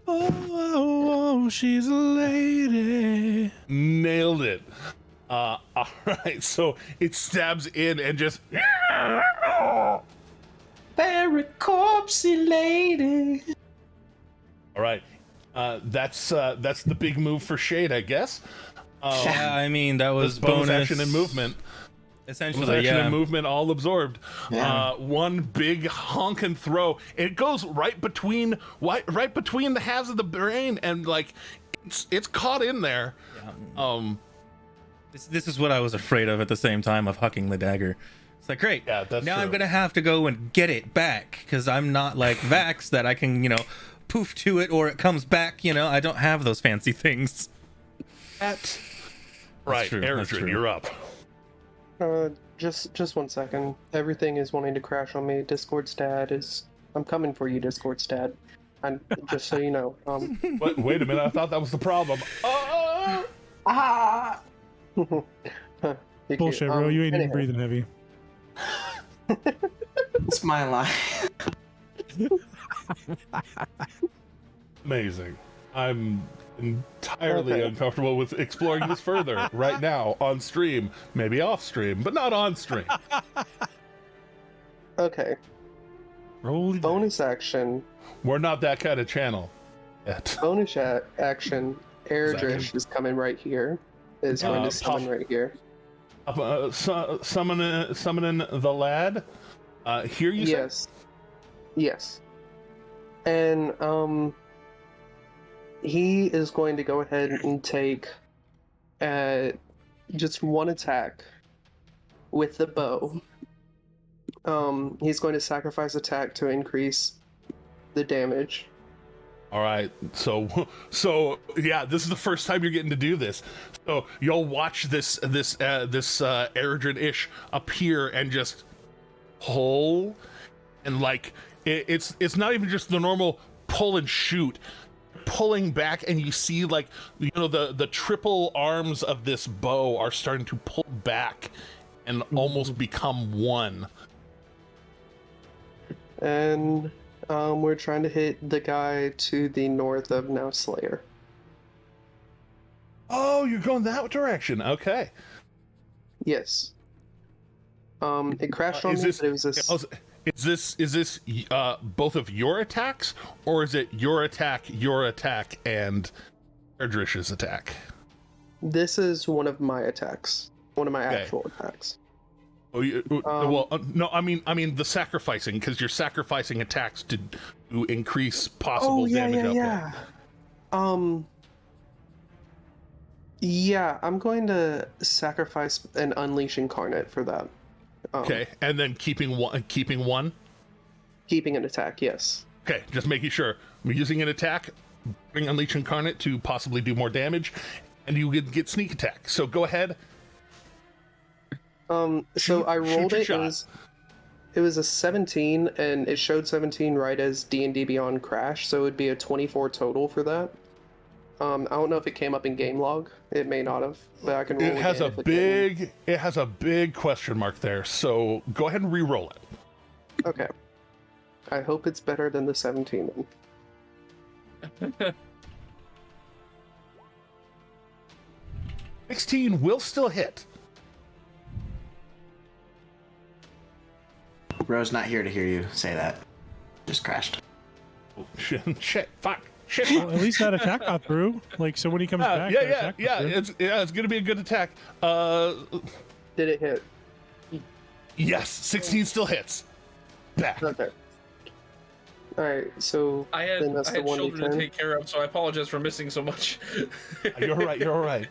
Oh, she's a lady. Nailed it. All right, so it stabs in and just. Very corpsey lady. All right, that's the big move for Shade, I guess. Yeah, I mean that was bonus action and movement. Essentially, bonus action and movement all absorbed. Yeah. One big honk and throw. It goes right between the halves of the brain, and like it's caught in there. Yeah. This is what I was afraid of at the same time of hucking the dagger. It's like, great. Yeah, that's now true. I'm gonna have to go and get it back because I'm not like Vax that I can, poof to it or it comes back. I don't have those fancy things. Right, true, that's Eldritch, true. you're up. Just 1 second. Everything is wanting to crash on me. Discord stat is. I'm coming for you, Discord stat. And just so you know. Wait a minute, I thought that was the problem. Bullshit, bro. You ain't even breathing heavy. It's my line. Amazing. I'm entirely uncomfortable with exploring this further right now on stream, maybe off stream, but not on stream. Okay. Roll Bonus action. We're not that kind of channel yet. Bonus action. Eldritch is coming right here. Is going to summon right here. Summoning the lad. Here you say? Yes. And he is going to go ahead and take just one attack with the bow. He's going to sacrifice attack to increase the damage. All right, so yeah, this is the first time you're getting to do this. So you'll watch this Eredrin-ish appear and just pull, and like it's not even just the normal pull and shoot, pulling back, and you see like the triple arms of this bow are starting to pull back and almost become one. And we're trying to hit the guy to the north of now Slayer. Oh, you're going that direction. Okay. Yes. It crashed on me, but it was this. Is this both of your attacks, or is it your attack, and Erdrish's attack? This is one of my attacks. One of my actual attacks. Oh, no, I mean the sacrificing, because you're sacrificing attacks to increase possible damage. Yeah, I'm going to sacrifice an Unleash Incarnate for that. Okay, and then keeping one. Keeping an attack, yes. Okay, just making sure. I'm using an attack, bring Unleash Incarnate to possibly do more damage, and you get sneak attack. So go ahead. So I rolled it. It was a 17, and it showed 17 right as D&D Beyond Crash, so it would be a 24 total for that. I don't know if it came up in game log. It may not have, but I can roll it. It has a big question mark there. So go ahead and re-roll it. Okay. I hope it's better than the 17. 16 will still hit. Bro's not here to hear you say that. Just crashed. Oh, shit, fuck. Shit. Well, at least that attack got through. Like, so when he comes back, it's gonna be a good attack. Did it hit? Yes, 16 still hits. Back. Okay. All right, so I had then that's the children to 1d10. take care of, so I apologize for missing so much. You're right. You're all right.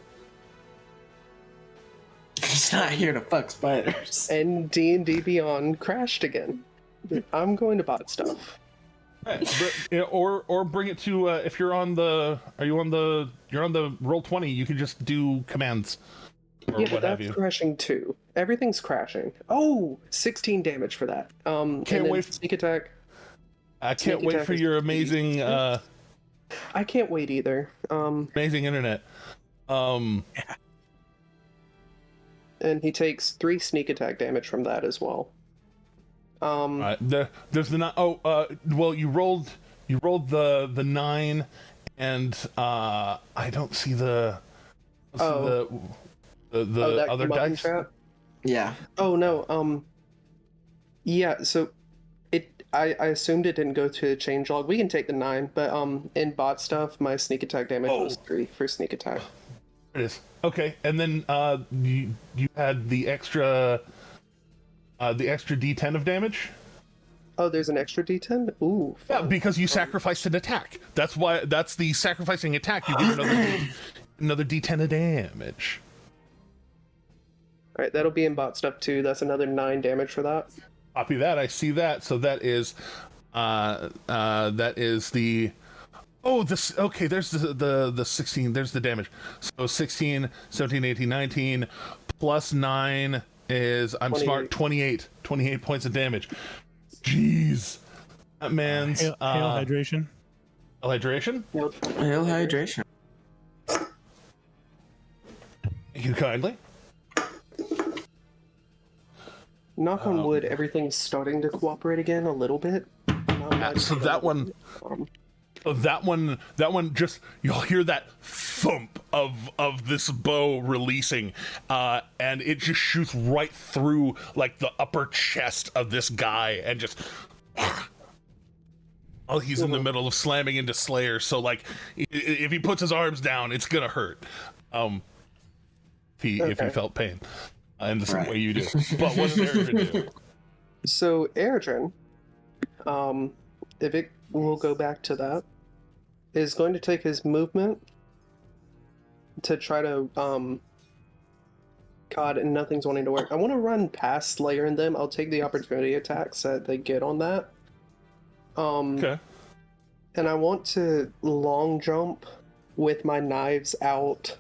He's not here to fuck spiders. And D&D Beyond crashed again. I'm going to bot stuff. Or bring it to if you're on the you're on the Roll20, you can just do commands or Yeah, but what have that's you. crashing too. Everything's crashing. Oh, 16 damage for that. Can't wait. Sneak attack. I can't wait for your amazing I can't wait either. amazing internet. And he takes 3 sneak attack damage from that as well. There's the well, you rolled the 9, and I don't see the other Mullin dice. chat? Yeah. Oh no. Yeah. So I assumed it didn't go to the change log. We can take the 9, but in bot stuff, my sneak attack damage was 3 for sneak attack. It is okay, and then you had the extra D10 of damage. Oh, there's an extra D10. Ooh. Yeah, Fun. because you sacrificed an attack. That's the sacrificing attack. You get another D10 of damage. All right, that'll be in bot stuff too. That's another 9 damage for that. Copy that. I see that. So that is the. Oh, this okay. There's the 16. There's the damage. So 16, 17, 18, 19 plus 9 is 28. Smart. 28 points of damage. Jeez, that man's Hail hydration. hydration. Yep. Hail hydration. Thank you kindly. Knock on wood, everything's starting to cooperate again a little bit. So that one. That one, just you'll hear that thump of this bow releasing, and it just shoots right through like the upper chest of this guy, and just. Oh, he's in the middle of slamming into Slayer, so like, if he puts his arms down, it's gonna hurt. If he felt pain, in the same way you do. But what does Eredrin do? So Eredrin, if it will go back to that, is going to take his movement to try to God, and nothing's wanting to work. I want to run past Slayer and them. I'll take the opportunity attacks that they get on that. Okay. And I want to long jump with my knives out,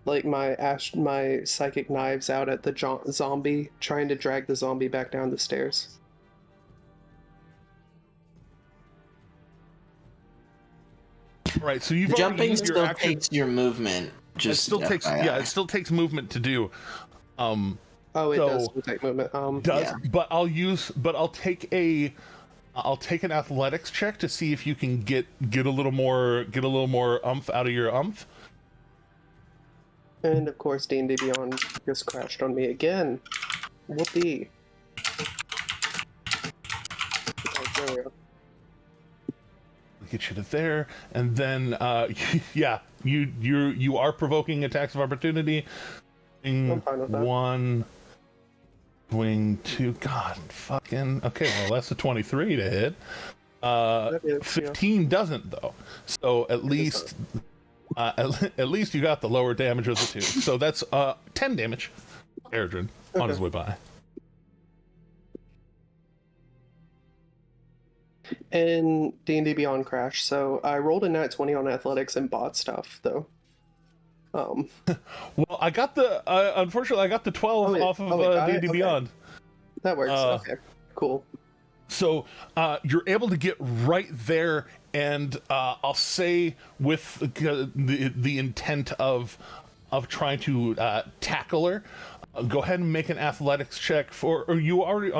like my psychic knives out at the zombie, trying to drag the zombie back down the stairs. Right, so you've Jumping used your still action. takes your movement. It still takes it still takes movement to do. Oh, it does still take movement. But I'll take an athletics check to see if you can get a little more umph out of your umph. And of course, D&D Beyond just crashed on me again. Whoopee. Oh, there we go. Get you to there, and then yeah, you are provoking attacks of opportunity. I'm fine with that. 1, wing 2. God, fucking okay. Well, that's a 23 to hit. 15 doesn't though. So at least you got the lower damage of the 2. So that's 10 damage. Eredrin on his way by. And D&D Beyond crash. So I rolled a nat 20 on athletics and bot stuff though. Well, I got the unfortunately I got the 12 off of D&D Beyond. That works. Okay, cool. So you're able to get right there, and I'll say with the intent of trying to tackle her. Go ahead and make an athletics check or you already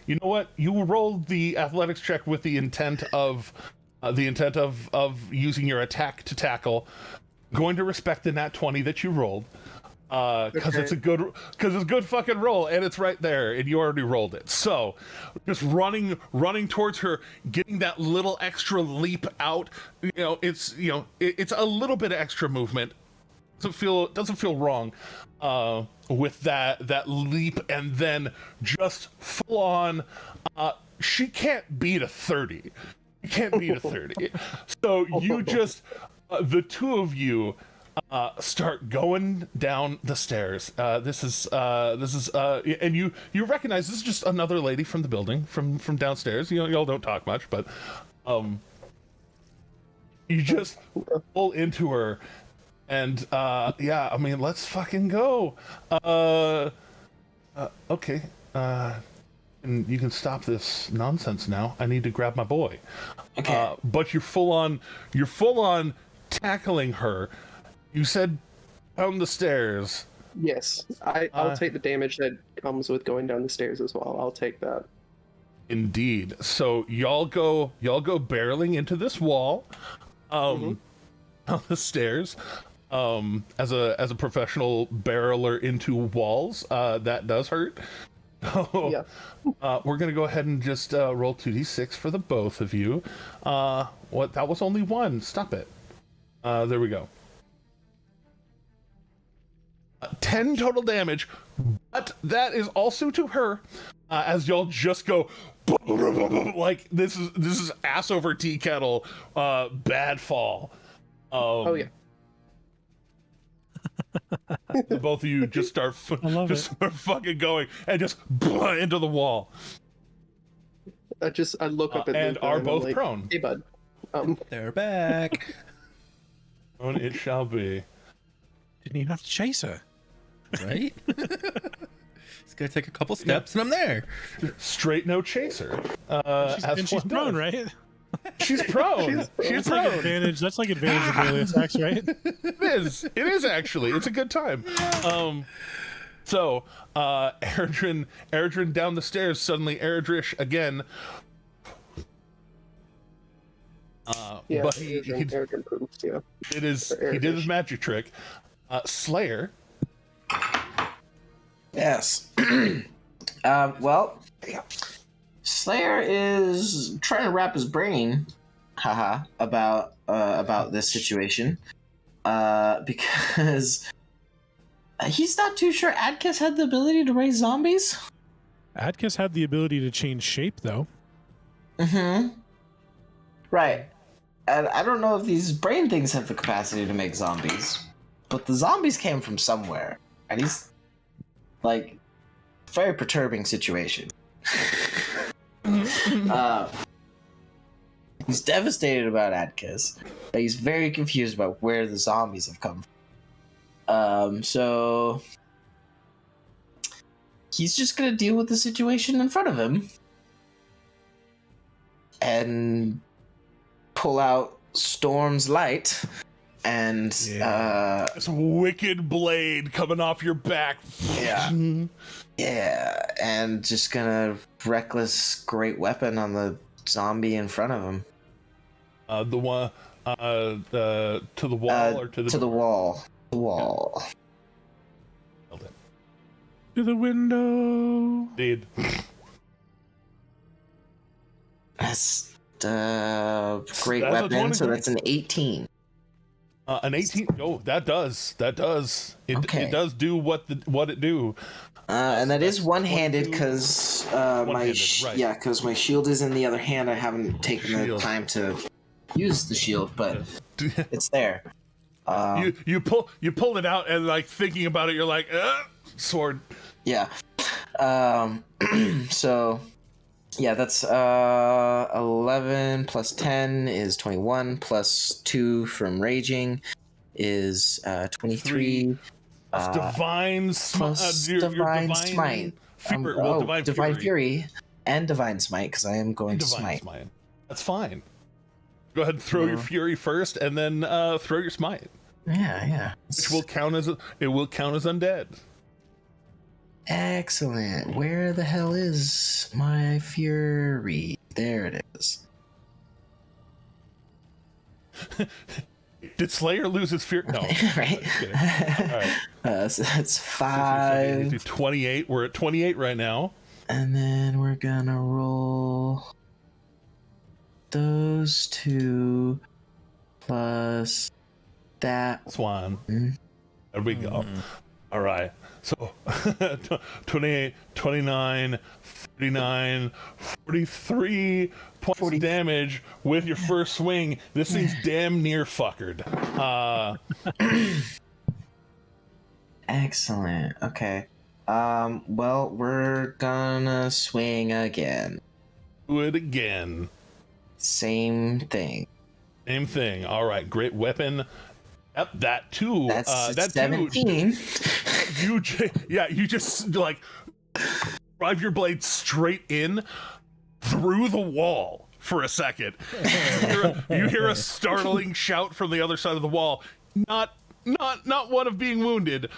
you know what, you rolled the athletics check with the intent of using your attack to tackle. Going to respect the nat 20 that you rolled because it's a good fucking roll, and it's right there, and you already rolled it. So just running towards her, getting that little extra leap out, it's a little bit of extra movement. Doesn't feel wrong with that leap, and then just full on. She can't beat a 30. You can't beat a 30. So you just, the two of you start going down the stairs. This is, and you recognize this is just another lady from the building, from downstairs. Y'all don't talk much, but you just pull into her, and yeah, I mean, let's fucking go. Okay. And you can stop this nonsense now. I need to grab my boy. Okay. But you're full on tackling her. You said down the stairs. Yes, I'll take the damage that comes with going down the stairs as well. I'll take that. Indeed. So y'all go barreling into this wall, on the stairs. As a professional barreler into walls, that does hurt. So, Yeah. we're gonna go ahead and just roll 2d6 for the both of you. What? That was only one. Stop it. There we go. 10 total damage, but that is also to her, as y'all just go like this is ass over tea kettle, bad fall. Oh yeah. The both of you just start start fucking going and just into the wall. I look up at and Luca are I'm both like, prone. Hey bud. They're back. Prone it shall be. Didn't even have to chase her. Right? It's gonna take a couple steps and I'm there. Straight no chaser. She's prone, right? She's prone. She's prone. Advantage. That's like advantage of melee attacks, right? It is actually. It's a good time. So Eredrin down the stairs, suddenly Eredrish again. Yeah, But Eredrin proves, yeah. he did his magic trick. Slayer. Yes. Well, Slayer is trying to wrap his brain, about this situation, because he's not too sure Adkis had the ability to raise zombies. Adkis had the ability to change shape, though. Right. And I don't know if these brain things have the capacity to make zombies, but the zombies came from somewhere, and he's like very perturbing situation. He's devastated about Adkis, but he's very confused about where the zombies have come from. So he's just gonna deal with the situation in front of him and pull out Storm's Light and this wicked blade coming off your back. Yeah, and just gonna reckless great weapon on the zombie in front of him. The one to the wall or to the wall. The wall. To the window. Indeed. That's great weapon, so that's an 18. An 18. Oh, that does. It does do what it do. And that is one-handed because my shield is in the other hand. I haven't taken the time to use the shield, but it's there. You pull it out and like thinking about it, you're like, sword. Yeah. So yeah, that's 11 plus 10 is 21 plus 2 from raging is 23. Divine Divine Smite. Divine Fury and Divine Smite, because I am going to smite. That's fine. Go ahead and throw your Fury first, and then throw your Smite. Yeah. Which will count as undead. Excellent. Where the hell is my Fury? There it is. Did Slayer lose his Fury? No. Right. All right. So that's 5. 28. We're at 28 right now. And then we're gonna roll those 2 plus that one. There we go. All right. So 28, 29, 39, 43 points of damage with your first swing. This thing's damn near fuckered. Excellent. Okay. Well, we're gonna swing again. Do it again. Same thing. Same thing. All right, great weapon. Yep, that too. That's 17. You just like drive your blade straight in through the wall for a second. You hear a startling shout from the other side of the wall. Not one of being wounded.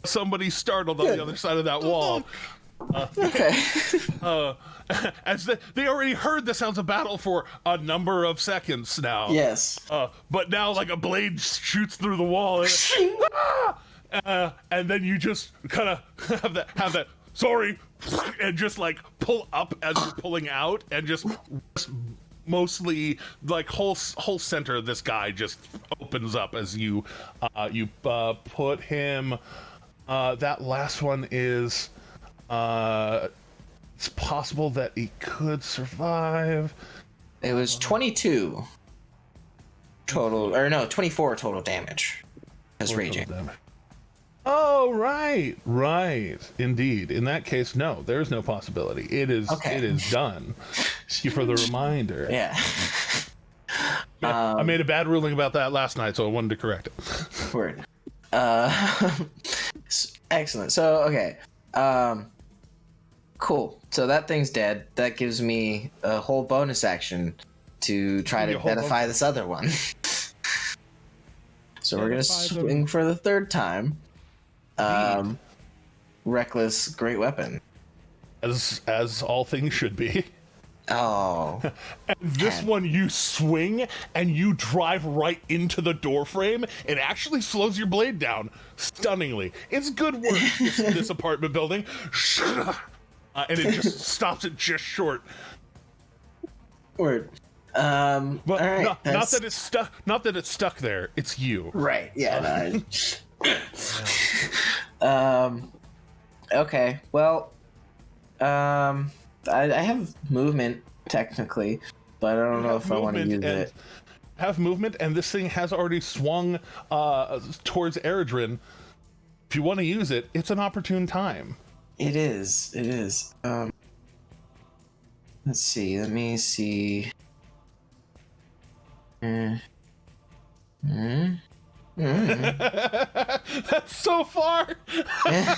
Somebody startled on the other side of that wall. Okay. As they already heard the sounds of battle for a number of seconds now. Yes. But now, like, a blade shoots through the wall, and then you just kind of have that. Sorry, and just like pull up as you're pulling out, and just mostly like whole center of this guy just opens up as you put him. That last one is. It's possible that he could survive. It was 22 total, or no, 24 total damage. As raging. Oh, right, indeed. In that case, no, there's no possibility. It is done. Thank you for the reminder. Yeah. I made a bad ruling about that last night, so I wanted to correct it. Word. Excellent. So, okay. Cool. So that thing's dead. That gives me a whole bonus action to try to identify this other one. So we're gonna swing for the third time. Reckless, great weapon. As all things should be. Oh. And this one you swing and you drive right into the door frame. It actually slows your blade down stunningly. It's good work, this apartment building. And it just stops it just short. Word. But all right, not that it's stuck. Not that it's stuck there. It's you. Right. Yeah. Okay. Well. I have movement technically, but I don't know if I want to use it. Have movement, and this thing has already swung towards Eredrin. If you want to use it, it's an opportune time. It is. Let's see. Let me see. That's so far. I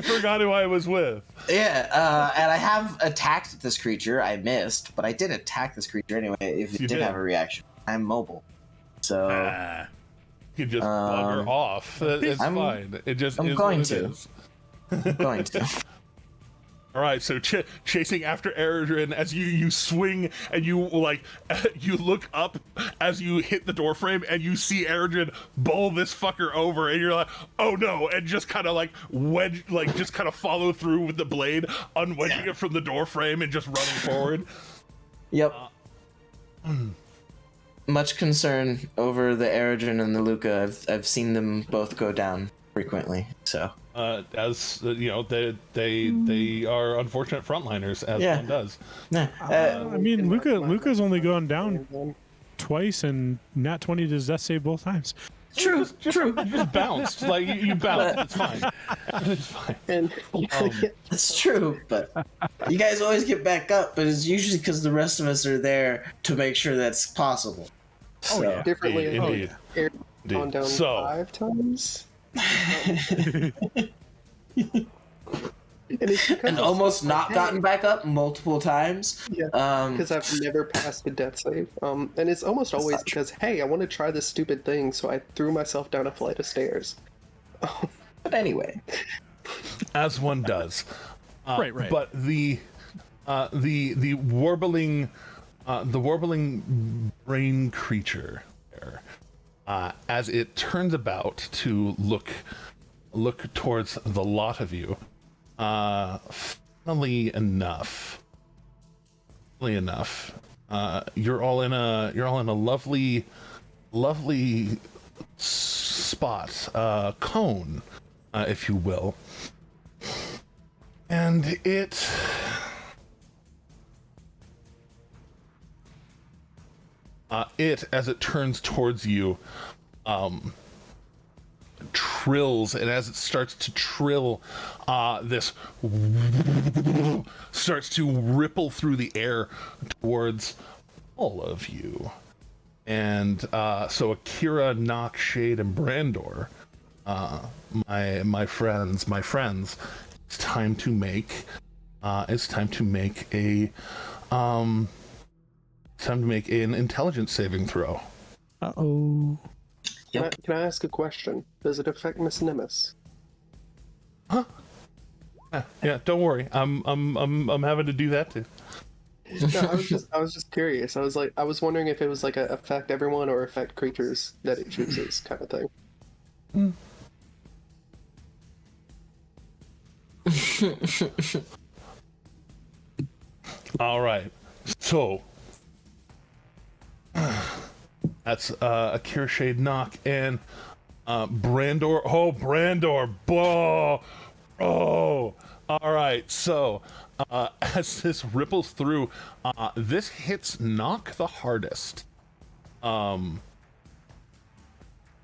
forgot who I was with. Yeah, and I have attacked this creature. I missed, but I did attack this creature anyway. If it did have a reaction, I'm mobile, so you just bugger off. It's fine. It just I'm is going what to. it is. I'm going to. All right, so chasing after Eredrin as you swing and you you look up as you hit the door frame and you see Eredrin bowl this fucker over and you're like, oh no, and just kind of like wedge, like just kind of follow through with the blade, unwedging it from the door frame and just running forward. Yep. Much concern over the Eredrin and the Luca. I've seen them both go down frequently, so. As you know, they are unfortunate frontliners, as one does. I mean, Luca's only gone down twice, and Nat 20 does death save both times. True. Just bounced, like you bounced. It's fine. It's fine. And That's true, but you guys always get back up. But it's usually because the rest of us are there to make sure that's possible. Oh yeah, differently. Indeed. Gone down 5 times. And almost not gotten back up multiple times. Yeah, because I've never passed the death save. And it's almost always because, hey, I want to try this stupid thing, so I threw myself down a flight of stairs. But anyway, as one does. Right. But the warbling brain creature there, as it turns about to look towards the lot of you, funnily enough, you're all in a lovely spot, cone, if you will. And it as it turns towards you, trills, and as it starts to trill, this starts to ripple through the air towards all of you. And so Akira, Nock, Shade, and Brandor, my friends, it's time to make an intelligence saving throw. Uh-oh. Yep. Can I ask a question? Does it affect Miss Nimbus? Huh? Yeah, don't worry. I'm having to do that too. No, I was just curious. I was wondering if it was like a affect everyone or affect creatures that it chooses kind of thing. All right. So that's Akira, Shade, Nock, and Brandor. Oh, Brandor. Oh. All right. So as this ripples through, this hits Nock the hardest. Oh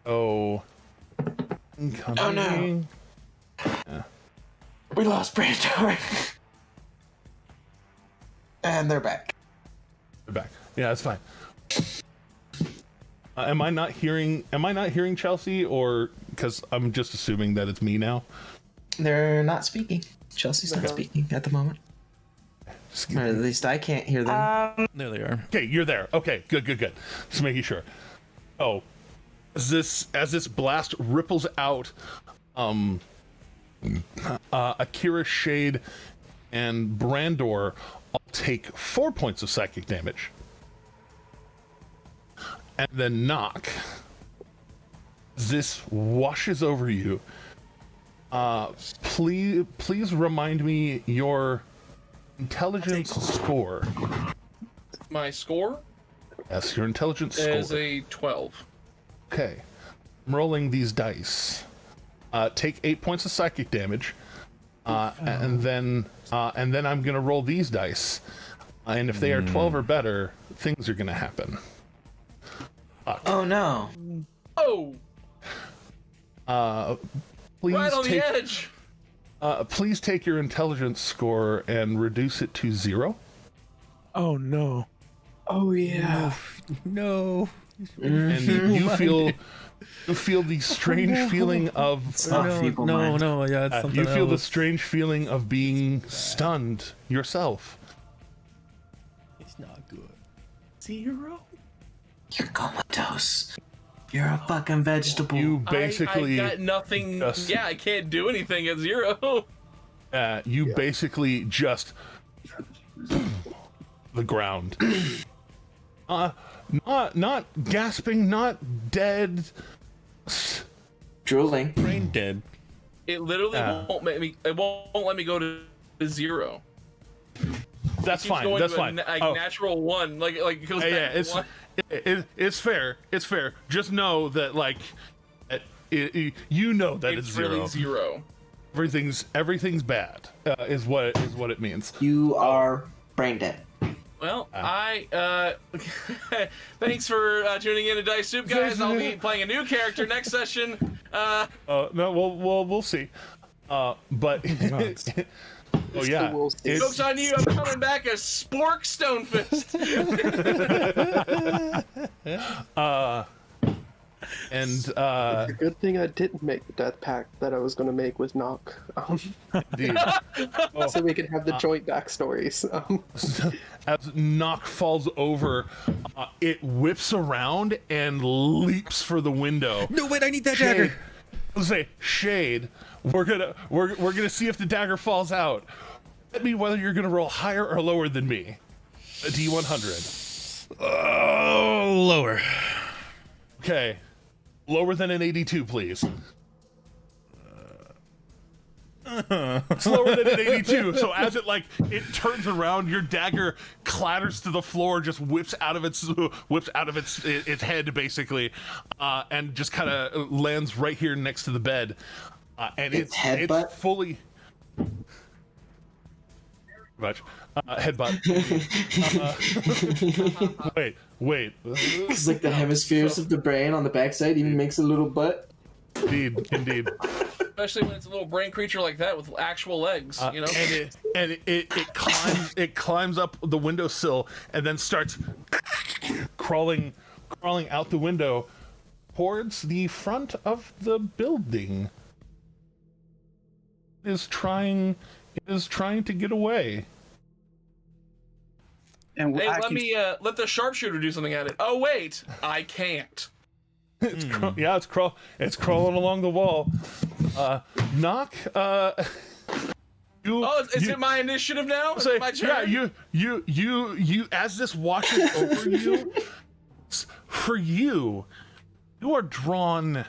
no. Yeah. We lost Brandor. And they're back. They're back. Yeah, that's fine. Am I not hearing Chelsea, or because I'm just assuming that it's me now? They're not speaking. Chelsea's not speaking at the moment. Or at least I can't hear them. There they are. Okay, you're there. Okay, good. Just making sure. Oh, as this blast ripples out, Akira, Shade, and Brandor all take 4 points of psychic damage. And then Nock, this washes over you. Please remind me your intelligence score. My score? Yes, your intelligence Is score. a 12. Okay. I'm rolling these dice. Take 8 points of psychic damage. And then I'm gonna roll these dice. And if they are 12 or better, things are gonna happen. Fuck. Oh no. Oh! Please Right on take, the edge! please take your intelligence score and reduce it to 0. Oh no. Oh yeah. No. And you feel the strange feeling of No. Yeah, it's something you feel the else. strange feeling of being stunned yourself. It's not good. 0? You're comatose. You're a fucking vegetable. You basically I got nothing. just- Yeah, I can't do anything at 0. you basically just the ground. Not gasping, not dead. Drooling. Brain dead. It literally won't make me. It won't let me go to 0. That's Keeps fine. going That's to fine. A natural 1. Like it goes back Yeah, to it's 1. it's fair. It's fair. Just know that you know that it's 0. Really 0. Everything's bad. Is what it means. You are brain dead. Well, thanks for tuning in to Dice Soup, guys. I'll be playing a new character next session. No, we'll see. But oh yeah, Joke's on you. I'm coming back as Spork Stonefist. and It's a good thing I didn't make the death pact that I was going to make with Nock. indeed. So we could have the joint backstories. As Nock falls over, it whips around and leaps for the window. No, wait, I need that dagger. Let's say, Shade, we're gonna see if the dagger falls out. Let me whether you're gonna roll higher or lower than me. A D100. Oh, lower. Okay, lower than an 82, please. Slower than an 82. So as it turns around, your dagger clatters to the floor, just whips out of its head basically, and just kind of lands right here next to the bed. And it's fully much headbutt. Wait. It's like the hemispheres of the brain on the backside even makes a little butt. Indeed. Especially when it's a little brain creature like that with actual legs, you know. And it climbs up the windowsill and then starts crawling out the window towards the front of the building. It is trying to get away. And hey, let the sharpshooter do something at it. Oh wait, I can't. It's crawling along the wall. Knock. Is it my initiative now? Is it my turn? Yeah, you. As this washes over you, for you are drawn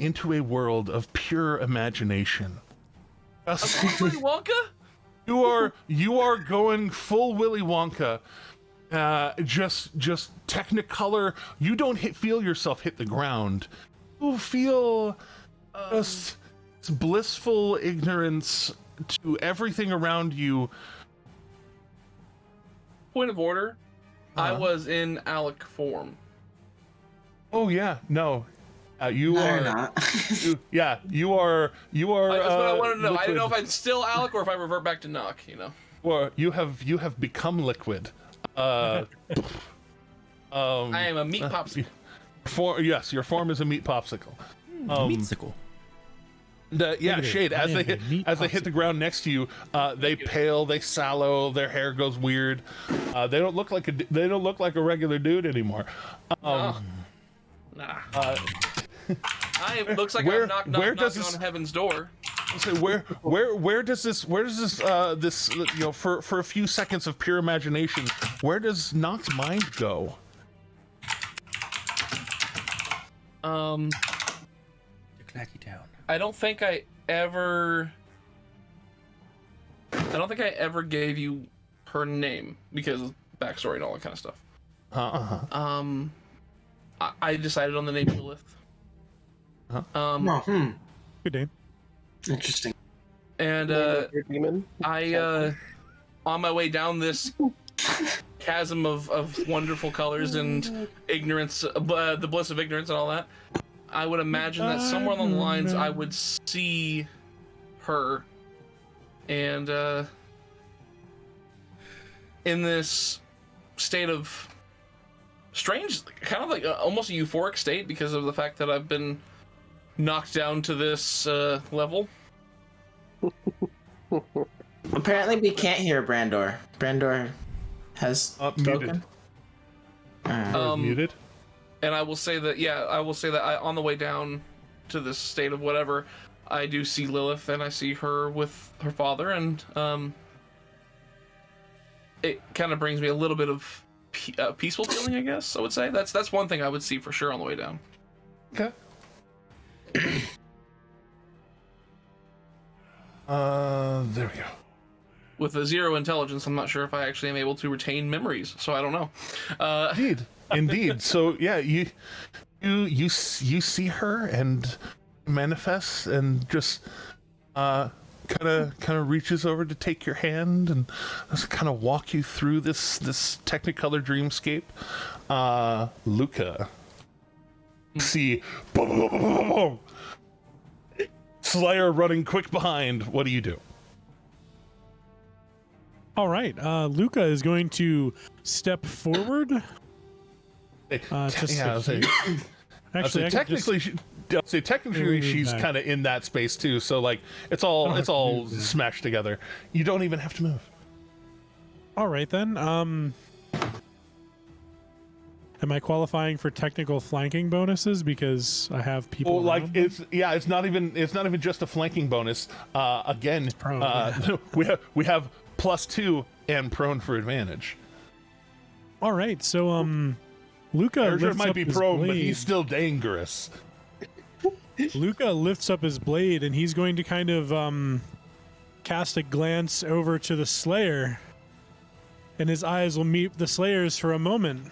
into a world of pure imagination. Willy Wonka? You are going full Willy Wonka. Just Technicolor. You don't feel yourself hit the ground. You feel just blissful ignorance to everything around you. Point of order. I was in Alec form. Oh yeah, no. You are not. You are. That's what I wanted to know. Liquid. I didn't know if I'm still Alec or if I revert back to Nock. You know. Well, you have become liquid. I am a meat popsicle. Yes, your form is a meat popsicle. Meatsicle. Shade. As they hit the ground next to you, they pale, they sallow, their hair goes weird. They don't look like a regular dude anymore. Nah. It looks like I'm knocking on heaven's door. So where does this for a few seconds of pure imagination, where does Nock's mind go? Clacky town. I don't think I ever gave you her name because of backstory and all that kind of stuff. I decided on the name Lilith. Good name. Interesting. And I on my way down this chasm of wonderful colors and ignorance, the bliss of ignorance and all that, I would imagine that somewhere along the lines I would see her, and in this state of strange, kind of like almost a euphoric state because of the fact that I've been knocked down to this level. Apparently we can't hear Brandor. Brandor has spoken. Muted. And I will say that, on the way down to this state of whatever, I do see Lilith, and I see her with her father, and it kind of brings me a little bit of peaceful feeling, I guess. I would say that's one thing I would see for sure on the way down. Okay. There we go. With a 0 intelligence, I'm not sure if I actually am able to retain memories, so I don't know. Indeed. So yeah, you see her and manifests and just kind of reaches over to take your hand and just kind of walk you through this Technicolor dreamscape. Luca, see, boom, boom, boom, boom, boom. Slayer running quick behind. What do you do? All right, Luca is going to step forward. Technically, she's kind of in that space too. So like, it's all smashed together. You don't even have to move. All right then. Am I qualifying for technical flanking bonuses because I have people? Well, like me? It's not even just a flanking bonus. Again, we have +2 and prone for advantage. All right, so Luca might be prone, but he's still dangerous. Luca lifts up his blade and he's going to kind of cast a glance over to the Slayer, and his eyes will meet the Slayer's for a moment.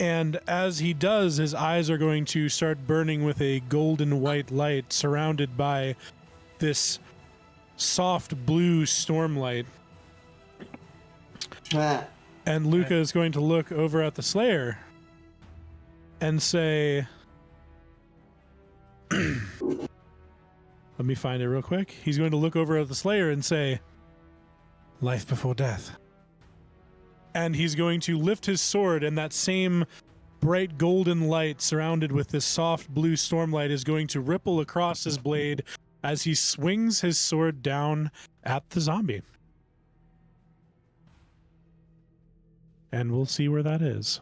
And as he does, his eyes are going to start burning with a golden white light surrounded by this soft blue stormlight. And Luca is going to look over at the Slayer and say, let me find it real quick. He's going to look over at the Slayer and say, life before death. And he's going to lift his sword, and that same bright golden light surrounded with this soft blue stormlight is going to ripple across his blade as he swings his sword down at the zombie. And we'll see where that is.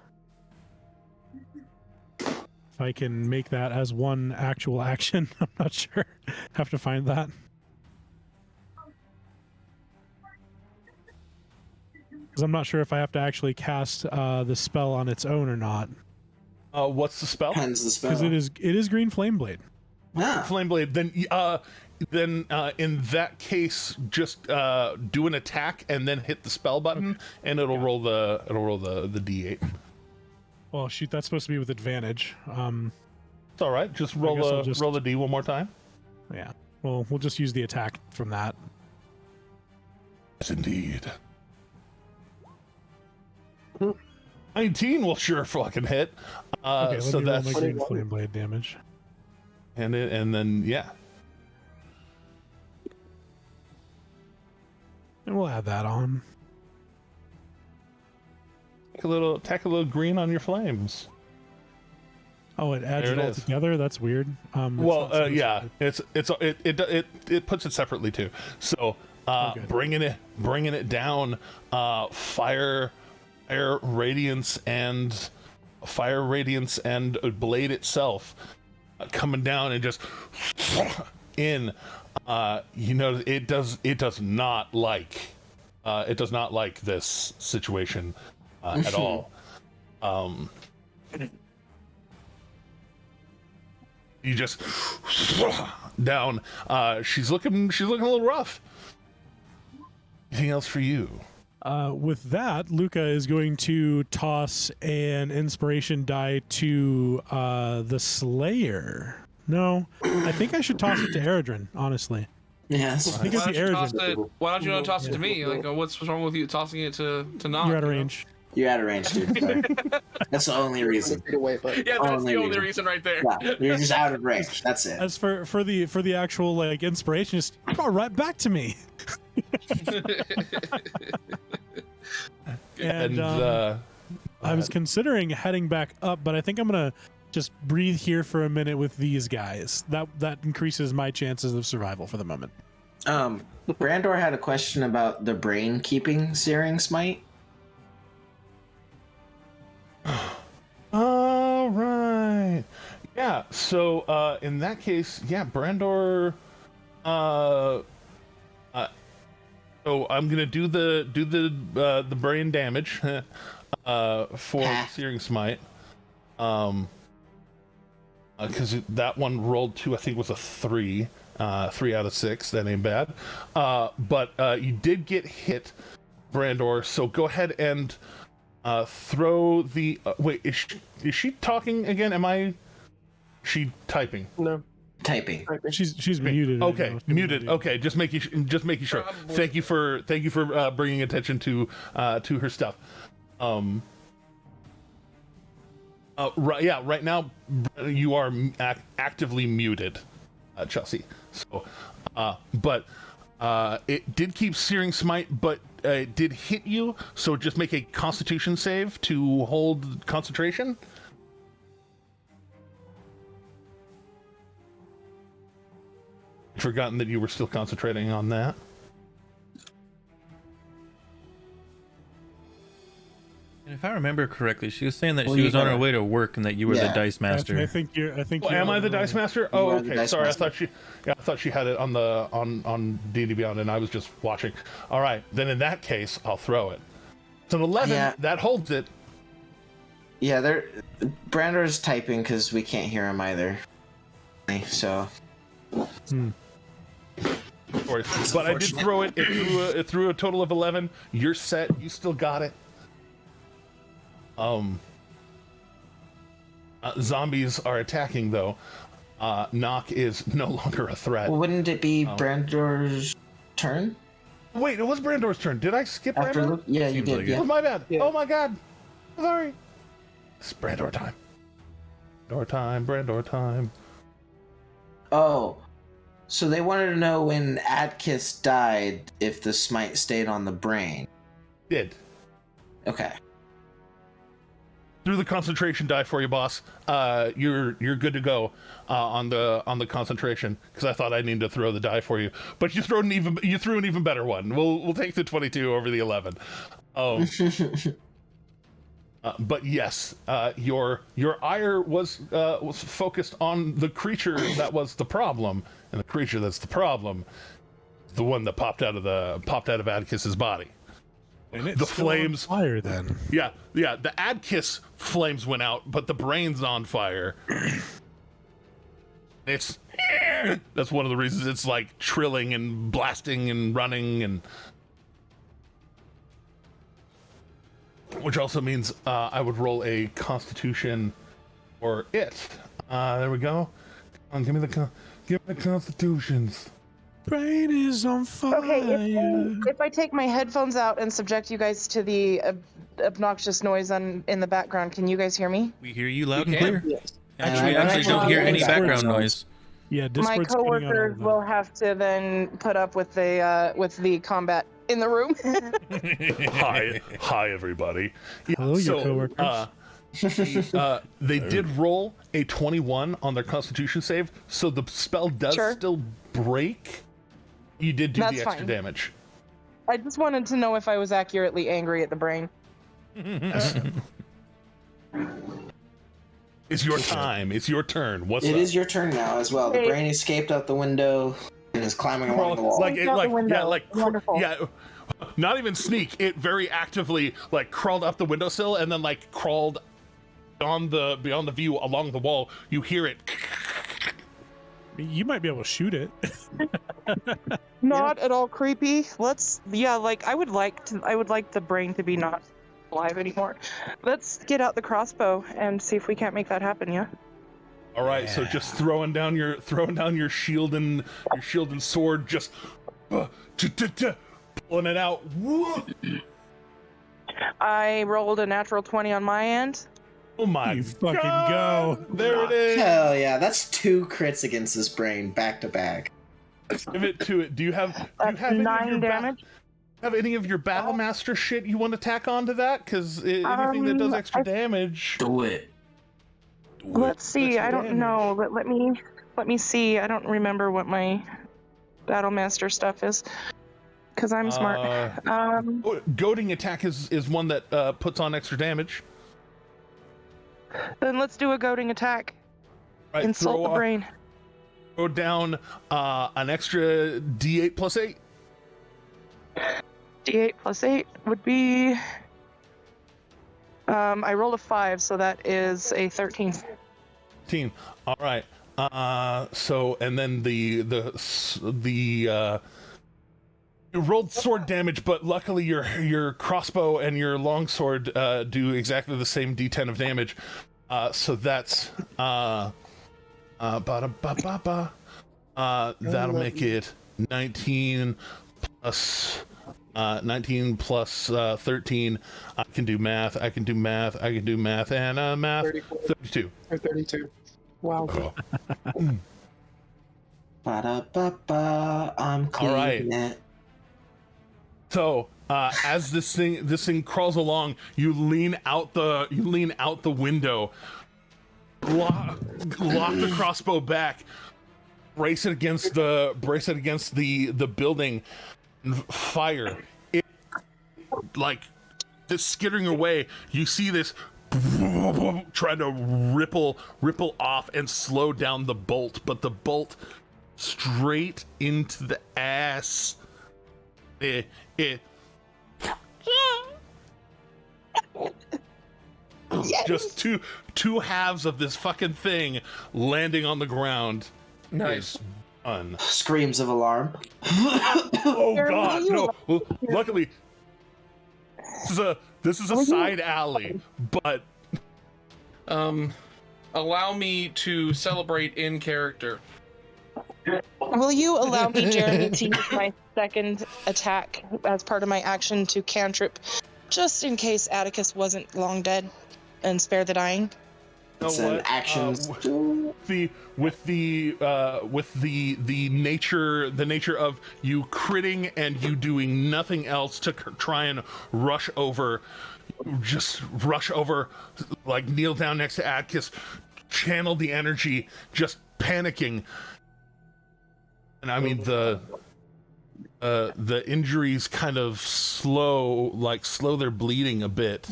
If I can make that as one actual action, I'm not sure. Have to find that. Because I'm not sure if I have to actually cast the spell on its own or not. What's the spell? Hence the spell. Because it is Green Flame Blade. Flame Blade. Then in that case, just do an attack and then hit the spell button, and it'll roll the d8. Well, shoot, that's supposed to be with advantage. It's all right. Just roll the d one more time. Yeah. Well, we'll just use the attack from that. Yes, indeed. 19 will sure fucking hit. Okay, so let me that's roll my Green Flame Blade damage. and then yeah. And we'll add that on. Tack a little green on your flames. Oh, it adds it all together. That's weird. Yeah, it puts it separately too. So bringing it down, fire radiance and blade itself coming down and just in. It does not like this situation at all. You just down. She's looking a little rough. Anything else for you? With that, Luca is going to toss an inspiration die to the Slayer. No, I think I should toss it to Eredrin, honestly. Yes. I think it's the Eredrin. Why don't you not toss it to me? Like, what's wrong with you tossing it to Nog? You're out of range. You're out of range, dude. Sorry. That's the only reason. Yeah, that's the only reason right there. Yeah, you're just out of range. That's it. As for the actual like inspiration, just go right back to me. and I was considering heading back up, but I think I'm gonna just breathe here for a minute with these guys. That increases my chances of survival for the moment. Brandor had a question about the brain keeping Searing Smite. All right. Yeah. So in that case, yeah, Brandor. So I'm gonna do the brain damage for Searing Smite. Because that one rolled to, I think it was a 3 out of 6. That ain't bad. But you did get hit, Brandor. So go ahead and throw the. Wait, is she talking again? She typing? No, typing. She's muted. Okay, muted. Okay, just making sure. Thank you for bringing attention to her stuff. Right. Yeah. Right now, you are actively muted, Chelsea. So, but it did keep Searing Smite, but it did hit you. So just make a Constitution save to hold concentration. Forgotten that you were still concentrating on that. And if I remember correctly, she was saying that she was on her way to work and that you were the dice master. I think you're. Am I the dice master? Oh, okay. Sorry, I thought she had it on D&D Beyond, and I was just watching. All right, then in that case, I'll throw it. It's an 11. That holds it. Yeah, Brandor's typing because we can't hear him either. So. But I did throw it. It threw a total of 11. You're set. You still got it. Zombies are attacking though. Knock is no longer a threat. Well, wouldn't it be Brandor's turn? Wait, it was Brandor's turn. Did I skip After Brandor? Luke? Yeah, you did. like Yeah. Oh, my bad. Yeah. Oh my god. Sorry. It's Brandor time. Brandor time. Oh, so they wanted to know when Atkiss died if the smite stayed on the brain. Did. Okay. Threw the concentration die for you, boss. You're good to go on the concentration because I thought I needed to throw the die for you, but you threw an even better one. We'll take the 22 over the 11. But yes, your ire was focused on the creature that was the problem, and the creature that's the problem, is the one that popped out of Adkiss's body. And it's The still on flames- fire then. Yeah. The Adkiss flames went out, but the brain's on fire. That's one of the reasons it's like trilling and blasting and running, and which also means I would roll a Constitution for it. There we go. Come on, give me the Constitutions. Brain is on fire. Okay, if I take my headphones out and subject you guys to the obnoxious noise in the background, can you guys hear me? We hear you loud We and can. clear. Yes. Actually, I actually don't hear any Discord background sounds. noise. Yeah, My Discord's cutting out all coworkers of that. will have to then put up with the combat in the room. Hi, everybody. Yeah, Hello, your coworkers. They did roll a 21 on their Constitution save, so the spell does Sure. still break. You did do That's the extra fine. damage. I just wanted to know if I was accurately angry at the brain. It's your time. It's your turn. What's It up? is your turn now as well. The Hey. brain escaped out the window and is climbing along the wall. Out the window. Wonderful. Not even sneak. It very actively crawled up the windowsill and then crawled beyond the view along the wall. You hear it. You might be able to shoot it. Not at all creepy. I would like the brain to be not alive anymore. Let's get out the crossbow and see if we can't make that happen, yeah? All right, so just throwing down your shield and sword, just pulling it out. Woo! I rolled a natural 20 on my end. Oh my You fucking God. go. There it is. Hell yeah, that's 2 crits against this brain back to back. Give it to it. Do you have That's any of 9 your damage. have any of your battle master shit you want to tack onto that? Because anything that does extra damage. Do it. Let's see. Extra I don't damage. know. Let me see. I don't remember what my battle master stuff is because I'm smart. Goading attack is one that puts on extra damage. Then let's do a goading attack. Right, Insult the brain. Throw down an extra D8 plus 8. D8 plus 8 would be. I rolled a 5, so that is a 13. 13. All right. So and then the you rolled sword damage, but luckily your crossbow and your longsword do exactly the same D10 of damage. So that's that'll make it 19 plus 13. I can do math, and math. 32. Or 32. Wow. Ba-da-ba-ba, I'm clean. All right. So as this thing crawls along, you lean out the window, lock the crossbow back, brace it against the building, and fire. It this skittering away. You see this trying to ripple off and slow down the bolt, but the bolt straight into the ass. It just two halves of this fucking thing landing on the ground. Nice. Done. Screams of alarm. Oh God, no! Well, luckily, this is a side alley, but allow me to celebrate in character. Will you allow me, Jeremy, to use my second attack as part of my action to cantrip, just in case Atticus wasn't long dead, and spare the dying? It's an action. With the nature of you critting and you doing nothing else to try and rush over, like kneel down next to Atticus, channel the energy, just panicking. And I mean the injuries kind of slow their bleeding a bit.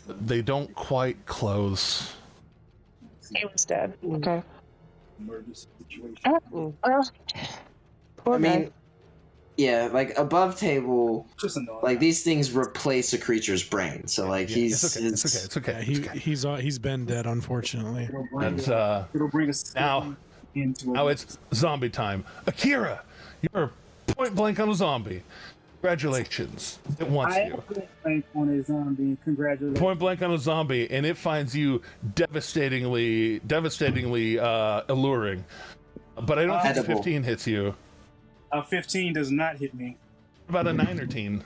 They don't quite close. He was dead. Okay. I mean, yeah, like above table, like these things replace a creature's brain. So like it's okay. He's been dead, unfortunately. And now it's zombie time. Akira, you're point blank on a zombie. Congratulations. It wants you. Point blank on a zombie. Congratulations. Point blank on a zombie, and it finds you devastatingly alluring. But I don't think a 15 hits you. A 15 does not hit me. What about a 9 or 10?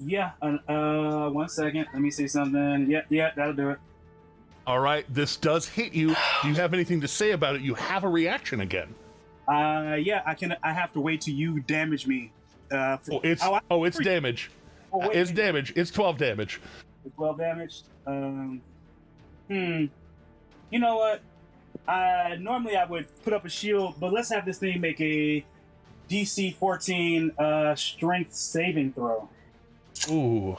Yeah. 1 second. Let me see something. Yeah, that'll do it. All right, this does hit you. Do you have anything to say about it? You have a reaction again. Yeah, I have to wait till you damage me. It's damage. It's damage. It's 12 damage. 12 damage. You know what? Normally I would put up a shield, but let's have this thing make a DC 14 strength saving throw. Ooh.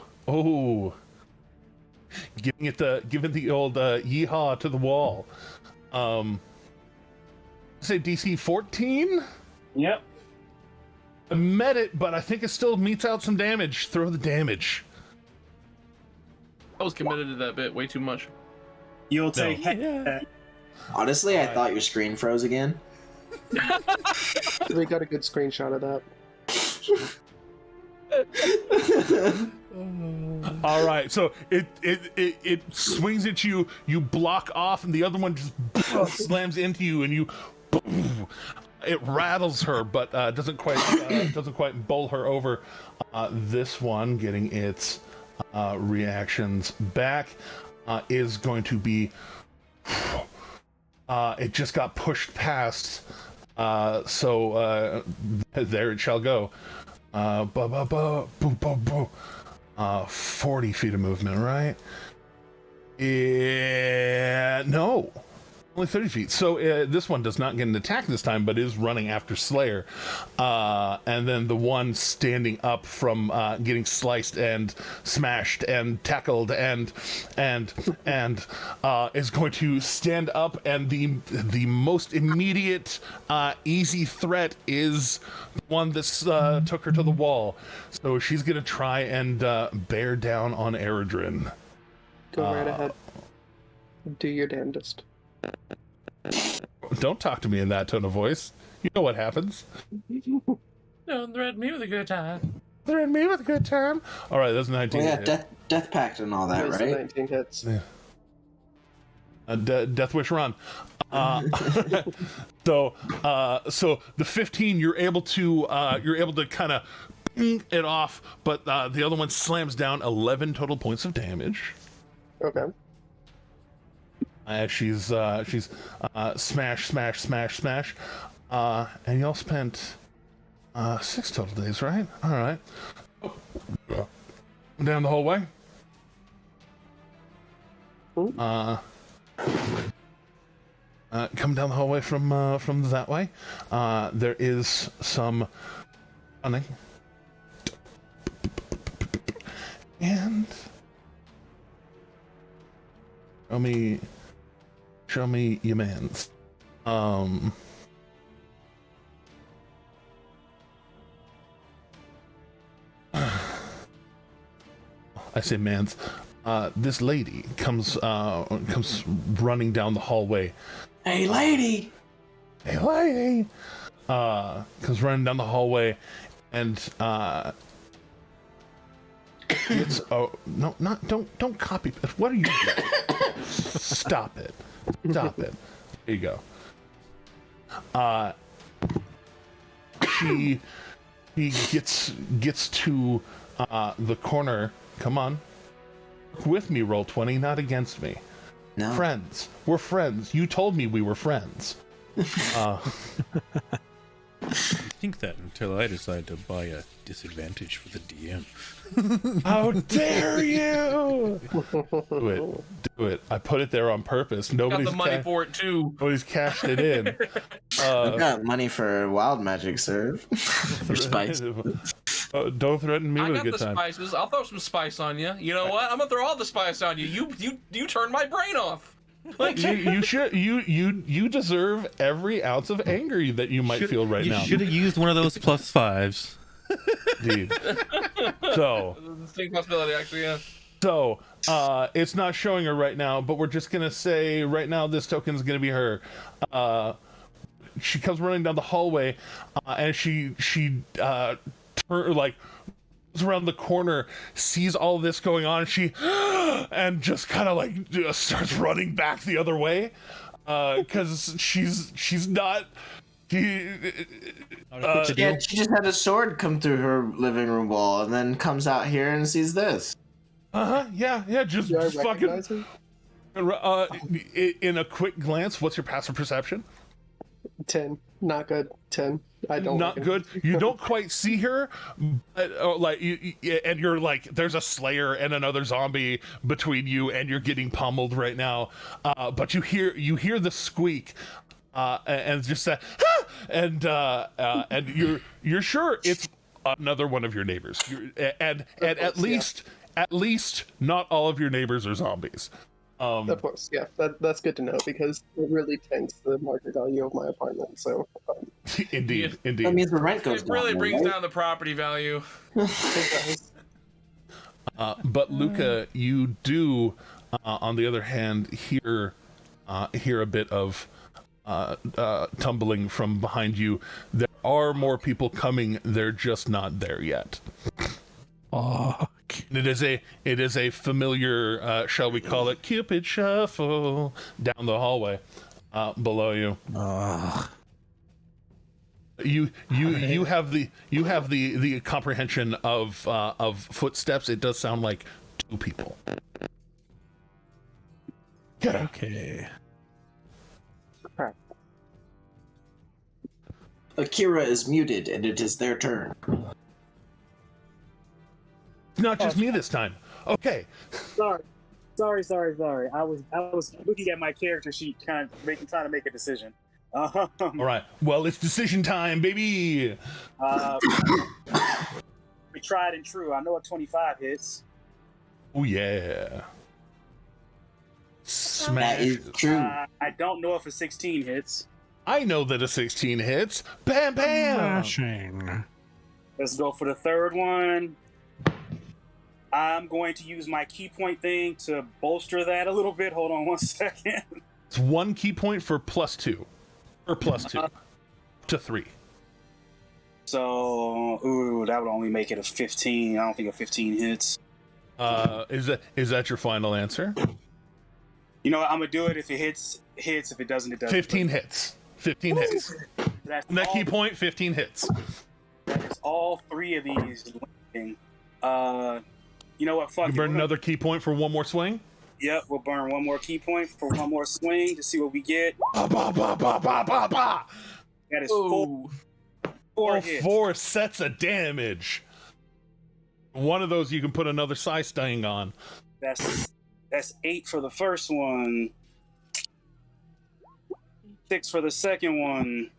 Giving it the old yeehaw to the wall. Say DC 14? Yep. I met it, but I think it still meets out some damage. Throw the damage. I was committed to that bit way too much. You'll take Honestly, I thought your screen froze again. We got a good screenshot of that. All right, so it swings at you. You block off, and the other one just slams into you, and you. It rattles her, but doesn't quite bowl her over. This one, getting its reactions back, is going to be. It just got pushed past, so there it shall go. 40 feet of movement, right? No. Only 30 feet. So this one does not get an attack this time, but is running after Slayer. And then the one standing up from getting sliced and smashed and tackled and is going to stand up, and the most immediate easy threat is the one that took her to the wall. So she's going to try and bear down on Eredrin. Go right ahead. Do your damnedest. Don't talk to me in that tone of voice. You know what happens. Don't threaten me with a good time. Threaten me with a good time. All right, that's 19. Yeah, death pact and all that, right? 19 hits. Yeah. Death wish run. So the 15, you're able to kind of it off, but the other one slams down 11 total points of damage. Okay. She's smash, and y'all spent 6 total days, right? All right. Down the hallway. Come down the hallway from that way. There is some running, and show me your mans. I say mans. This lady comes running down the hallway. Hey, lady! Hey, lady! Comes running down the hallway, and it's no, not don't copy. What are you doing? Stop it! Stop it! There you go. He gets to the corner. Come on, with me. Roll 20, not against me. No. Friends. We're friends. You told me we were friends. I think that until I decide to buy a disadvantage for the DM. How dare you! Do it. I put it there on purpose. Nobody's got the money for it too. Nobody's cashed it in. I've got money for wild magic serve. For spice. Don't threaten me I with got a good the time. spices. I'll throw some spice on you. You know what? I'm gonna throw all the spice on you. You turned my brain off. Like you deserve every ounce of anger that you might feel right now. You should have used one of those +5s. Indeed. So distinct possibility, actually, yeah. So it's not showing her right now, but we're just gonna say right now this token is gonna be her. She comes running down the hallway, and she goes around the corner, sees all this going on, and just kind of like just starts running back the other way, because she's not. She just had a sword come through her living room wall, and then comes out here and sees this. Yeah, just fucking. In a quick glance, what's your passive perception? 10. Not good. 10. I don't. Not good. You don't quite see her, but, and you're like, there's a slayer and another zombie between you, and you're getting pummeled right now. But you hear the squeak, and just that, and you're sure it's another one of your neighbors. And at least not all of your neighbors are zombies. Of course, yeah, that's good to know because it really tanks the market value of my apartment. So, indeed. That means the rent goes It really down, brings right? down the property value. But Luca, you do, on the other hand, hear a bit of tumbling from behind you. There are more people coming. They're just not there yet. It is a familiar, shall we call it, Cupid shuffle down the hallway below you. You have the comprehension of footsteps. It does sound like two people. Okay. Akira is muted, and it is their turn. Not just me this time. Okay. Sorry. I was looking at my character sheet, trying to make a decision. All right. Well, it's decision time, baby. We tried and true. I know a 25 hits. Oh yeah. Smash. That is true. I don't know if a 16 hits. I know that a 16 hits. Bam, bam. Smashing. Let's go for the third one. I'm going to use my key point thing to bolster that a little bit. Hold on 1 second. It's 1 key point for +2. Or +2. To 3. So, that would only make it a 15. I don't think a 15 hits. Is that your final answer? You know what? I'm going to do it. If it hits. If it doesn't, it doesn't. 15 hits. 15 hits. That's That all, key point, 15 hits. that is all 3 of these landing. You know what? Fuck You it. burn another key point for 1 more swing? Yep, we'll burn 1 more key point for 1 more swing to see what we get. Ba, ba, ba, ba, ba, ba, ba. That is 4 hits. 4 sets of damage. One of those you can put another size sting on. That's 8 for the first one. 6 for the second one.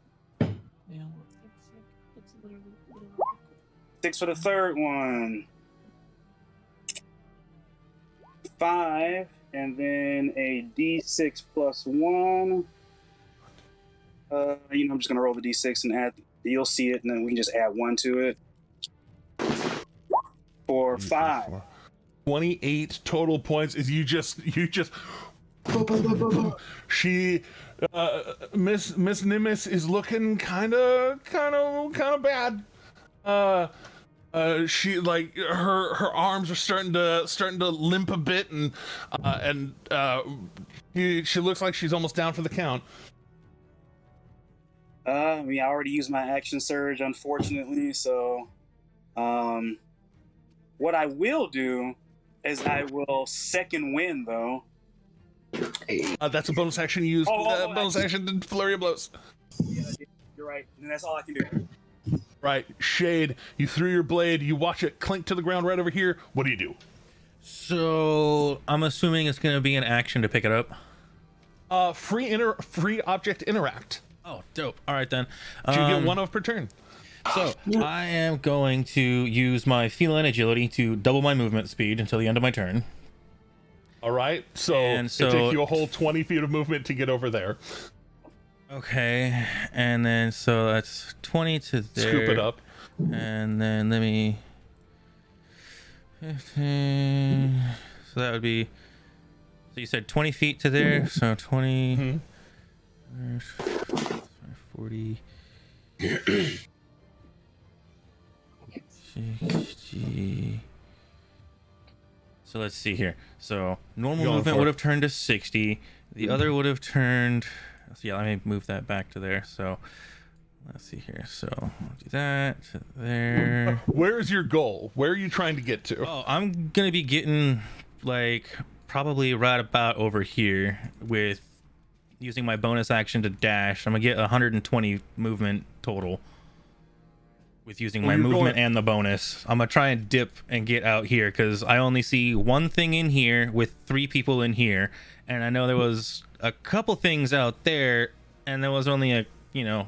6 for the third one. 5, and then a D6 plus 1. I'm just gonna roll the D6 and add. You'll see it, and then we can just add 1 to it. 4, 5. 28 total points. Is you just She, Miss Nimbus is looking kind of bad. She like her arms are starting to limp a bit, and she looks like she's almost down for the count. I mean, I already used my action surge, unfortunately. So, what I will do is I will second wind, though. That's a bonus action used. Bonus action to flurry of blows. Yeah, you're right, and that's all I can do. Right, Shade, you threw your blade, you watch it clink to the ground right over here. What do you do? So I'm assuming it's going to be an action to pick it up. Free object interact. Oh, dope. All right then. You get one off per turn. So I am going to use my feline agility to double my movement speed until the end of my turn. All right, so it takes you a whole 20 feet of movement to get over there. Okay, and then so that's 20 to there. Scoop it up. And then let me 15. So that would be, so you said 20 feet to there, so 20 40 60. So let's see here. So normal movement would have turned to 60. The other would have turned, so yeah, let me move that back to there. So let's see here. So I'll do that to there. Where is your goal? Where are you trying to get to? Oh, I'm gonna be getting like probably right about over here with using my bonus action to dash. I'm gonna get 120 movement total with using my movement and the bonus. I'm gonna try and dip and get out here because I only see one thing in here with 3 people in here, and I know there was a couple things out there, and there was only a 2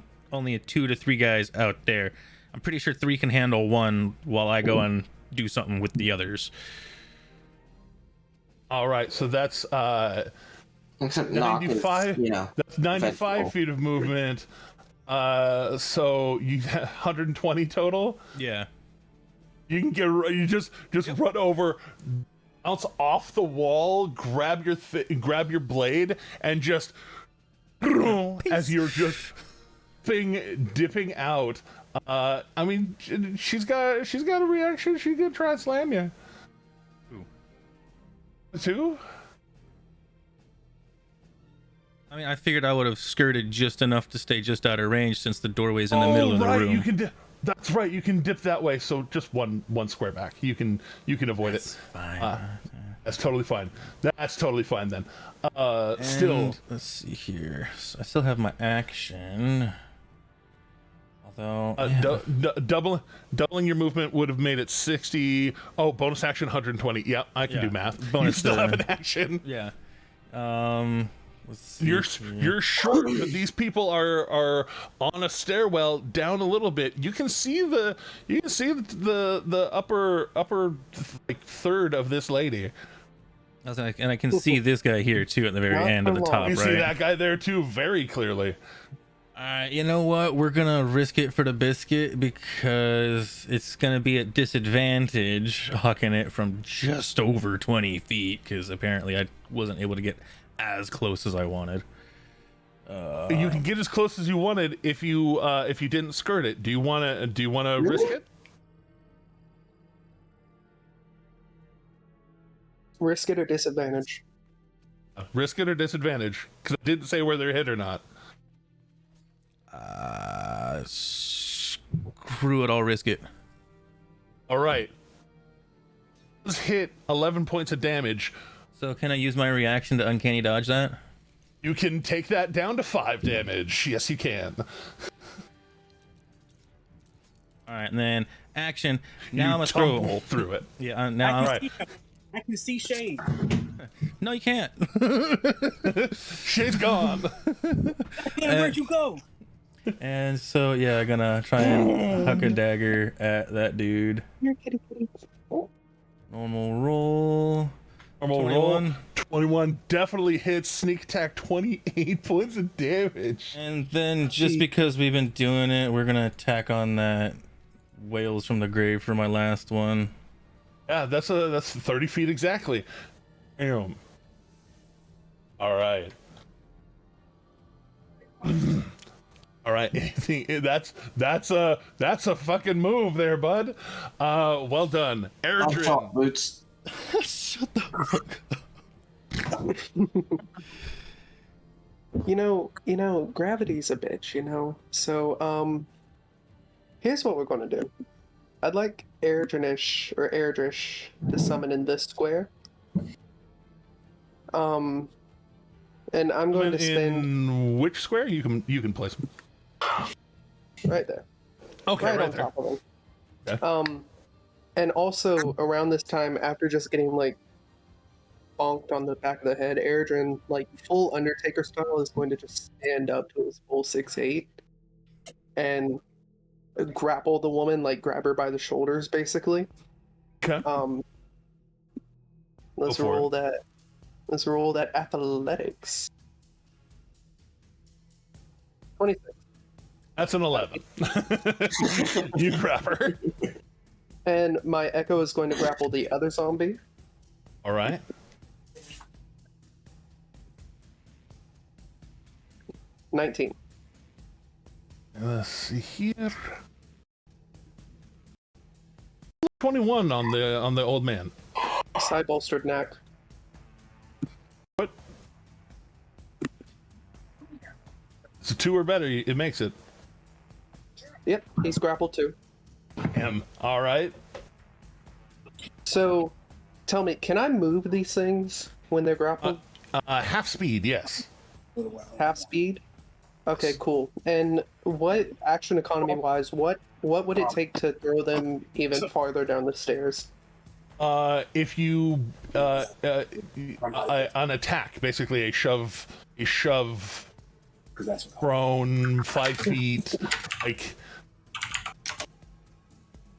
to 3 guys out there. I'm pretty sure 3 can handle 1 while I go and do something with the others. All right, so that's 95. That's 95 feet of movement. So you have 120 total. Yeah. You can you just run over, bounce off the wall, grab your blade, and just as you're just dipping out. I mean, she's got a reaction. She could try and slam you. 2? I mean, I figured I would have skirted just enough to stay just out of range since the doorway's in the middle of the room. You can that's right. You can dip that way. So just one square back. You can avoid it. Fine. That's totally fine. That's totally fine then. Still, let's see here. So I still have my action. Although doubling your movement would have made it 60. Oh, bonus action 120. Yeah, I can do math. Bonus you still have an action. Yeah. You're short, but these people are on a stairwell down a little bit. You can see the upper like third of this lady. And I can see this guy here too at the very end of the top. You see that guy there too very clearly. You know what? We're gonna risk it for the biscuit because it's gonna be at disadvantage hucking it from just over 20 feet because apparently I wasn't able to get as close as I wanted. You can get as close as you wanted if you didn't skirt it. Do you wanna risk it? Risk it or disadvantage? Risk it or disadvantage? Because I didn't say whether it hit or not. Screw it, I'll risk it. All right. Let's hit 11 points of damage. So can I use my reaction to uncanny dodge that? You can take that down to 5 damage. Yes, you can. All right, and then action. Now I'm gonna throw through it. Yeah, now I'm right. I can see Shade. No, you can't. Shade's gone. Where'd you go? And so yeah, I'm gonna try and huck a dagger at that dude. You're kitty. Normal roll. 21 definitely hits. Sneak attack, 28 points of damage. And then just because we've been doing it, we're gonna attack on that Whales from the Grave for my last one. Yeah, that's 30 feet exactly. Damn. All right. All right. That's a fucking move there, bud. Well done, Eldritch. Boots. Shut the fuck up. You know, gravity's a bitch, So, here's what we're gonna do. I'd like Eldritch to summon in this square. And I'm going to spend in which square? You can place them right there. Okay, right on there. top of them. Okay. And also around this time, after just getting like bonked on the back of the head, Eldritch, like full Undertaker style, is going to just stand up to his full 6'8" and grapple the woman, like grab her by the shoulders, basically. Okay. Let's roll that. Let's roll that athletics. 26. That's an 11. You grab her. And my echo is going to grapple the other zombie. All right. 19. Let's see here. 21 on the old man. Side bolstered knack. What? It's a 2 or better. It makes it. Yep, he's grappled too. All right. So, tell me, can I move these things when they're grappled? Half speed, yes. Half speed? Okay, cool. And what action economy wise, what would it take to throw them even farther down the stairs? If you an attack, basically a shove, prone 5 feet, like.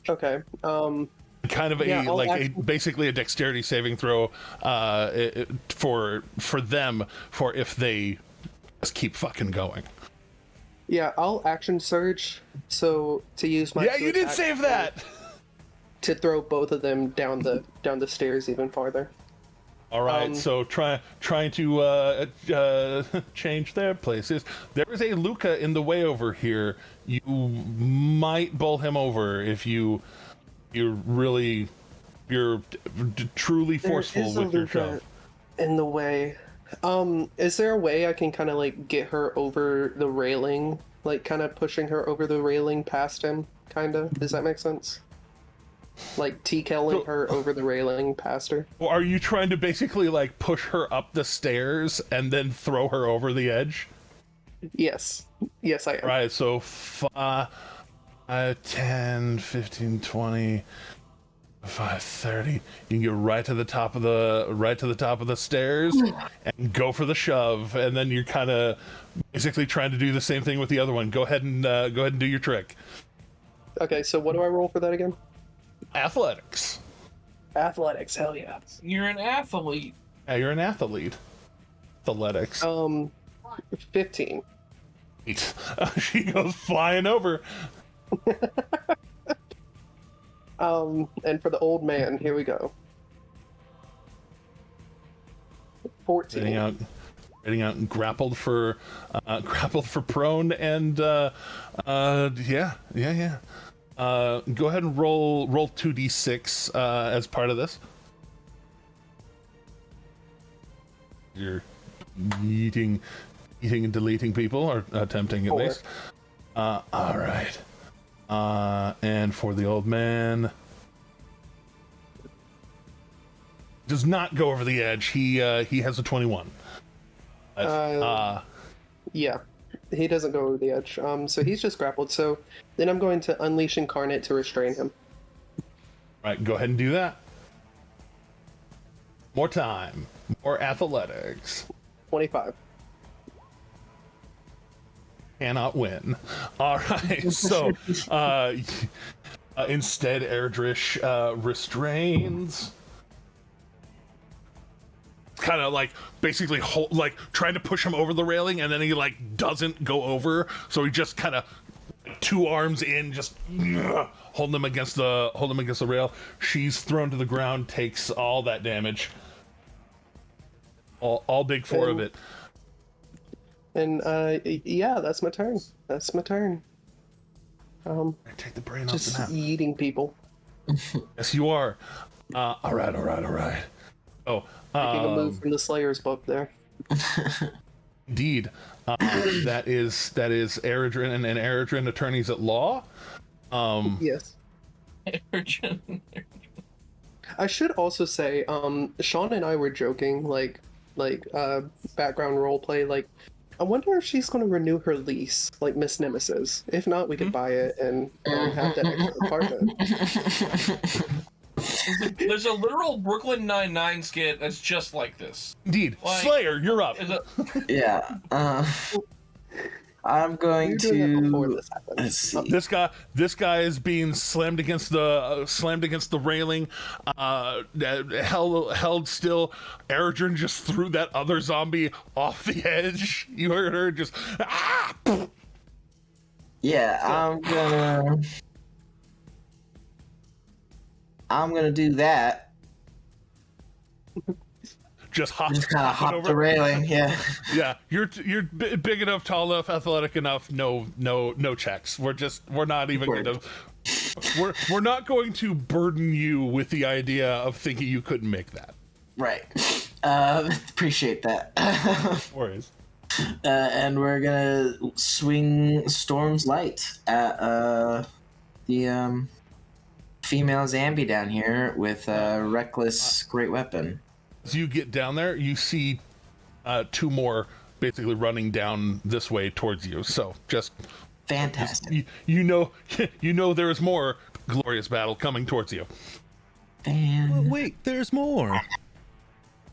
Okay. Kind of basically a dexterity saving throw for them for if they just keep fucking going. Yeah, I'll action surge. So to use my you did save that. To throw both of them down the stairs even farther. All right, so trying to change their places. There is a Luca in the way over here. You might bowl him over if you're truly forceful with your shove. In the way. Is there a way I can kind of like get her over the railing, like kind of pushing her over the railing past him, kind of? Does that make sense? Like TKing her over the railing past her? Or are you trying to basically like push her up the stairs and then throw her over the edge? Yes, I am. Right, so 10, 15, 20, 5, 30. You can get right to the top of the stairs and go for the shove, and then you're kind of basically trying to do the same thing with the other one. Go ahead and do your trick. Okay, so what do I roll for that again? Athletics. Athletics, hell yeah. You're an athlete. Yeah, you're an athlete. Athletics. 15. She goes flying over. And for the old man, here we go. 14. Getting out and grappled for prone and yeah. Go ahead and roll 2d6 as part of this. You're eating and deleting people, or attempting at 4. least. All right. And for the old man, does not go over the edge. He has a 21. Yeah, he doesn't go over the edge. So he's just grappled. So then I'm going to unleash Incarnate to restrain him. Right, go ahead and do that. More time. More athletics. 25. Cannot win. All right, so instead, Eldritch restrains. Kind of like basically like trying to push him over the railing, and then he like doesn't go over, so he just kind of 2 arms in, just holding him against the rail. She's thrown to the ground, takes all that damage. all big four of it. And yeah, that's my turn. That's my turn. Take the brain off Just the map. eating people. Yes, you are. All right. Oh, Taking a move from the Slayer's book there. Indeed, that is Eredrin and Eredrin, attorneys at law. Yes. I should also say, Sean and I were joking, like background role play, like, I wonder if she's going to renew her lease, like Miss Nemesis. If not, we could buy it and have that extra apartment. There's a literal Brooklyn Nine-Nine skit that's just like this. Indeed. Like, Slayer, you're up. Yeah. I'm going to. Let's see. This guy is being slammed against the railing, held still. Eredrin just threw that other zombie off the edge. You heard her just Yeah, I'm gonna do that. Just kind of hop the railing. Yeah. Yeah, you're big enough, tall enough, athletic enough. No checks. We're not even gonna. We're not going to burden you with the idea of thinking you couldn't make that. Right. Appreciate that. No worries. And we're gonna swing Storm's Light at the female zombie down here with a reckless great weapon. As you get down there, you see two more basically running down this way towards you. So just fantastic. You know there is more glorious battle coming towards you. And wait, there's more.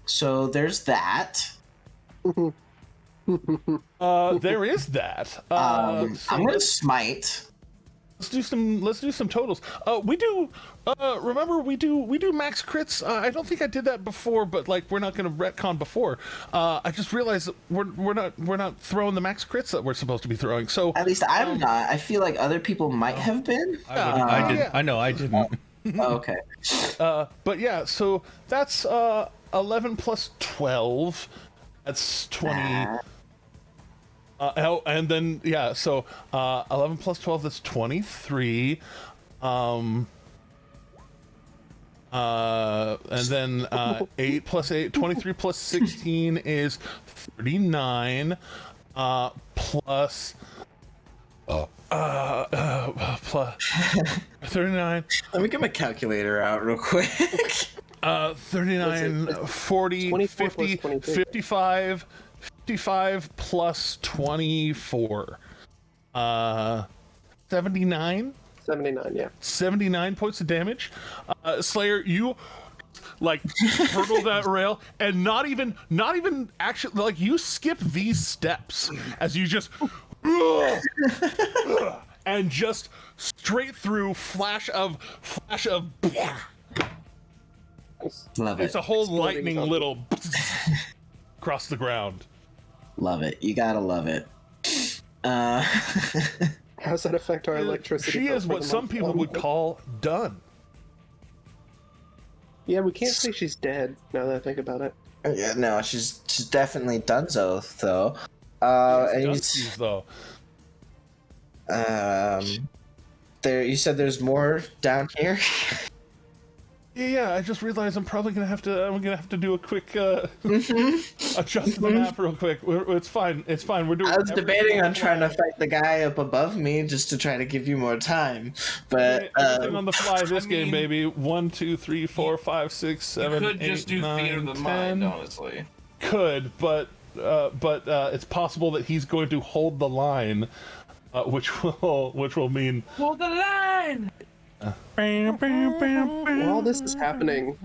So there's that. There is that. I'm gonna smite. Let's do some totals. We do. Remember, we do max crits. I don't think I did that before, but like we're not going to retcon before. I just realized that we're not throwing the max crits that we're supposed to be throwing. So at least I'm not. I feel like other people might have been. I did. Yeah. I know I didn't. Oh, okay. But yeah, so that's 11 plus 12. That's 20. And then yeah, so 11 plus 12, that's 23. And then 8 plus 8, 23 plus 16 is 39. Plus 39. Let me get my calculator out real quick. 39, 40, 50, 55. 55 plus 24. 79? 79, yeah. 79 points of damage. Slayer, you like hurdle that rail and not even actually like you skip these steps as you just and just straight through flash of Love it. It's a whole lightning little across the ground. Love it. You gotta love it. How's that affect our electricity? She is what some people would call done. Yeah, we can't say she's dead now that I think about it. Yeah, no, she's definitely donezo though. Though. There, you said there's more down here. Yeah, I just realized I'm gonna have to do a quick adjust the map real quick. It's fine. We're doing. I was debating on trying to fight the guy up above me just to try to give you more time, but everything on the fly this game, baby. 1, 2, 3, 4, 5, 6, 7, you could 8, just do 9, Theater of the 10. Mind, honestly. Could, but it's possible that he's going to hold the line, which will mean hold the line. While this is happening,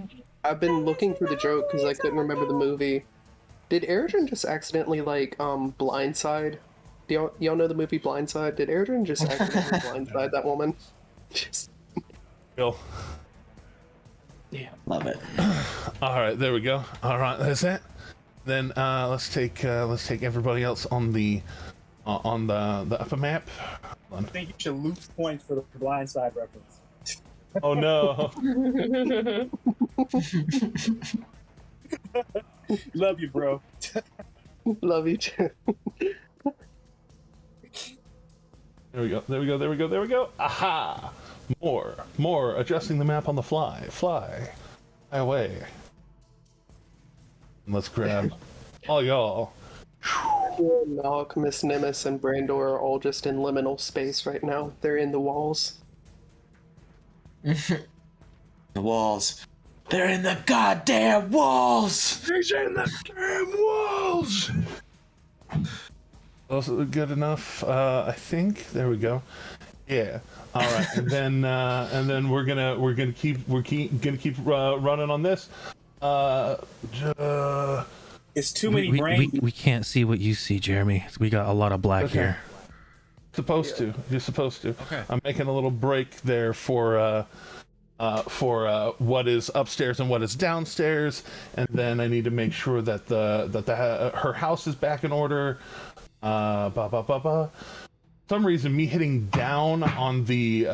I've been looking for the joke because I couldn't remember the movie. Did Eredrin just accidentally like blindside? Do y'all know the movie Blindside? Did Eredrin just accidentally blindside that woman? Just... Bill. Yeah, love it. All right, there we go. All right, that's it. Then let's take everybody else on the upper map. I think you should lose points for the blindside reference. Oh no. Love you, bro. Love you too. There we go. Aha! More. Adjusting the map on the fly. Fly away. And let's grab all y'all. Nog, Miss Nimbus, and Brandor are all just in liminal space right now. They're in the walls. The walls. They're in the goddamn walls! They're in the damn walls! Also good enough, I think. There we go. Yeah. All right, and then we're gonna keep running on this. It's too many brains. We can't see what you see, Jeremy. We got a lot of black here. You're supposed to. Okay. I'm making a little break there for what is upstairs and what is downstairs, and then I need to make sure that her house is back in order. For some reason, me hitting down on the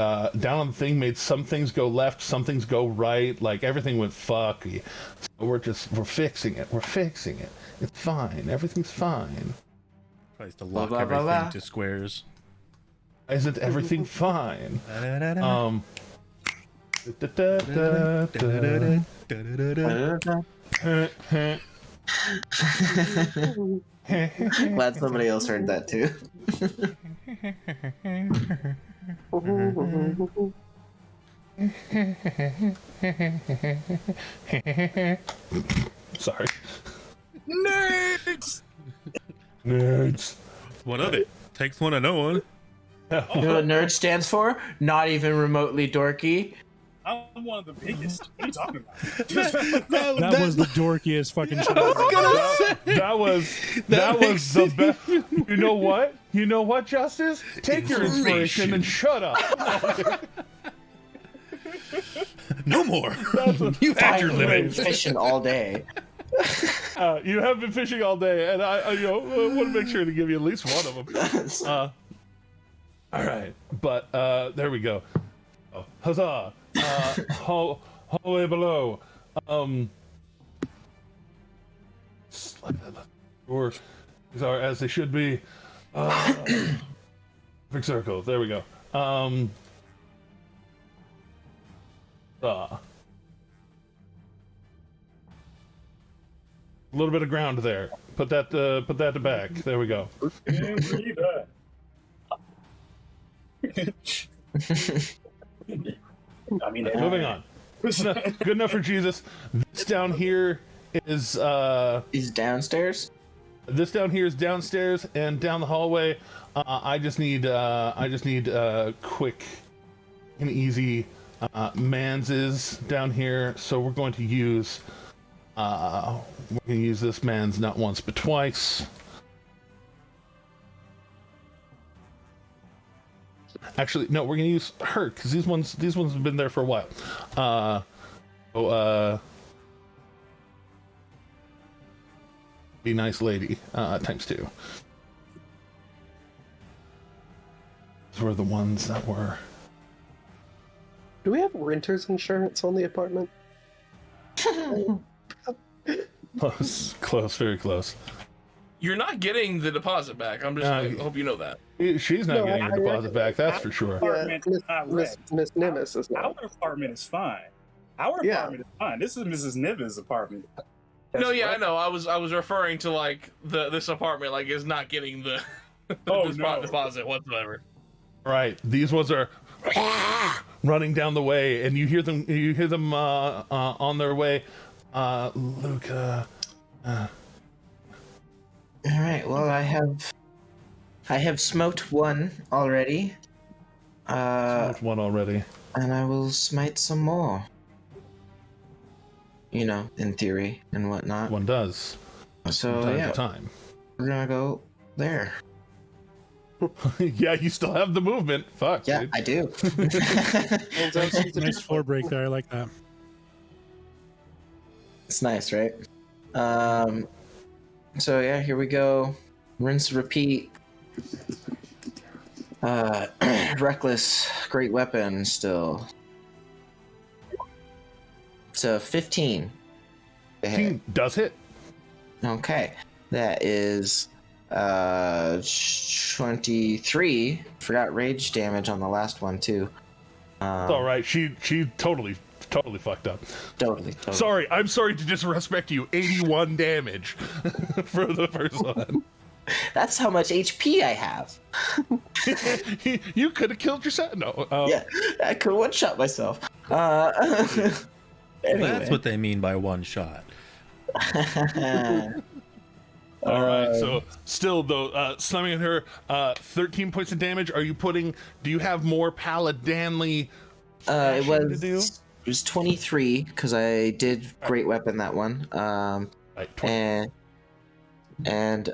thing made some things go left, some things go right. Like everything went fucky. So we're fixing it. It's fine. Everything's fine. Tries to lock everything to squares. Isn't everything fine? Glad somebody else heard that too. Sorry. Nerds. What of it? Takes one to know one. You know what nerd stands for? Not even remotely dorky. I'm one of the biggest. What are you talking about? That was the dorkiest fucking shit. That was the best. You know what, Justice? Take your inspiration and shut up. No more. You had your limit. Fishing all day. You have been fishing all day, and I want to make sure to give you at least one of them. All right, but there we go. Oh, huzzah! Hallway below. Or these are as they should be. Perfect circle. There we go. A little bit of ground there. Put that to back. There we go. I mean, Moving on. Good enough for Jesus. This down here is downstairs. This down here is downstairs, and down the hallway. I just need quick and easy manses down here. So we're going to use this man's not once but twice. Actually, no, we're gonna use her because these ones have been there for a while. Be nice lady, times 2. Those were the ones that were. Do we have renter's insurance on the apartment? Close, very close. You're not getting the deposit back. I hope you know that. She's not getting her deposit back, that's for sure. Yeah, Miss Nimbus is not. Our apartment is fine. Apartment is fine. This is Mrs. Nimbus' apartment. I know. I was referring to like this apartment like is not getting the deposit whatsoever. Right. These ones are running down the way, and you hear them on their way. Luca. All right. Well, I have smoked one already. Smoked one already. And I will smite some more. You know, in theory and whatnot. One does. So time yeah, to time. We're gonna go there. Yeah, you still have the movement. Fuck. Yeah, dude. I do. Nice floor break there. I like that. It's nice, right? So yeah, here we go. Rinse, repeat. Reckless, great weapon still. So 15. 15 does hit. Okay, that is 23. Forgot rage damage on the last one too. It's all right. She totally fucked up. Totally. Sorry, I'm sorry to disrespect you. 81 damage for the first one. That's how much HP I have. You could have killed yourself. No. Yeah, I could one shot myself. Anyway. That's what they mean by one shot. All right. So still though, slamming at her, 13 points of damage. Are you putting? Do you have more Paladinly? It to do? was 23 because I did great weapon that one. Right, and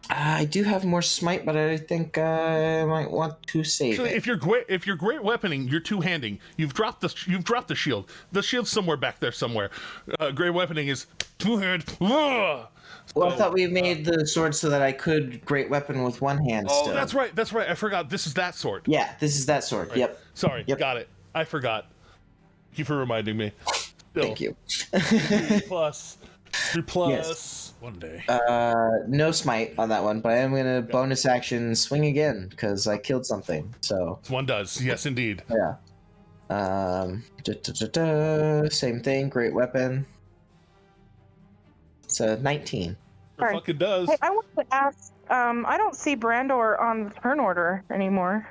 I do have more smite, but I think I might want to save Actually, it. if you're great weaponing, you're two-handing. You've dropped the shield. The shield's somewhere back there somewhere. Great weaponing is two-hand. Well, I thought we made the sword so that I could great weapon with one hand. Oh, still. that's right. I forgot. This is that sword. Yeah, this is that sword. Right. Yep. Sorry. Yep. Got it. I forgot. Thank you for reminding me. Still, Thank you. 3 plus. Yes. One day. No smite on that one, but I am gonna bonus action swing again because I killed something. So This one does. Yes, indeed. yeah. Same thing. Great weapon. It's a 19. It Sorry. fucking does. Hey, I wanted to ask. I don't see Brandor on the turn order anymore.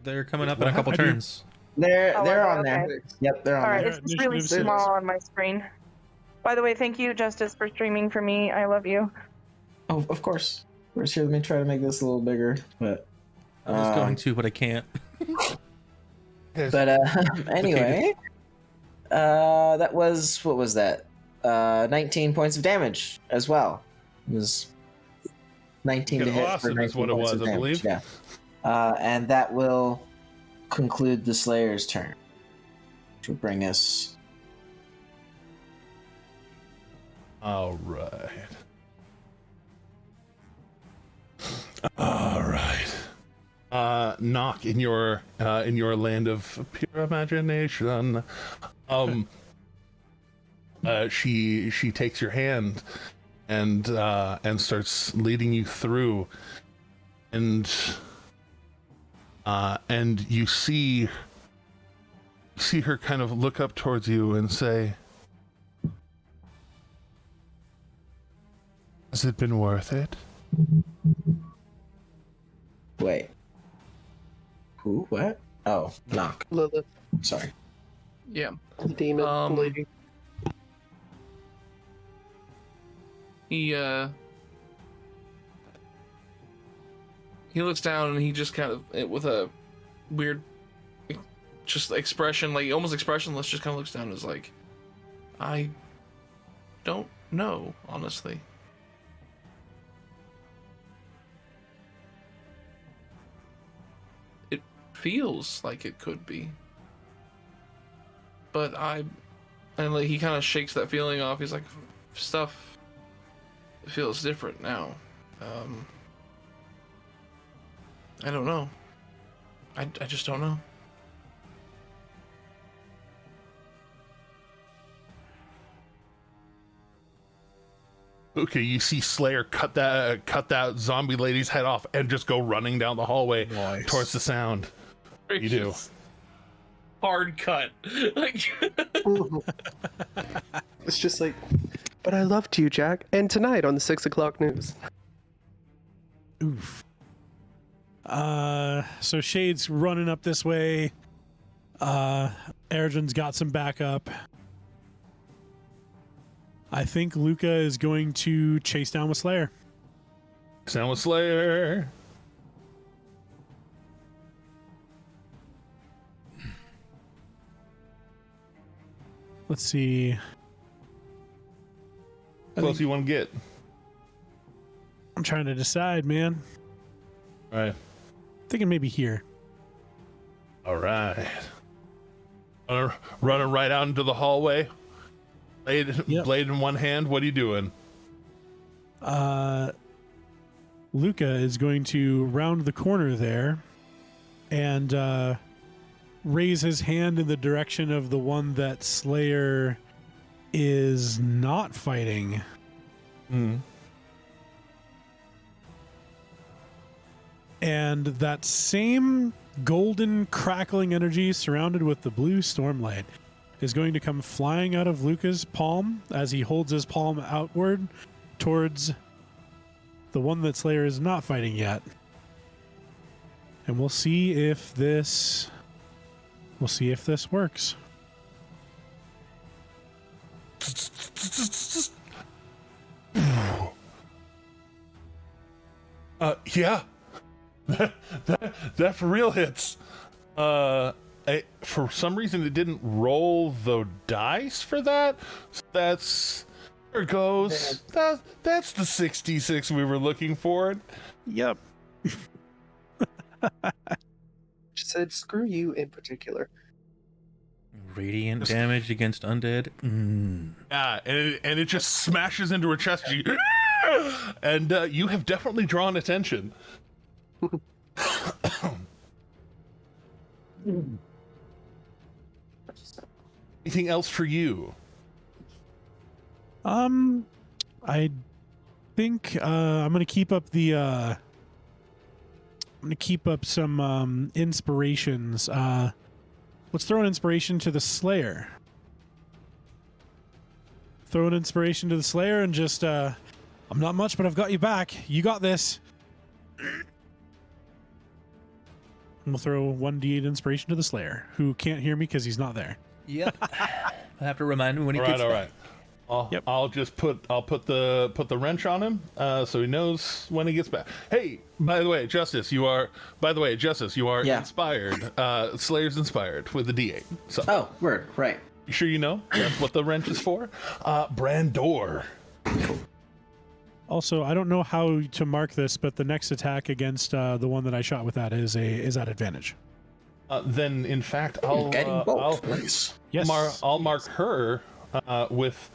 They're coming up in a couple turns. They're Oh, on okay. there. Yep, they're on All right, there. it's just really Initiative small on my screen. By the way, thank you, Justice, for streaming for me. I love you. Oh, of course. First, here, let me try to make this a little bigger. But I was going to, but I can't. But anyway, that was, what was that? 19 points of damage as well. It was 19 to Get hit awesome for is 19 what it points was, of I damage. believe. Yeah. And that will conclude the Slayer's turn, which will bring us. All right. All right. Knock in your land of pure imagination. She takes your hand and starts leading you through, and you see her kind of look up towards you and say, "Has it been worth it?" Wait. Who? What? Oh, Knock. Lilith, Sorry. Yeah. the demon lady. He looks down and he just kind of, with a weird just expression, like almost expressionless, just kind of looks down and is like, I don't know, honestly. It feels like it could be, but and like he kind of shakes that feeling off. He's like, stuff feels different now. I don't know. I just don't know. Okay, you see Slayer cut that zombie lady's head off and just go running down the hallway towards the sound. You do. Hard cut. Like It's just like, but I loved you, Jack. And tonight on the 6 o'clock news. Oof. So Shade's running up this way. Eredrin's got some backup. I think Luca is going to chase down with Slayer. Sound with Slayer. Let's see. How close you want to get? I'm trying to decide, man. All right. Thinking maybe here. All right. Running right out into the hallway. Blade in one hand. What are you doing? Luca is going to round the corner there and raise his hand in the direction of the one that Slayer is not fighting. And that same golden crackling energy surrounded with the blue stormlight is going to come flying out of Luca's palm as he holds his palm outward towards the one that Slayer is not fighting yet. And we'll see if this works. Yeah. That for real hits. For some reason it didn't roll the dice for that. So there it goes. That's the 66 we were looking for. Yep. She said, "Screw you" in particular. Radiant damage against undead. Yeah, and it just smashes into her chest. And you have definitely drawn attention. Anything else for you? I think I'm gonna keep up the I'm gonna keep up some inspirations. Let's throw an inspiration to the Slayer. Throw an inspiration to the Slayer and just I'm not much, but I've got you back. You got this. And we'll throw 1d8 inspiration to the Slayer, who can't hear me because he's not there. Yep. I have to remind him when he gets back. All right. I'll put the wrench on him, so he knows when he gets back. Hey, by the way, Justice, you are inspired. Slayer's inspired with the D8. So. Oh, word, right. You sure you know that's what the wrench is for? Brandor. Also, I don't know how to mark this, but the next attack against the one that I shot with that is at advantage. Then, in fact, I'll mark her with.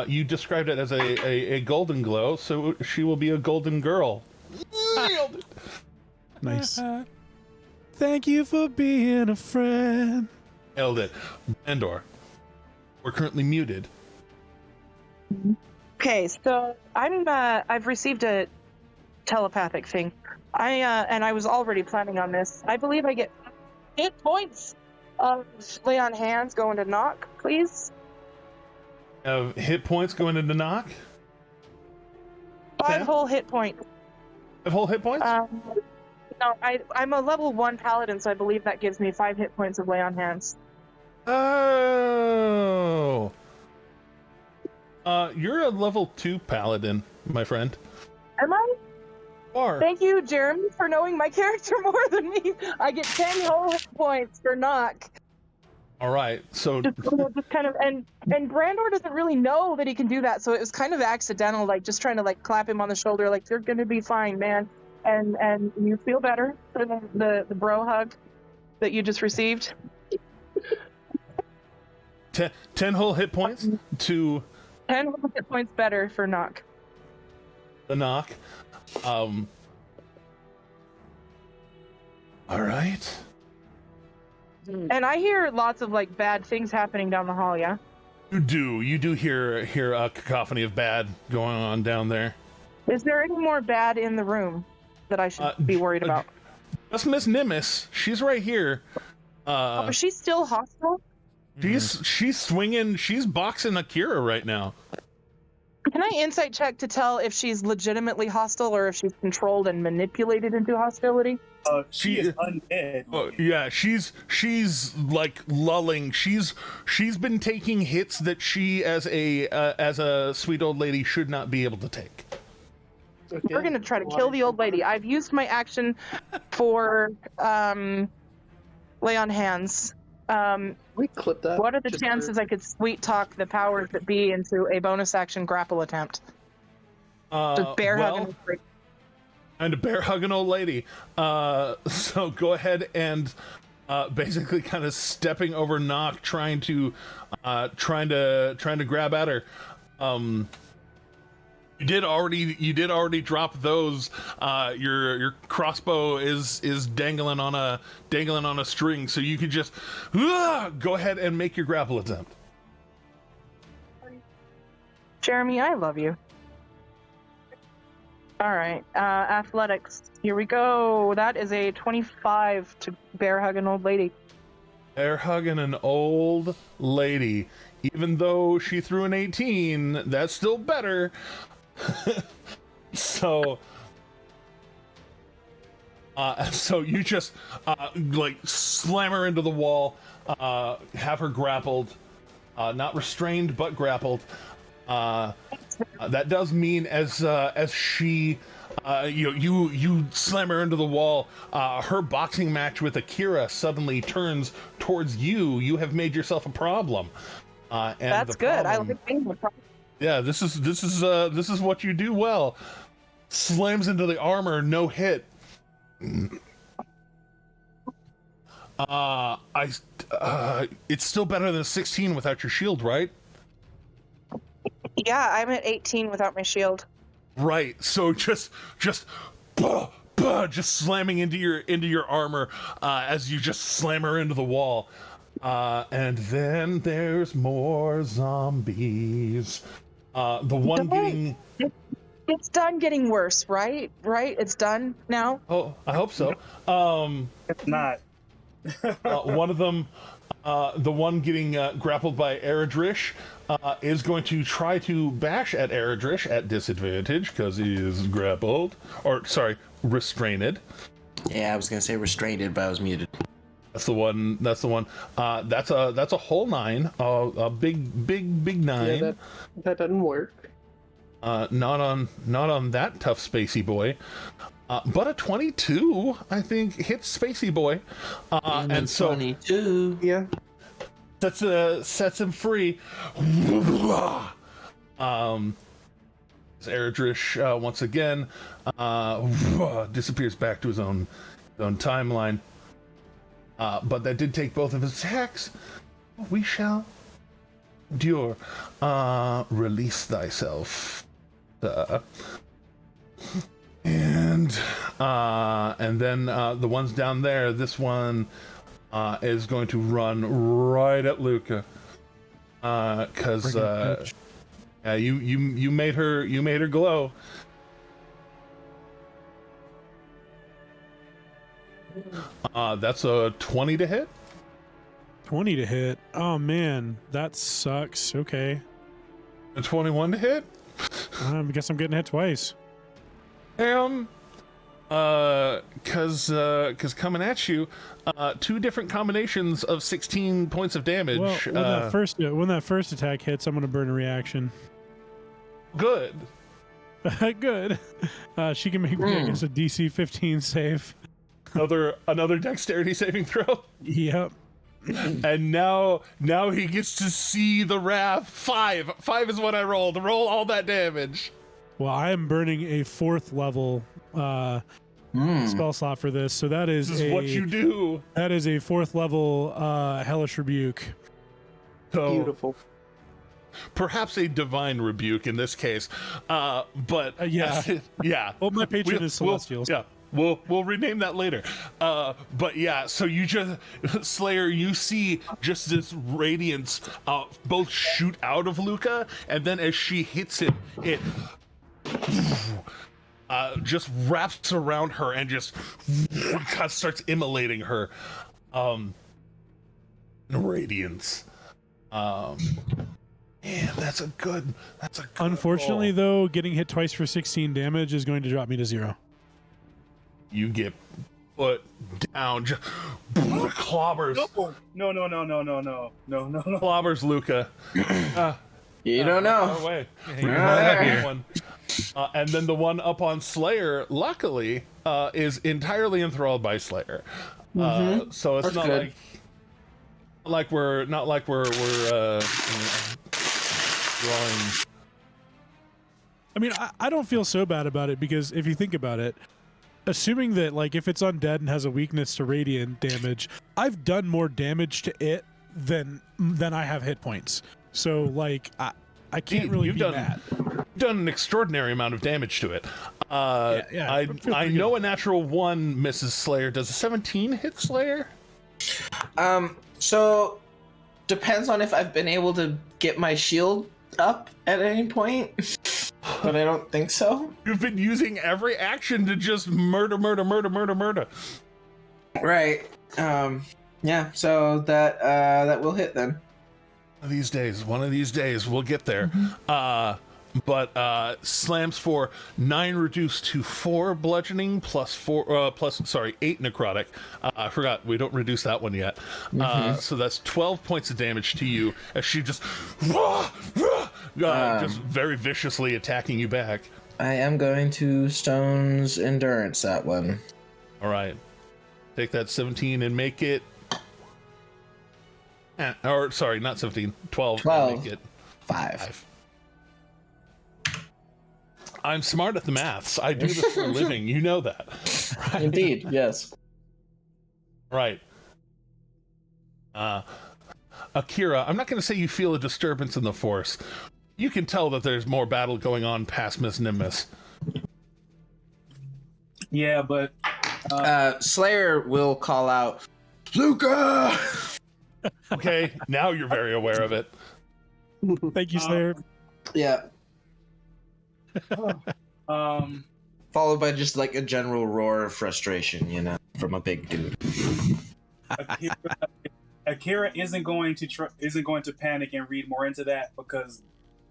You described it as a golden glow, so she will be a golden girl. Nice. Thank you for being a friend. Nailed it. Brandor, we're currently muted. Okay, so I've received a telepathic thing. I was already planning on this. I believe I get 8 points of lay on hands going to knock, please. Hit points going into knock? 5 whole hit points. 5 whole hit points? No, I'm a level 1 paladin, so I believe that gives me 5 hit points of lay on hands. Oh. You're a level 2 paladin, my friend. Am I? Or. Thank you, Jeremy, for knowing my character more than me. I get 10 whole hit points for knock. All right, so just kind of, and Brandor doesn't really know that he can do that, so it was kind of accidental, like just trying to like clap him on the shoulder, like you're gonna be fine, man, and you feel better for the bro hug that you just received. 10 whole hit points to 10 whole hit points better for knock. The knock. All right. And I hear lots of like bad things happening down the hall, yeah? You do hear a cacophony of bad going on down there. Is there any more bad in the room that I should be worried about? That's Miss Nimbus. She's right here. Is she still hostile? She's swinging. She's boxing Akira right now. Can I insight check to tell if she's legitimately hostile or if she's controlled and manipulated into hostility? She is undead. Oh, yeah, she's like lulling. She's been taking hits that she, as a sweet old lady, should not be able to take. Okay. We're gonna try to kill the old lady. I've used my action for lay on hands. We clip that. What are the chances I could sweet talk the powers that be into a bonus action grapple attempt? Just bear hugging. And a bear hugging old lady. So go ahead and basically kind of stepping over Nock, trying to grab at her. You did already drop those. Your crossbow is dangling on a string, so you could just go ahead and make your grapple attempt. Jeremy, I love you. All right. Athletics. Here we go. That is a 25 to bear hug an old lady. Bear hugging an old lady. Even though she threw an 18, that's still better. So you just like slam her into the wall, have her grappled, not restrained but grappled. That does mean as she you slam her into the wall, her boxing match with Akira suddenly turns towards you. You have made yourself a problem. And that's good. I like being the problem. Yeah, this is what you do well. Slams into the armor, no hit. It's still better than 16 without your shield, right? Yeah, I'm at 18 without my shield. Right. So just slamming into your armor as you just slam her into the wall. And then there's more zombies. The one getting... It's done getting worse, right? Right? It's done now? Oh, I hope so. It's not. One of them, the one getting grappled by Eldritch, is going to try to bash at Eldritch at disadvantage because he is grappled. Or, sorry, restrained. Yeah, I was going to say restrained, but I was muted. That's the one. That's a whole 9. A big 9. Yeah, that doesn't work. Not on that tough spacey boy. But a 22, I think, hits spacey boy. And so 22. Yeah. Sets him free. Eldritch once again disappears back to his own timeline. But that did take both of his attacks. We shall endure. Release thyself. And then the ones down there, this one is going to run right at Luca. Cause yeah, you made her glow. That's a 20 to hit. 20 to hit. Oh man, that sucks. Okay. A 21 to hit. I guess I'm getting hit twice. Cause coming at you, 2 different combinations of 16 points of damage. Well, when that first attack hits, I'm gonna burn a reaction. Good. Good. She can make me, I guess, a DC 15 save. Another dexterity saving throw. Yep. And now he gets to see the wrath. 5 is what I rolled. Roll all that damage. Well, I am burning a 4th level spell slot for this, so this is what you do. That is a 4th level hellish rebuke. So, beautiful. Perhaps a divine rebuke in this case, but yeah. Well, my patron is celestial. Yeah. We'll rename that later. But yeah, so you just, Slayer, you see just this radiance both shoot out of Luca, and then as she hits it just wraps around her and just starts immolating her. Radiance. Man, that's a good Unfortunately, roll. though, getting hit twice for 16 damage is going to drop me to 0. You get put down, just clobbers. No. Clobbers Luca. You don't know. Away. Right. And then the one up on Slayer, luckily, is entirely enthralled by Slayer. So it's not good. like we're drawing. I mean, I don't feel so bad about it because if you think about it, assuming that like if it's undead and has a weakness to radiant damage, I've done more damage to it than I have hit points. So like I can't really be mad. You've done an extraordinary amount of damage to it. I know a natural 1 misses Slayer. Does a 17 hit Slayer? So depends on if I've been able to get my shield up at any point. but I don't think so. You've been using every action to just murder. Right. Yeah. So that will hit then. One of these days, we'll get there. But slams for 9 reduced to 4 bludgeoning plus 8 necrotic. I forgot we don't reduce that one yet. So that's 12 points of damage to you as she just just very viciously attacking you back. I am going to Stone's Endurance that one. All right, take that 17 and make it. Or sorry, not 17, 12. 12. And make it 5. I'm smart at the maths. I do this for a living. You know that. Right? Indeed, yes. Right. Akira, I'm not going to say you feel a disturbance in the Force. You can tell that there's more battle going on past Miss Nimbus. Yeah, but... Slayer will call out, Luca! Okay, now you're very aware of it. Thank you, Slayer. Yeah. Followed by just like a general roar of frustration, from a big dude. Akira isn't going to panic and read more into that because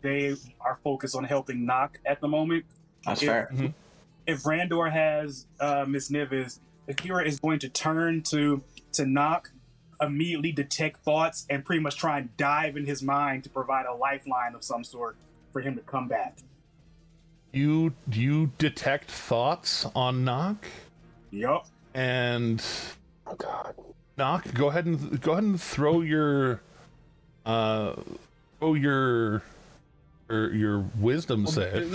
they are focused on helping Nock at the moment. That's fair. If Brandor has Miss Nivis, Akira is going to turn to Nock, immediately detect thoughts, and pretty much try and dive in his mind to provide a lifeline of some sort for him to come back. You detect thoughts on Nock? Yup. And Nock, go ahead and throw your wisdom save.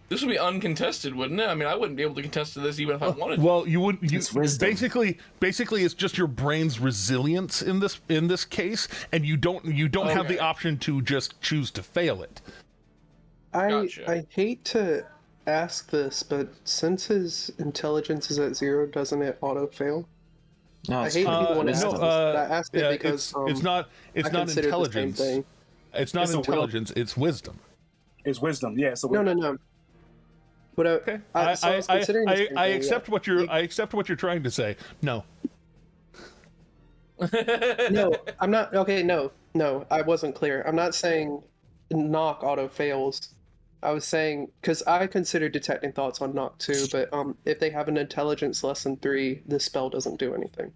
This would be uncontested, wouldn't it? I mean, I wouldn't be able to contest this even if I wanted to. Well, you wouldn't. It's wisdom. Basically, it's just your brain's resilience in this case, and you don't have the option to just choose to fail it. Gotcha. I hate to ask this, but since his intelligence is at 0, doesn't it auto fail? No, I hate to be the one to ask this, but I asked it because it's not intelligence. It's not intelligence. It's wisdom. It's wisdom. Yeah. So no. But okay. I accept what you're trying to say. No. No, I'm not. Okay, no, I wasn't clear. I'm not saying Nock auto fails. I was saying because I consider detecting thoughts on Nock too, but if they have an intelligence less than 3, this spell doesn't do anything.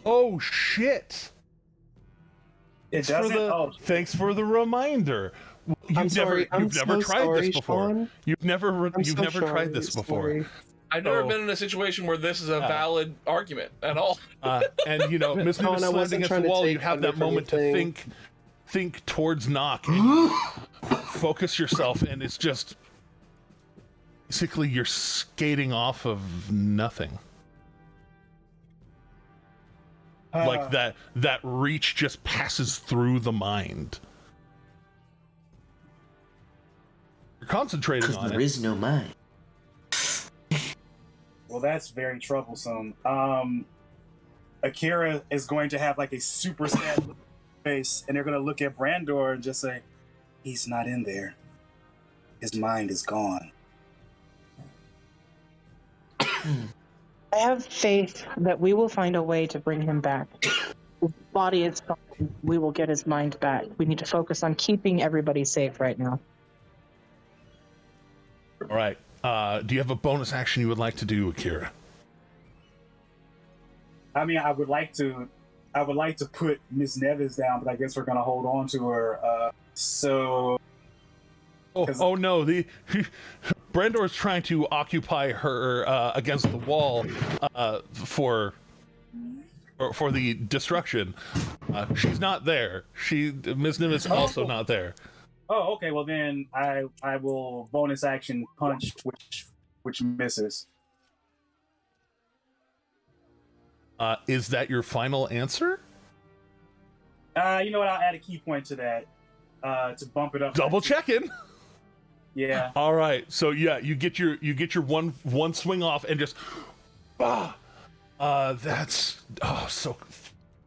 Oh shit! It doesn't. Thanks for the reminder. You've never tried this before. Sean. You've never tried this before. I've never been in a situation where this is a valid argument at all. And Miss Nimbus slamming against the wall, you have that moment to think towards Nock, and focus yourself, and it's just basically you're skating off of nothing. Like that reach just passes through the mind. You're concentrating on it. There is no mind. Well, that's very troublesome. Akira is going to have like a super sad face, and they're going to look at Brandor and just say, "He's not in there. His mind is gone." I have faith that we will find a way to bring him back. His body is gone. We will get his mind back. We need to focus on keeping everybody safe right now. All right. Do you have a bonus action you would like to do, Akira? I mean, I would like to put Miss Nevis down, but I guess we're gonna hold on to her. Oh no! Brandor is trying to occupy her against the wall for the destruction. She's not there. Miss Nimbus also not there. Oh, okay. Well, then I will bonus action punch, which misses. Is that your final answer? You know what? I'll add a key point to that to bump it up. Double checking. Yeah. All right. So yeah, you get your one swing off and just that's so.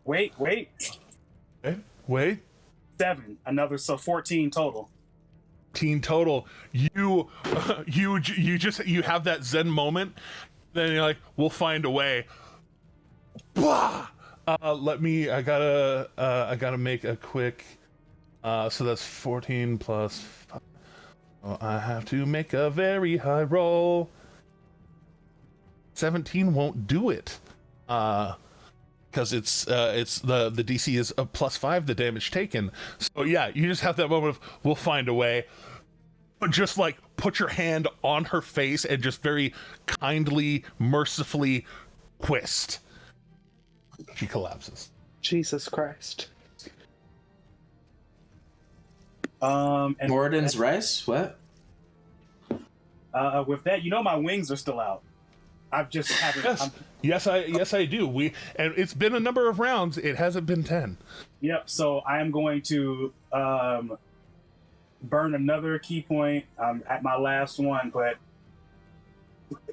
Wait. Okay, wait. 7. So 14 total. 14 total. You have that Zen moment. Then you're like, we'll find a way. Blah! I gotta make a quick. So that's 14 plus 5. Oh, I have to make a very high roll. 17 won't do it. Because it's the DC is a +5 the damage taken. So yeah, you just have that moment of we'll find a way. But just like put your hand on her face and just very kindly, mercifully twist. She collapses. Jesus Christ. And Morden's rice? What? with that, my wings are still out. I've just haven't. Yes, I do. And it's been a number of rounds. It hasn't been 10. Yep. So I am going to burn another key point at my last one, but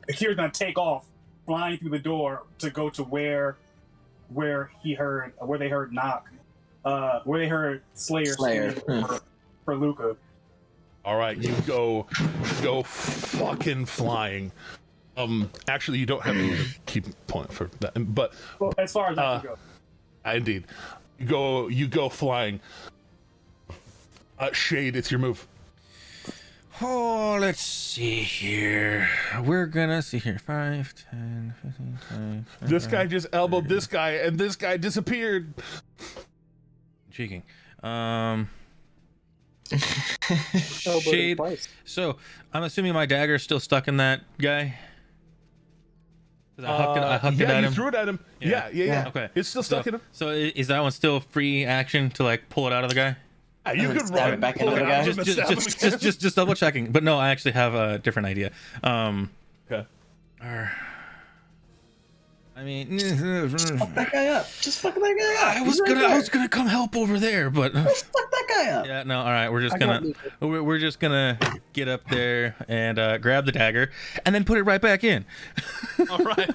Akira's gonna take off, flying through the door to go to where they heard knock, where they heard Slayer. For Luca. All right, you go fucking flying. Actually, you don't have to keep point for that, but as far as I can go. Indeed, you go flying. Shade, it's your move. Oh, let's see here. We're gonna see here. 5, 10, 15, 20. This guy just elbowed this guy, and this guy disappeared. Cheeking. Shade. So I'm assuming my dagger's still stuck in that guy. I hucked it at him. You threw it at him. Yeah. Okay. It's still stuck in him. So is that one still free action to like pull it out of the guy? You could run it back into the guy. Just double checking. But no, I actually have a different idea. Okay. Just fuck that guy up. Just fuck that guy up. I was gonna come help over there, but just fuck that guy up. Yeah, no, all right. We're just gonna get up there and grab the dagger, and then put it right back in. All right.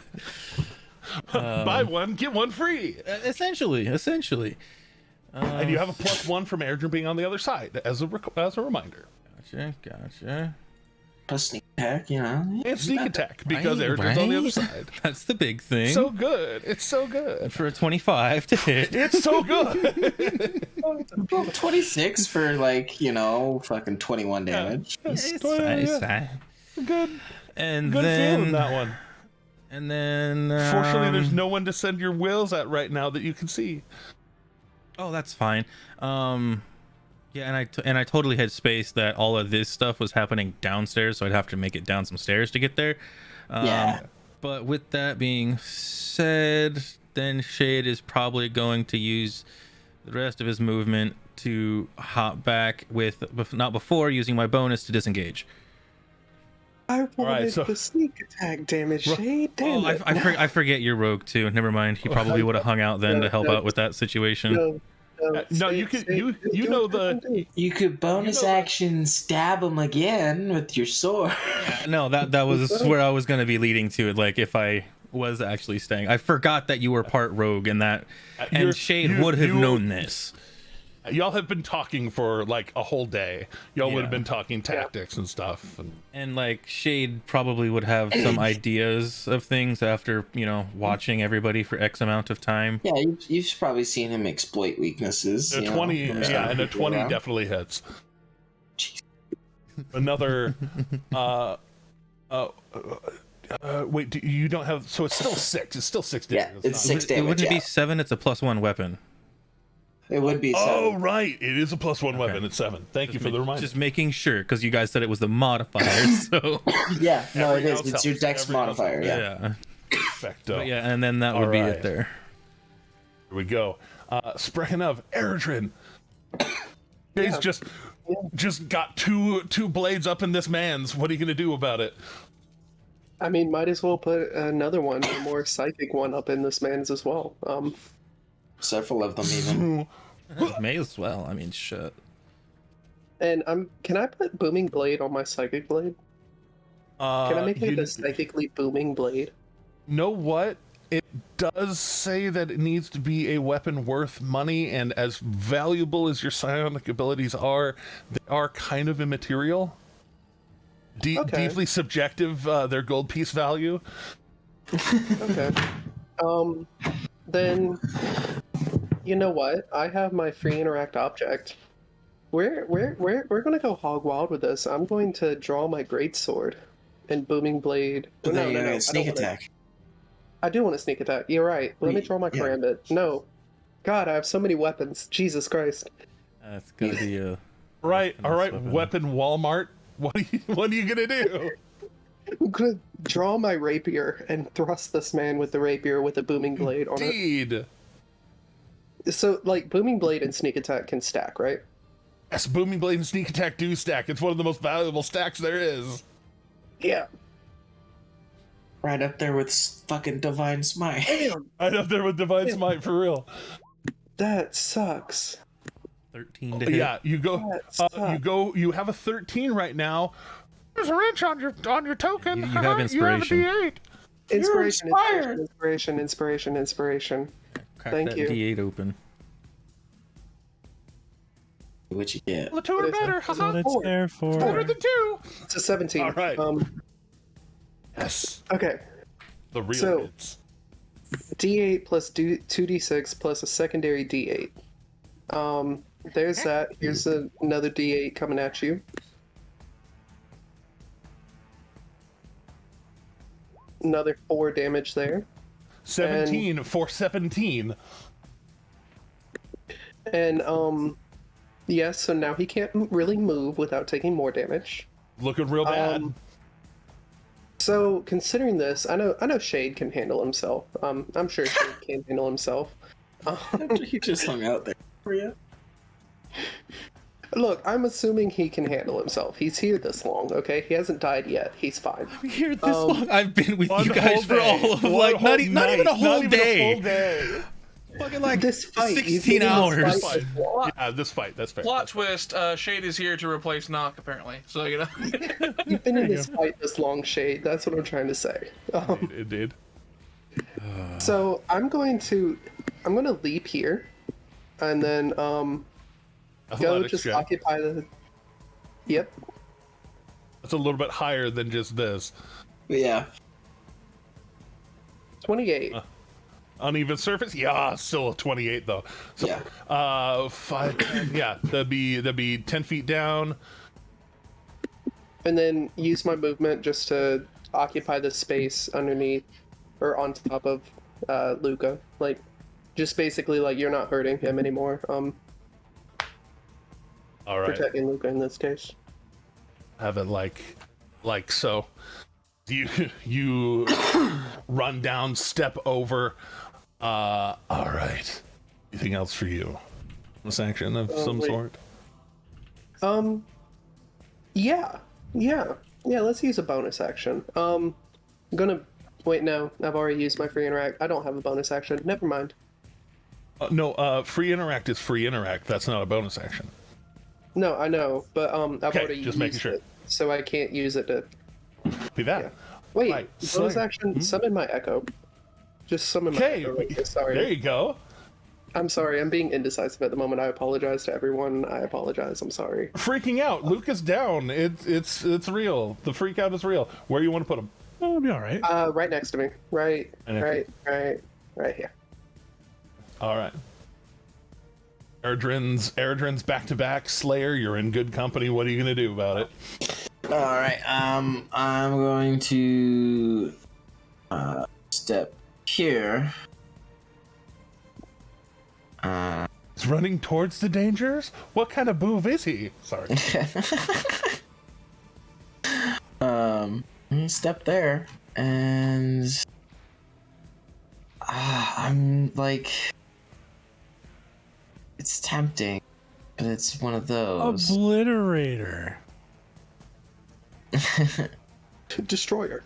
Buy one, get one free. Essentially. And you have a +1 from Airdrie being on the other side as a reminder. Gotcha. Plus sneak attack, And sneak attack because Airdrie's on the other side. That's the big thing. So good. It's so good. For a 25 to hit. It's so good. 26 for fucking 21 damage. It's Good. And good then feeling that one. And then fortunately, there's no one to send your wills at right now that you can see. Oh, that's fine. Yeah, and I totally had space that all of this stuff was happening downstairs, so I'd have to make it down some stairs to get there. Yeah. But with that being said, then Shade is probably going to use the rest of his movement to hop back not before using my bonus to disengage. I wanted the sneak attack damage, Shade. Damn it. I forget you're rogue too. Never mind. He probably would have hung out then to help out with that situation. No, you could. You could bonus action stab him again with your sword. No, that was where I was going to be leading to it. Like if I was actually staying, I forgot that you were part rogue and Shade would have known this. Y'all have been talking for like a whole day. Y'all would have been talking tactics and stuff. And like Shade probably would have some ideas of things after, watching everybody for X amount of time. Yeah, you've probably seen him exploit weaknesses. A 20, and a 20 definitely hits. Jeez. Another, wait, you don't have, so it's still 6. It's still 6 damage. Yeah, it's 6 damage. It wouldn't be 7, it's a +1 weapon. It would be 7. Oh, right. It is a +1 weapon. It's 7. Thank you for the reminder. Just making sure, because you guys said it was the modifier, so... Yeah, no, it is. It's your dex modifier, yeah. Perfecto. But yeah, and then that would be it there. Here we go. Speaking of, Eredrin. He's just got two blades up in this man's. What are you going to do about it? I mean, might as well put another one, a more psychic one, up in this man's as well. Several of them even. May as well. I mean, shit. And can I put booming blade on my psychic blade? Can I make it a psychically booming blade? Know what? It does say that it needs to be a weapon worth money, and as valuable as your psionic abilities are, they are kind of immaterial. Deeply subjective, their gold piece value. Okay. Then, you know what? I have my free interact object. We're gonna go hog wild with this. I'm going to draw my greatsword and booming blade. So no. Sneak attack. I do want to sneak attack. You're right. Let me draw my karambit. No, God, I have so many weapons. Jesus Christ. That's gonna be a right. All right, weapon Walmart. What are you gonna do? I'm gonna draw my rapier and thrust this man with the rapier with a booming blade on it. Indeed. So, like, booming blade and sneak attack can stack, right? Yes, booming blade and sneak attack do stack. It's one of the most valuable stacks there is. Yeah. Right up there with fucking Divine Smite. Right up there with Divine Smite, for real. That sucks. 13 to hit. Yeah, you have a 13 right now. There's a wrench on your token. You have inspiration. You have a D8. Inspiration. Crack Thank that you. D8 open. What you get? Well, the two are better. That's what it's there for. Better than 2. It's a 17. All right. Yes. Okay. The real hits. D8 plus 2d6 plus a secondary D8. There's that. Here's another D8 coming at you. Another 4 damage there. 17 for 17. And yes, so now he can't really move without taking more damage. Looking real bad. So considering this, I know Shade can handle himself. I'm sure Shade can handle himself. He just hung out there for you. Look, I'm assuming he can handle himself. He's here this long, okay? He hasn't died yet. He's fine. I'm here this long. I've been with you guys for all of like not even a whole day. Fucking like this fight, 16 hours. Yeah, this fight. That's fair. Plot twist: Shade is here to replace Nock, apparently. So you know. You've been in this fight this long, Shade. That's what I'm trying to say. Indeed. So I'm gonna leap here, and then go just check. occupy the. Yep. That's a little bit higher than just this. Yeah. 28. Uneven surface, yeah, still a 28 though. So, yeah. 5, 10, yeah, that'd be 10 feet down. And then use my movement just to occupy the space underneath or on top of Luca. Like, just basically like you're not hurting him anymore. All right. Protecting Luca in this case. Have it like so. You run down, step over. All right. Anything else for you? A sanction of some sort? Yeah. Let's use a bonus action. I'm gonna wait. No, I've already used my free interact. I don't have a bonus action. Never mind. No, free interact is free interact. That's not a bonus action. No, I know, but I've already just used making sure. it, so I can't use it to. Be that. Yeah. Wait, Right. bonus action. Summon my echo. Just summon my echo. Sorry. There you go. I'm sorry. I'm being indecisive at the moment. I apologize to everyone. I apologize. I'm sorry. Freaking out. Luke is down. It's real. The freak out is real. Where do you want to put him? Oh, it'll be all right. Right next to me. Right here. All right. Erdrin's back to back. Slayer, you're in good company. What are you gonna do about it? All right. I'm going to step here. He's running towards the dangers? What kind of boof is he? Sorry. Step there, and I'm like, it's tempting, but it's one of those. Obliterator. Destroyer.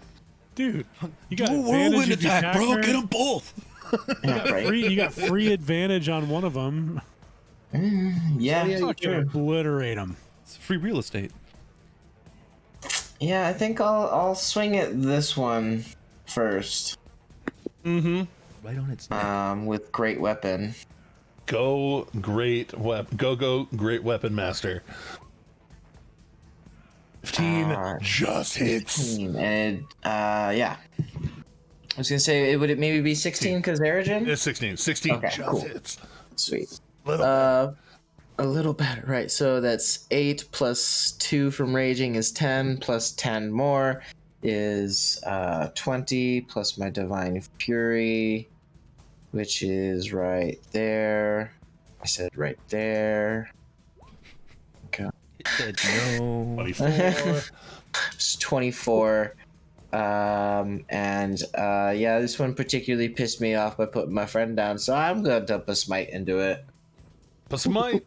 Dude, you got whirlwind attack, bro. Get them both. You got free advantage on one of them. Yeah, you can obliterate them. It's free real estate. Yeah, I think I'll swing at this one first. Mm-hmm. right on its neck. With great weapon. Go great weapon master. 15 just hits. 15, and yeah. I was gonna say, would it maybe be 16 because Eredrin? It's 16. 16 okay, just cool. hits. Sweet. Little a little better, right? So that's 8 plus 2 from raging is 10, plus 10 more is 20, plus my divine fury, which is right there. I said right there. Okay. It said no. 24. It's 24. Yeah, this one particularly pissed me off by putting my friend down, so I'm gonna dump a smite into it. A smite.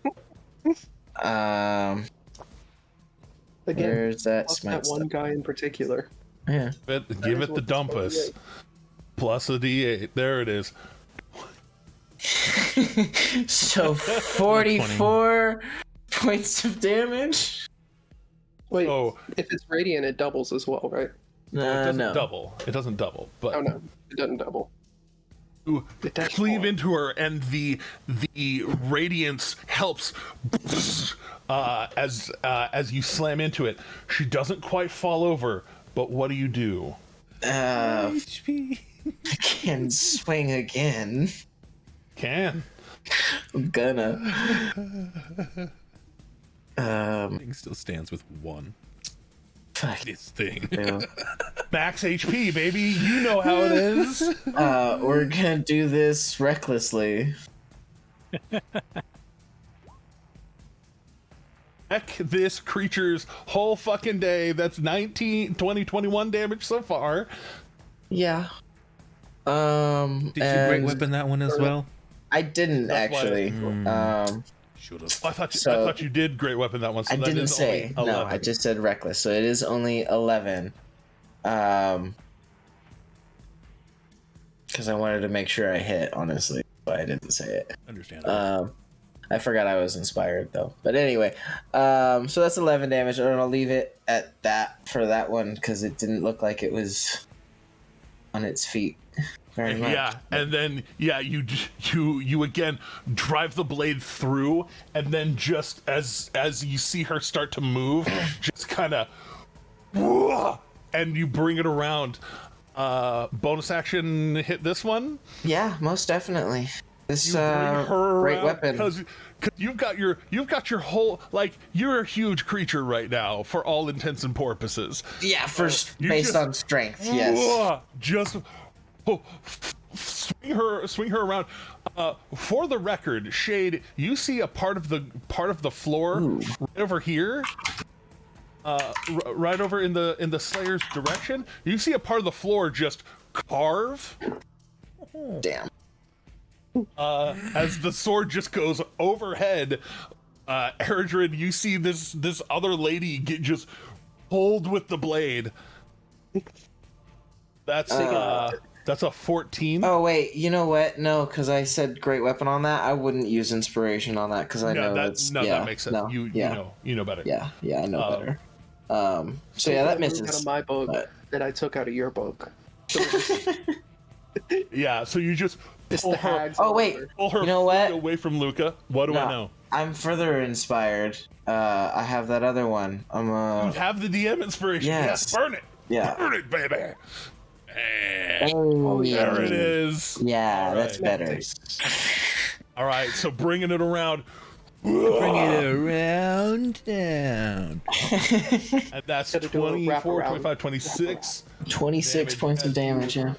Again, where's that fuck smite that one stuff? guy in particular. Yeah. Give it the dumpus. Plus a D8. There it is. So 44 points of damage. Wait, Oh, if it's radiant, it doubles as well, right? it doesn't No. double. It doesn't double. But Oh no, it doesn't double. you It does cleave more. into her, and the radiance helps as you slam into it. She doesn't quite fall over, but what do? I can swing again. Can. I'm gonna. Thing still stands with 1. Fuck. This thing. Yeah. Max HP, baby. You know how it is. We're gonna do this recklessly. Heck, this creature's whole fucking day. That's 19, 20, 21 damage so far. Yeah. Did you great weapon that one as well? I didn't That's why- actually. Should have. I thought you did great weapon that one. So I that didn't is say. only No, 11. I just said reckless. So it is only 11. Because I wanted to make sure I hit, honestly, but I didn't say it. Understandable. I forgot I was inspired though. But anyway, so that's 11 damage, and I'll leave it at that for that one because it didn't look like it was on its feet very much. Yeah, and then you again drive the blade through, and then just as you see her start to move, just kind of, and you bring it around. Bonus action hit this one. Yeah, most definitely. This You bring her great around weapon. because you've got your whole, like, you're a huge creature right now for all intents and purposes. Yeah, You based just- on strength. Yes. Just swing her around. For the record, Shade, you see a part of the floor right over here. Right over in the Slayer's direction. You see a part of the floor just carve. Damn. As the sword just goes overhead, Eredrin, you see this other lady get just pulled with the blade. That's a 14. Oh wait, you know what? No, because I said great weapon on that. I wouldn't use inspiration on that because I know it's that makes sense. No, You know better. Yeah, I know better. So yeah, that misses. Out of my book but- that I took out of your book. Yeah, so you just It's pull the her, hags. Oh wait, pull her you know what? away from Luca. What do I No. know? I'm further inspired. I have that other one. I'm You have the DM inspiration. Yes. Burn it. Yeah. Burn it, baby. Oh, There it is. Yeah, All that's right. better. All right, so bringing it around. Bring it around down. And that's Gotta do a 24, wraparound. 25, 26. 26 Damage points of as damage. Yeah.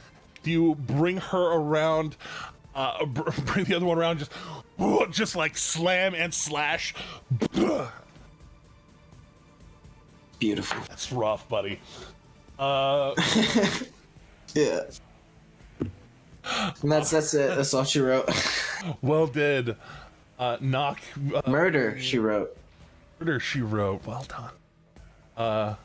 You bring her around, bring the other one around, just like slam and slash. Beautiful. That's rough, buddy. Yeah. And that's it. That's all she wrote. Well did. Knock. Murder, she wrote. Murder, she wrote. Well done.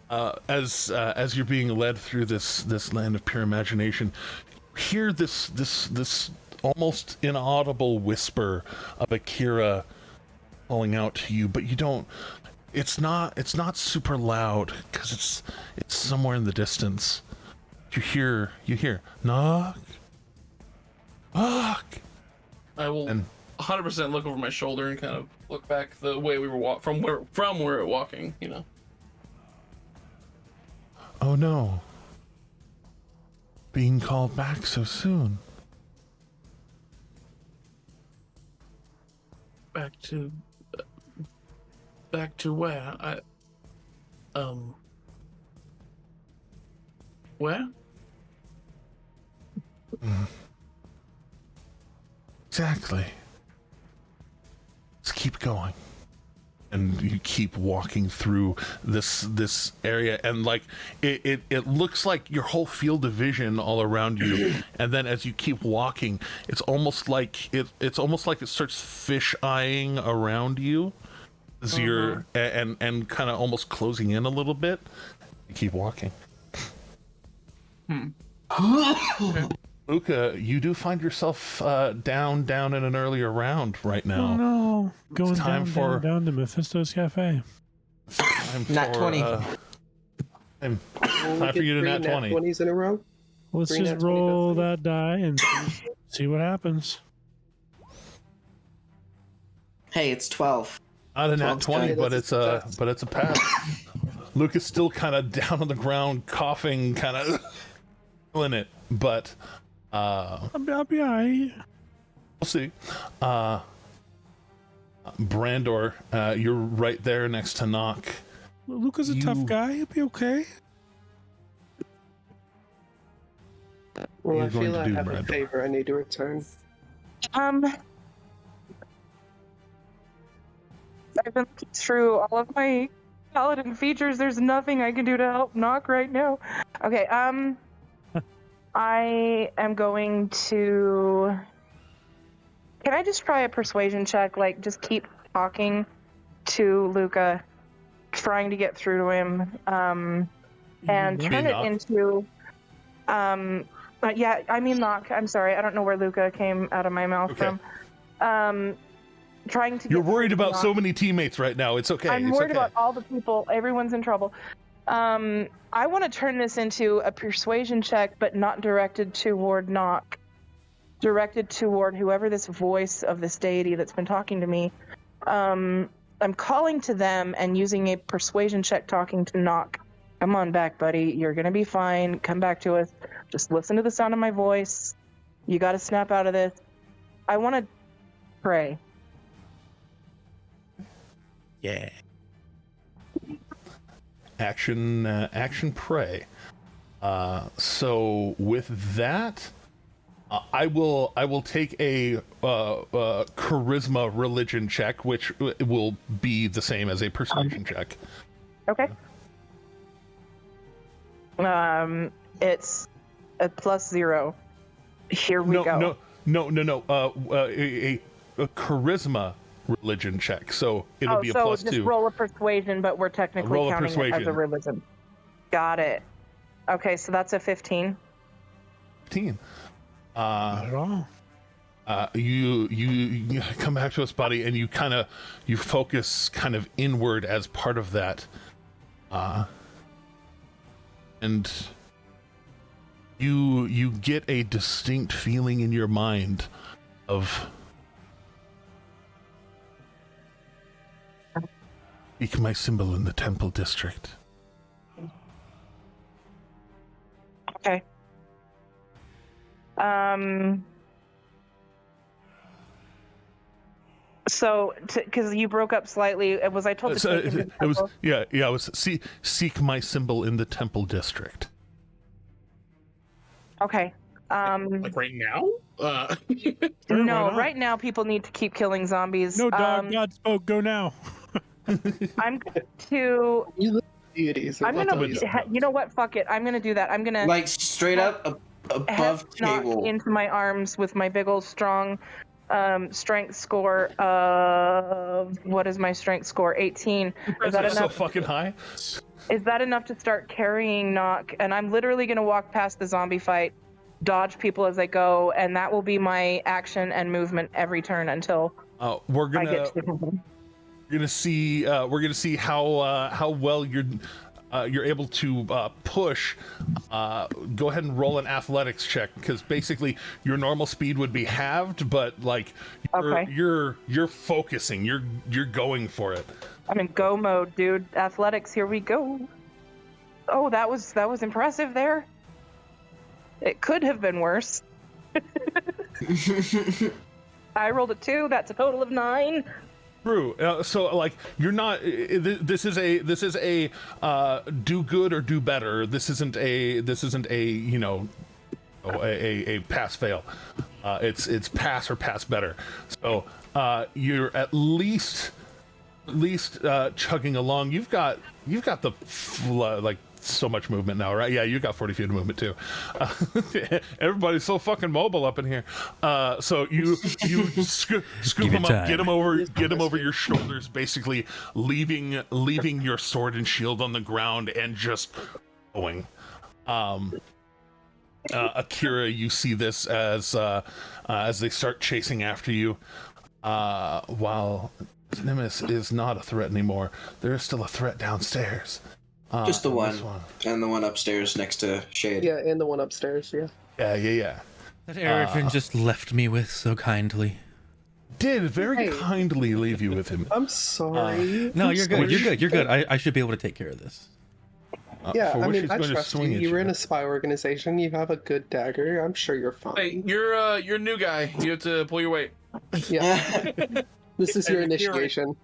As you're being led through this land of pure imagination, you hear this almost inaudible whisper of Akira calling out to you, but you don't. It's not super loud because it's somewhere in the distance. You hear, knock. I will 100% look over my shoulder and kind of look back the way we were from where we're walking, you know. Oh no. Being called back so soon. Back to where? Where? Exactly. Let's keep going. And you keep walking through this area, and like it looks like your whole field of vision all around you. And then as you keep walking, it's almost like it starts fish eyeing around you as you're and kind of almost closing in a little bit. You keep walking. Luca, you do find yourself down in an earlier round right now. Oh no! Going time down to Mephisto's Cafe. Nat 20. Time for you to nat 20. 20s in a row. Let's Three just nat 20 roll does that die and see what happens. Hey, it's 12. Not a nat 12's 20, good. but it's a pass. Luca's still kind of down on the ground, coughing, kind of feeling it, but I'll be alright. we'll see. Brandor, you're right there next to Knock. Luca's a tough guy. He'll be okay. Well, You're I going feel to I do, have a Brandon. favor I need to return. I've been looking through all of my paladin features. There's nothing I can do to help Knock right now. Okay, I am going to... Can I just try a persuasion check? Like, just keep talking to Luca, trying to get through to him, and turn it into... yeah, I mean Knock. I'm sorry. I don't know where Luca came out of my mouth from. Trying to. You're worried about so many teammates right now. It's okay. I'm worried about all the people. Everyone's in trouble. I want to turn this into a persuasion check, but not directed toward Knock. Directed toward whoever this voice of this deity that's been talking to me. I'm calling to them and using a persuasion check talking to Knock. Come on back, buddy. You're going to be fine. Come back to us. Just listen to the sound of my voice. You got to snap out of this. I want to pray. Yeah. Action pray. So with that, I will take a charisma religion check, which will be the same as a persuasion check. Okay. It's a +0. Here we go. No. A charisma religion check. So it'll be a +2. Just roll a persuasion, but we're technically counting it as a religion. Got it. Okay, so that's a 15. 15. Not at all. You come back to us, buddy, and you focus kind of inward as part of that. And you get a distinct feeling in your mind of speak my symbol in the temple district. Okay. So, because you broke up slightly, was I told to it was it was seek my symbol in the temple district. Okay. Like right now? No, right now people need to keep killing zombies. No, dog. God spoke. Go now. I'm going to. Deities. I'm gonna. You know what? Fuck it. I'm gonna do that. I'm gonna like straight up above table into my arms with my big old strong strength score of what is my strength score? 18. Is that enough? So fucking high. Is that enough to start carrying Knock? And I'm literally gonna walk past the zombie fight, dodge people as I go, and that will be my action and movement every turn until we're I get to the company. We're gonna see how well you're you're able to push. Go ahead and roll an athletics check, because basically your normal speed would be halved, but like you're focusing, you're going for it. I'm in go mode, dude. Athletics, here we go. Oh, that was impressive there. It could have been worse. I rolled a 2. That's a total of 9. True. So like you're not. This is a do good or do better. This isn't a a pass fail. It's pass or pass better. So you're at least chugging along. You've got the like so much movement now, right? Yeah, you got 40 feet of movement too. Everybody's so fucking mobile up in here. So you scoop him up, get him over your shoulders, basically leaving your sword and shield on the ground and just going. Akira, you see this as they start chasing after you. While Nimbus is not a threat anymore, there is still a threat downstairs. Just the one. And the one upstairs next to Shade. Yeah, and the one upstairs, yeah. Yeah. That Eredrin just left me with so kindly. Did very kindly leave you with him. I'm sorry. No, you're good. You're good. I should be able to take care of this. Yeah, I mean, I trust you. You're in a spy organization. You have a good dagger. I'm sure you're fine. Hey, you're a new guy. You have to pull your weight. Yeah. This is your initiation.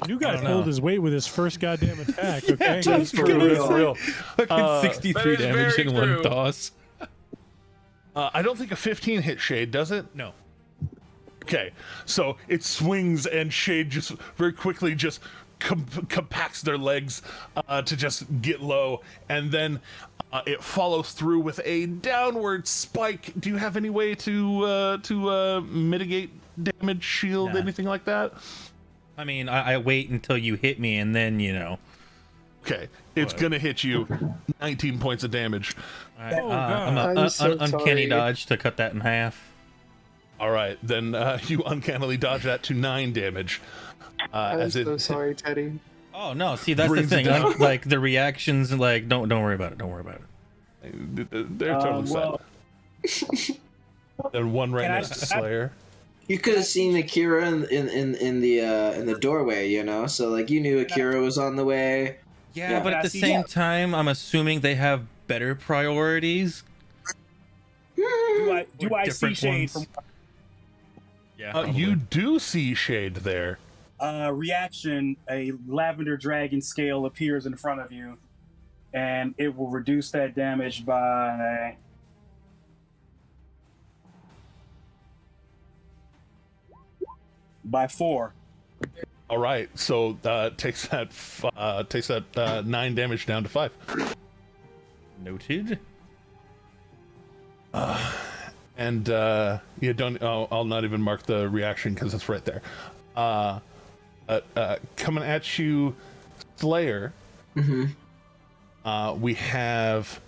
New guy pulled his weight with his first goddamn attack, okay? Just for real. Fucking 63 damage in one toss. I don't think a 15 hit Shade, does it? No. Okay, so it swings and Shade just very quickly just compacts their legs to just get low, and then it follows through with a downward spike. Do you have any way to mitigate damage, shield, anything like that? I mean, I wait until you hit me, and then, Okay, it's gonna hit you 19 points of damage. Right, I'm so uncanny dodge to cut that in half. All right, then you uncannily dodge that to 9 damage. I'm so sorry, Teddy. Oh no! See, that's the thing. Like the reactions, like don't worry about it. Don't worry about it. They're totally fine. Then one right next to Slayer. You could have seen Akira in the doorway, so like you knew Akira was on the way. Yeah, but at the same time, I'm assuming they have better priorities. Do I see Shade from? Yeah, you do see Shade there. Reaction: a lavender dragon scale appears in front of you, and it will reduce that damage by. By 4. All right, so takes that 9 damage down to 5. Noted. And you don't. I'll not even mark the reaction because it's right there. Coming at you, Slayer. Mm-hmm. We have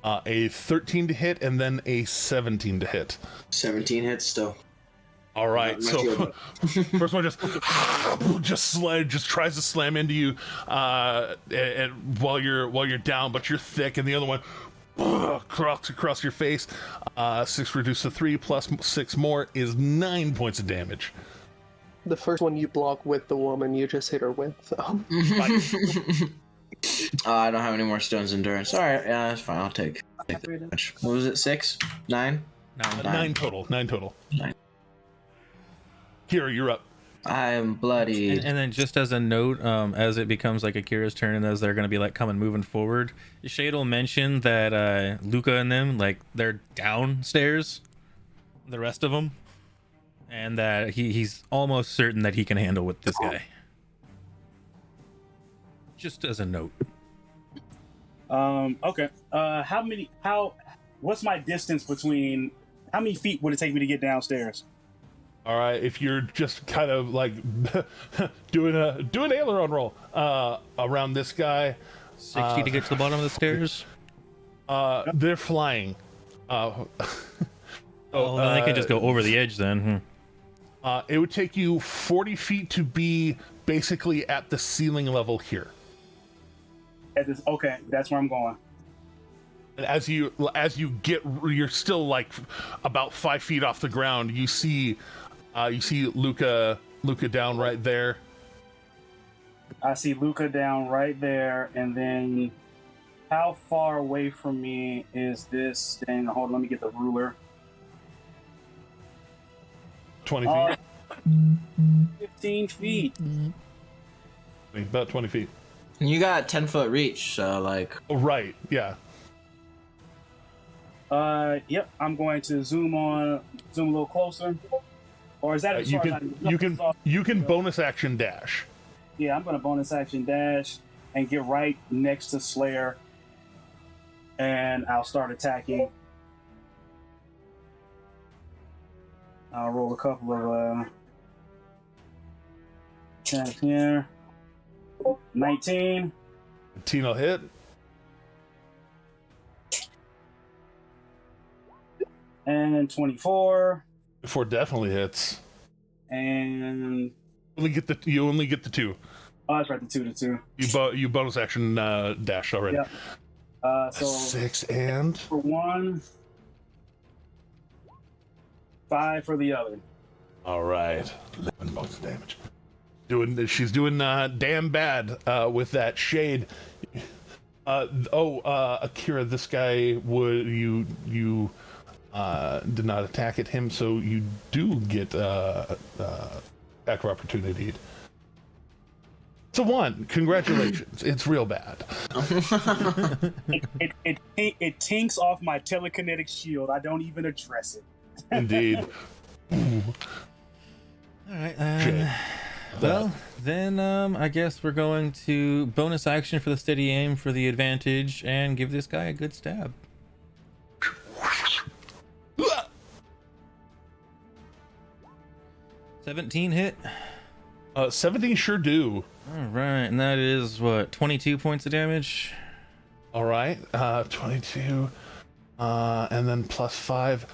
a 13 to hit and then a 17 to hit. 17 hits still. All right, so first one just tries to slam into you, and while you're down, but you're thick, and the other one across your face. 6 reduced to 3 plus 6 more is 9 points of damage. The first one you block with the woman you just hit her with. So. I don't have any more stones endurance. All right, yeah, that's fine. I'll take that much. What was it? 6? 9? 9 total. 9 total. 9. Kira, you're up. I am bloody. And then just as a note, as it becomes like Akira's turn and as they're going to be like coming moving forward, Shade will mention that Luca and them, like they're downstairs, the rest of them, and that he's almost certain that he can handle with this guy. Just as a note. Okay. What's my distance between? How many feet would it take me to get downstairs? All right, if you're just kind of like doing an aileron roll around this guy, 60 to get to the bottom of the stairs. They're flying. Then they can just go over the edge then. It would take you 40 feet to be basically at the ceiling level here. Okay, that's where I'm going. And as you get, you're still like about 5 feet off the ground. You see Luca down right there. I see Luca down right there, and then how far away from me is this thing? Hold on, let me get the ruler. 20 feet. 15 feet. About 20 feet. You got 10-foot reach, so like. Oh, right. Yeah. Yep. I'm going to zoom a little closer. Or is that you can bonus action dash. Yeah, I'm going to bonus action dash and get right next to Slayer, and I'll start attacking. I'll roll a couple of attacks here. 19. 19 will hit. And 24. 24 definitely hits. And you only get the 2. Oh, that's right, the 2. You bonus action dash already. Yep. So 6 and for 1, 5 for the other. All right, 11 bonus damage. She's doing damn bad with that shade. Akira, this guy you did not attack at him, so you do get attack of opportunity. It's a 1. Congratulations. It's real bad. It tinks off my telekinetic shield. I don't even address it. Indeed. All right. Well, then I guess we're going to bonus action for the steady aim for the advantage and give this guy a good stab. 17 hit. 17 sure do. All right, and that is what, 22 points of damage. All right, 22, and then plus 5,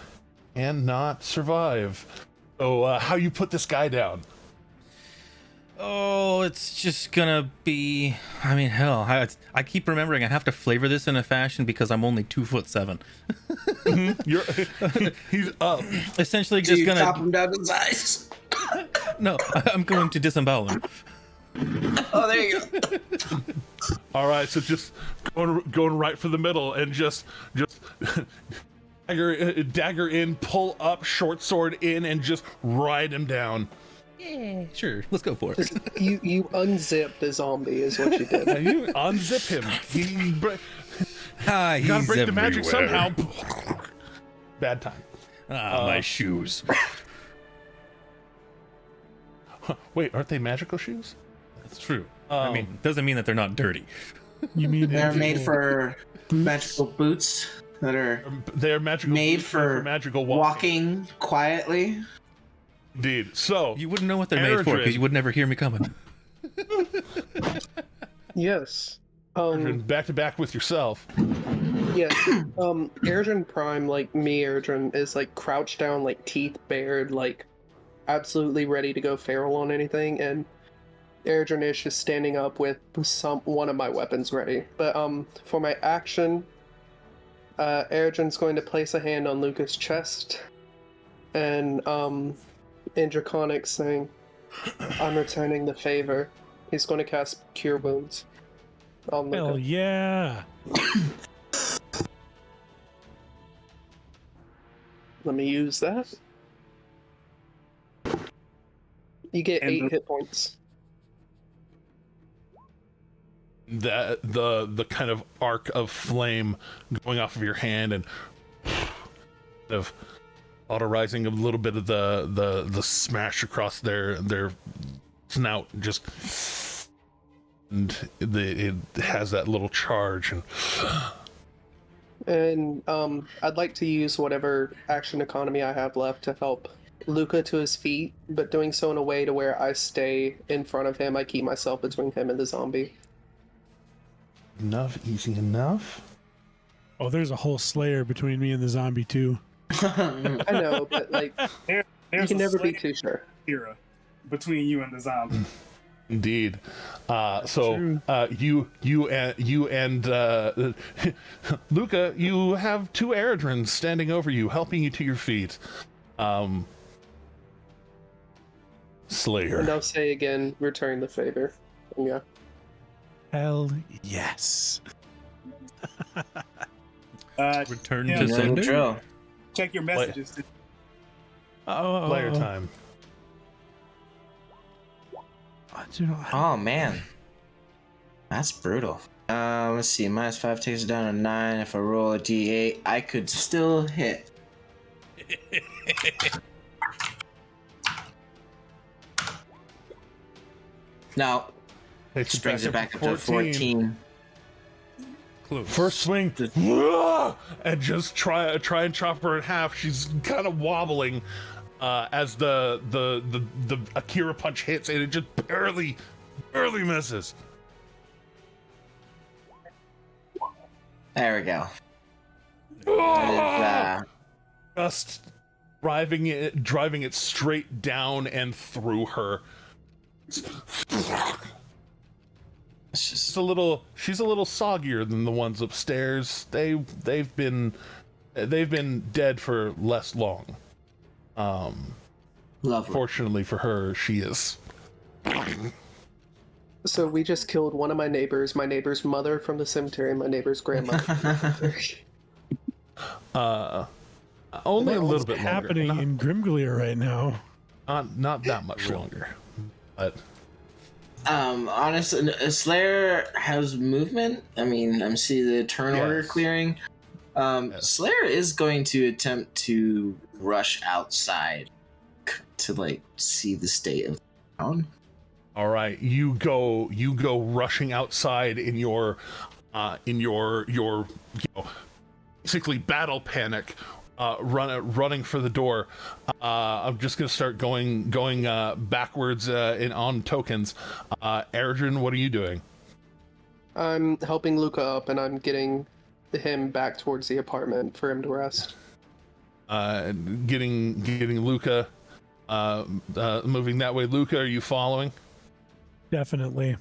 and not survive. So, how you put this guy down? Oh, it's just gonna be. I mean, hell, I keep remembering I have to flavor this in a fashion because I'm only 2'7". He's up. Essentially, just gonna chop him down to size. No, I'm going to disembowel him. Oh, there you go. All right, so just going right for the middle and just dagger in, pull up, short sword in, and just ride him down. Yeah, sure. Let's go for it. You unzipped the zombie is what you did. You unzip him. You gotta break everywhere. the magic somehow. Bad time. My shoes. Wait, aren't they magical shoes? That's true. I mean, doesn't mean that they're not dirty. You mean They're made for magical boots that are They're magical made boots for magical walking quietly. Indeed. So You wouldn't know what they're made for because you would never hear me coming. Yes. Back to back with yourself. Yes. Erdrin Prime, like me, Erdrin, is like crouched down, like teeth bared, like absolutely ready to go feral on anything, and Erdrin is just standing up with one of my weapons ready. But for my action, Erdrin's going to place a hand on Luca's chest, and in Draconic saying, "I'm returning the favor." He's going to cast Cure Wounds on Luca. Hell yeah! Let me use that. You get 8 hit points. The kind of arc of flame going off of your hand and of autorizing a little bit of the smash across their snout, just and it has that little charge And I'd like to use whatever action economy I have left to help Luca to his feet, but doing so in a way to where I stay in front of him. I keep myself between him and the zombie. easy enough. Oh, there's a whole Slayer between me and the zombie too. I know, but like There's you can never be Slayer too sure. era between you and the zombie. Indeed. So you and Luca, you have two Eredrins standing over you, helping you to your feet. Slayer. And I'll say again, return the favor. Yeah. Hell yes. Return yeah. to You know the sender. drill. Check your messages. Player time. Oh man, that's brutal. Let's see. -5 takes it down to 9. If I roll a d8, I could still hit. No, Takes brings it back up to 14. Close. First swing, and just try and chop her in half. She's kind of wobbling as the Akira punch hits, and it just barely misses. There we go. Just driving it straight down and through her. She's a little soggier than the ones upstairs. They've been dead for less long. Lovely. Fortunately for her, she is. So we just killed one of my neighbor's mother from the cemetery, and my neighbor's grandmother. Only a little bit happening longer. in Grimglia right now. Not that much longer, but. Honestly, Slayer has movement. I mean, I'm seeing the turn order clearing. Slayer is going to attempt to rush outside to like see the state of the town. All right, you go rushing outside in your basically battle panic, running for the door. I'm just gonna start going backwards on tokens. Eredrin, what are you doing? I'm helping Luca up, and I'm getting him back towards the apartment for him to rest. Getting Luca moving that way. Luca, are you following? Definitely.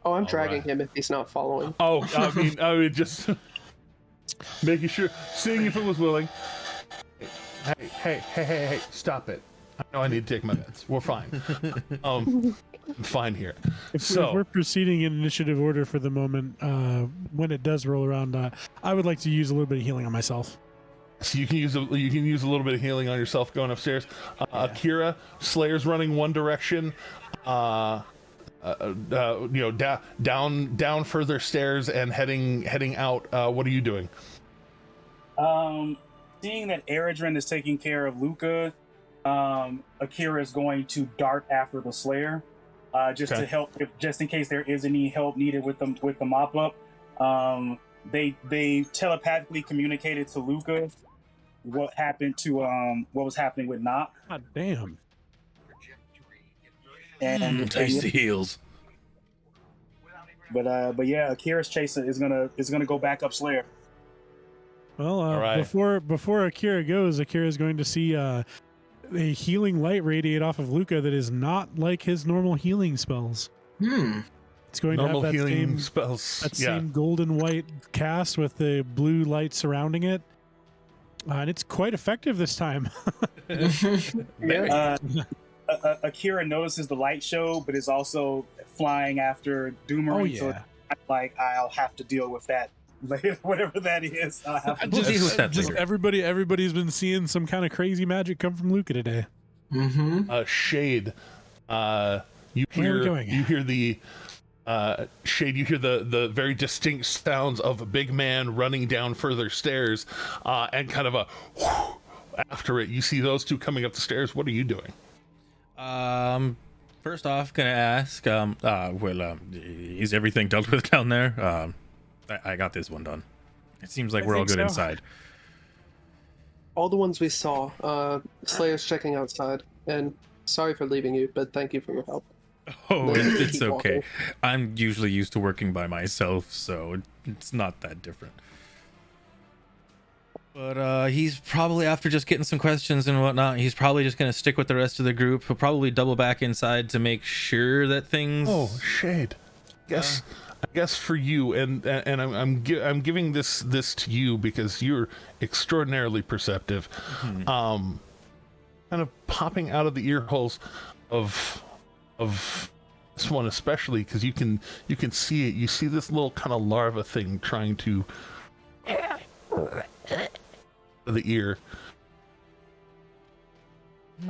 Oh, I'm dragging him if he's not following. Oh, I mean, just making sure, seeing if it was willing. Hey, stop it. I know I need to take my meds. We're fine. I'm fine here. If we're proceeding in initiative order for the moment, when it does roll around, I would like to use a little bit of healing on myself. So you can use a little bit of healing on yourself going upstairs. Akira, Slayer's running one direction. Down further stairs and heading out. What are you doing? Seeing that Eredrin is taking care of Luca, Akira is going to dart after the Slayer, to help, just in case there is any help needed with the mop up. They telepathically communicated to Luca what was happening with Knock. God damn. And Taste the heels. But yeah, Akira's chaser is gonna go back up Slayer. Well, right. before Akira goes, Akira is going to see a healing light radiate off of Luca that is not like his normal healing spells. It's going Normal to have that healing same spells. same golden white cast with the blue light surrounding it, and it's quite effective this time. Akira notices the light show, but is also flying after Doomery. Oh, yeah. So I'll have to deal with that later, whatever that is. I'll have to deal with that Just later. everybody's been seeing some kind of crazy magic come from Luca today. Shade. You hear the Shade. You hear the very distinct sounds of a big man running down further stairs, and kind of a whoosh after it. You see those two coming up the stairs. What are you doing? First off, gonna ask, is everything dealt with down there? I got this one done. It seems like we're all good inside. All the ones we saw. Slayer's checking outside, and sorry for leaving you, but thank you for your help. Oh, it's Keep okay. walking. I'm usually used to working by myself, so it's not that different. But he's probably, after just getting some questions and whatnot, he's probably just going to stick with the rest of the group. He'll probably double back inside to make sure that things... Oh, Shade. I guess for you, and I'm giving this to you because you're extraordinarily perceptive. Mm-hmm. Kind of popping out of the ear holes of this one especially, because you can see it. You see this little kind of larva thing trying to the ear.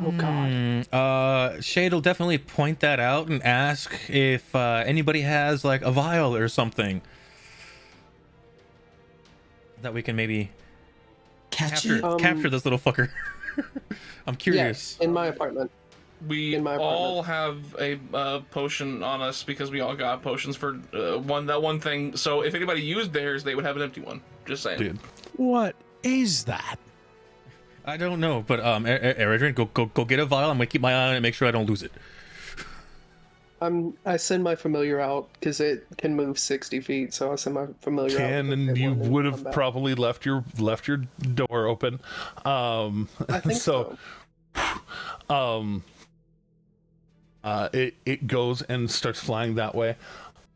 Oh god. Shade will definitely point that out and ask if anybody has like a vial or something that we can maybe capture this little fucker. I'm curious. Yeah, in my apartment. We all have a potion on us because we all got potions for one thing. So if anybody used theirs, they would have an empty one. Just saying. Dude. What is that? I don't know, but Eredrin, go get a vial. I'm gonna keep my eye on it and make sure I don't lose it. I send my familiar out because it can move 60 feet, so I send my familiar out. And you would have probably left your door open. I think so. It goes and starts flying that way.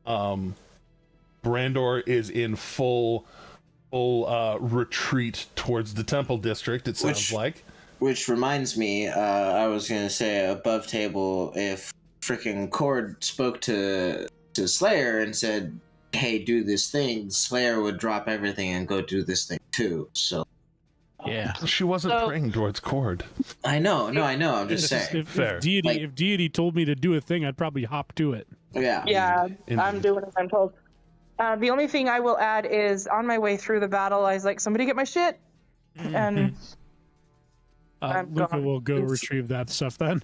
Brandor is in full retreat towards the temple district, it sounds like. Which reminds me, I was going to say above table, if freaking Cord spoke to Slayer and said, hey, do this thing, Slayer would drop everything and go do this thing too, so. Yeah. She wasn't praying towards Cord. I know, I'm just saying. If deity told me to do a thing, I'd probably hop to it. Yeah. Yeah, Indeed. I'm doing as I'm told. The only thing I will add is on my way through the battle, I was like, somebody get my shit. And Luca will go retrieve that stuff then.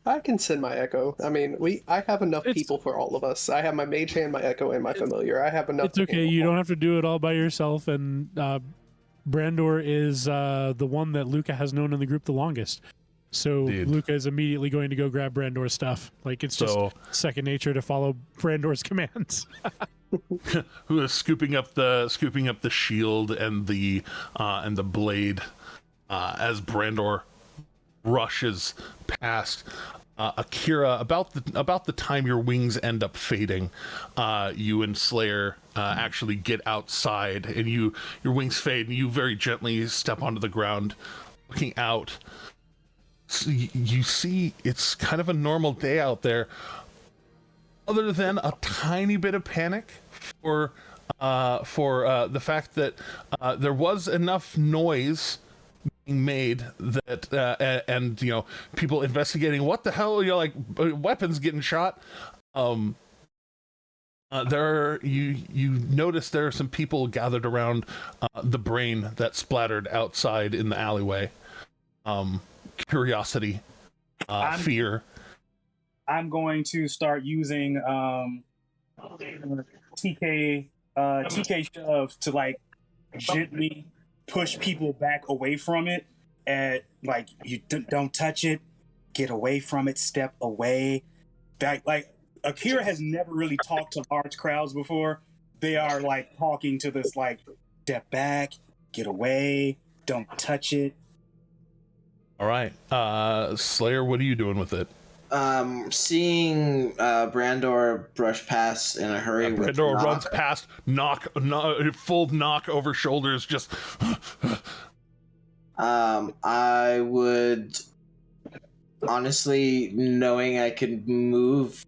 I can send my echo. I mean, I have enough people for all of us. I have my mage hand, my echo, and my familiar. I have enough. It's okay. You don't have to do it all by yourself. And Brandor is the one that Luca has known in the group the longest. So Luca is immediately going to go grab Brandor's stuff. Like, it's just second nature to follow Brandor's commands. Who is scooping up the shield and the blade as Brandor rushes past. Akira, about the time your wings end up fading, you and Slayer actually get outside, and your wings fade, and you very gently step onto the ground, looking out. So you see it's kind of a normal day out there, other than a tiny bit of panic for the fact that there was enough noise being made that and people investigating what the hell, weapons getting shot. You notice there are some people gathered around the brain that splattered outside in the alleyway. Curiosity, fear. I'm going to start using TK shove to like gently push people back away from it, and like, you don't touch it, get away from it, step away. That, like, Akira has never really talked to large crowds before. They are like talking to this, like, step back, get away, don't touch it. All right, Slayer, what are you doing with it? Seeing Brandor brush past in a hurry. Brandor runs past, full knock over shoulders, just. I would, honestly, knowing I could move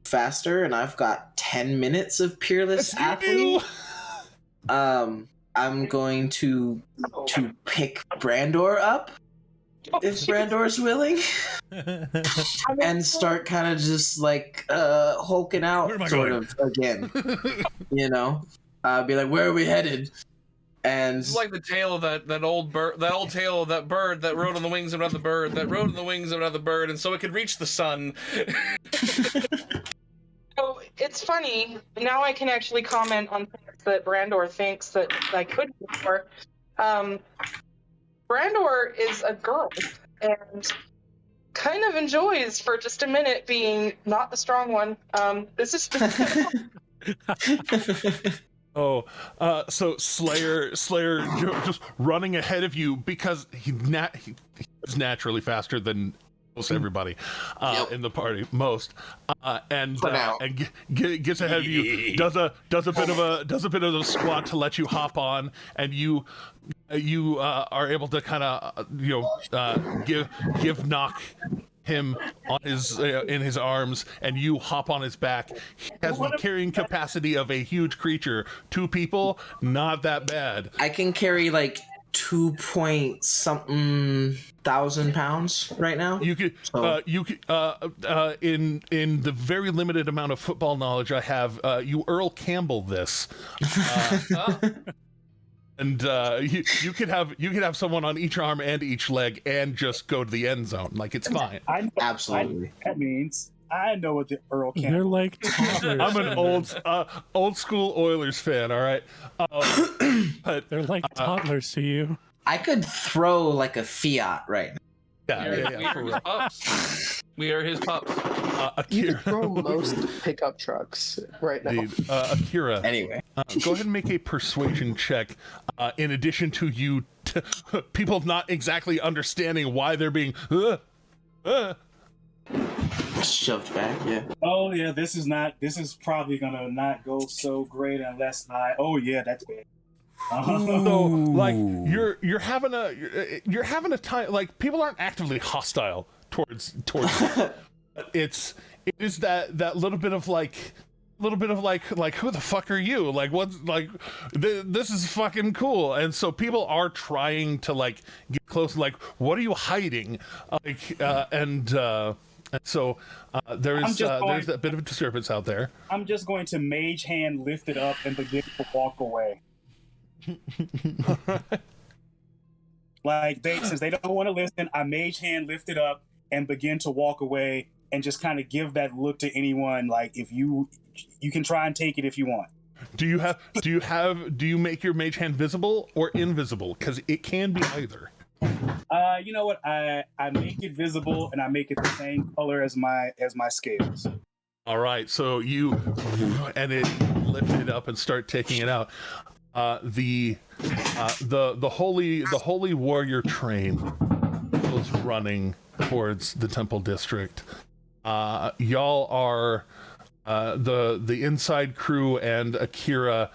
faster, and I've got 10 minutes of Peerless Athlete. I'm going to pick Brandor up. If Brandor's willing, and start kind of just like hulking out sort of again, be like, where are we headed? And it's like the tale of that old bird, tale of that bird that rode on the wings of another bird that rode on the wings of another bird, and so it could reach the sun. So it's funny, now I can actually comment on things that Brandor thinks that I could before. Brandor is a girl and kind of enjoys for just a minute being not the strong one. This is So Slayer just running ahead of you because he's naturally faster than most everybody in the party, and gets ahead of you. Does a bit of a squat to let you hop on, and you are able to kind of give knock him on his in his arms, and you hop on his back. He has the carrying capacity of a huge creature. 2 people, not that bad. I can carry like 2-point-something thousand pounds right now. You could in the very limited amount of football knowledge I have, you Earl Campbell this. And you could have someone on each arm and each leg and just go to the end zone. Like, it's fine. Absolutely. That means I know what the Earl Campbell. They're like toddlers. I'm an old school Oilers fan. All right, but they're like toddlers to you. I could throw like a Fiat right now. We are his pups. You can throw most pickup trucks right now. Akira. Anyway, go ahead and make a persuasion check. In addition to you, people not exactly understanding why they're being shoved back. Yeah. Oh yeah, this is probably gonna not go so great unless I. Oh yeah, that's bad. So like you're having a time. Like, people aren't actively hostile towards it is that little bit of like who the fuck are you, like what's like this is fucking cool, and so people are trying to like get close, like what are you hiding, like and so there's that bit of a disturbance out there. I'm just going to mage hand lift it up and begin to walk away. Like, since they don't want to listen, I mage hand lift it up and begin to walk away, and just kind of give that look to anyone, like, if you can try and take it if you want. Do you make your mage hand visible or invisible? Because it can be either. You know what? I make it visible, and I make it the same color as my scales. All right, so you lift it up and start taking it out. The holy warrior train was running towards the temple district. Y'all are the inside crew and Akira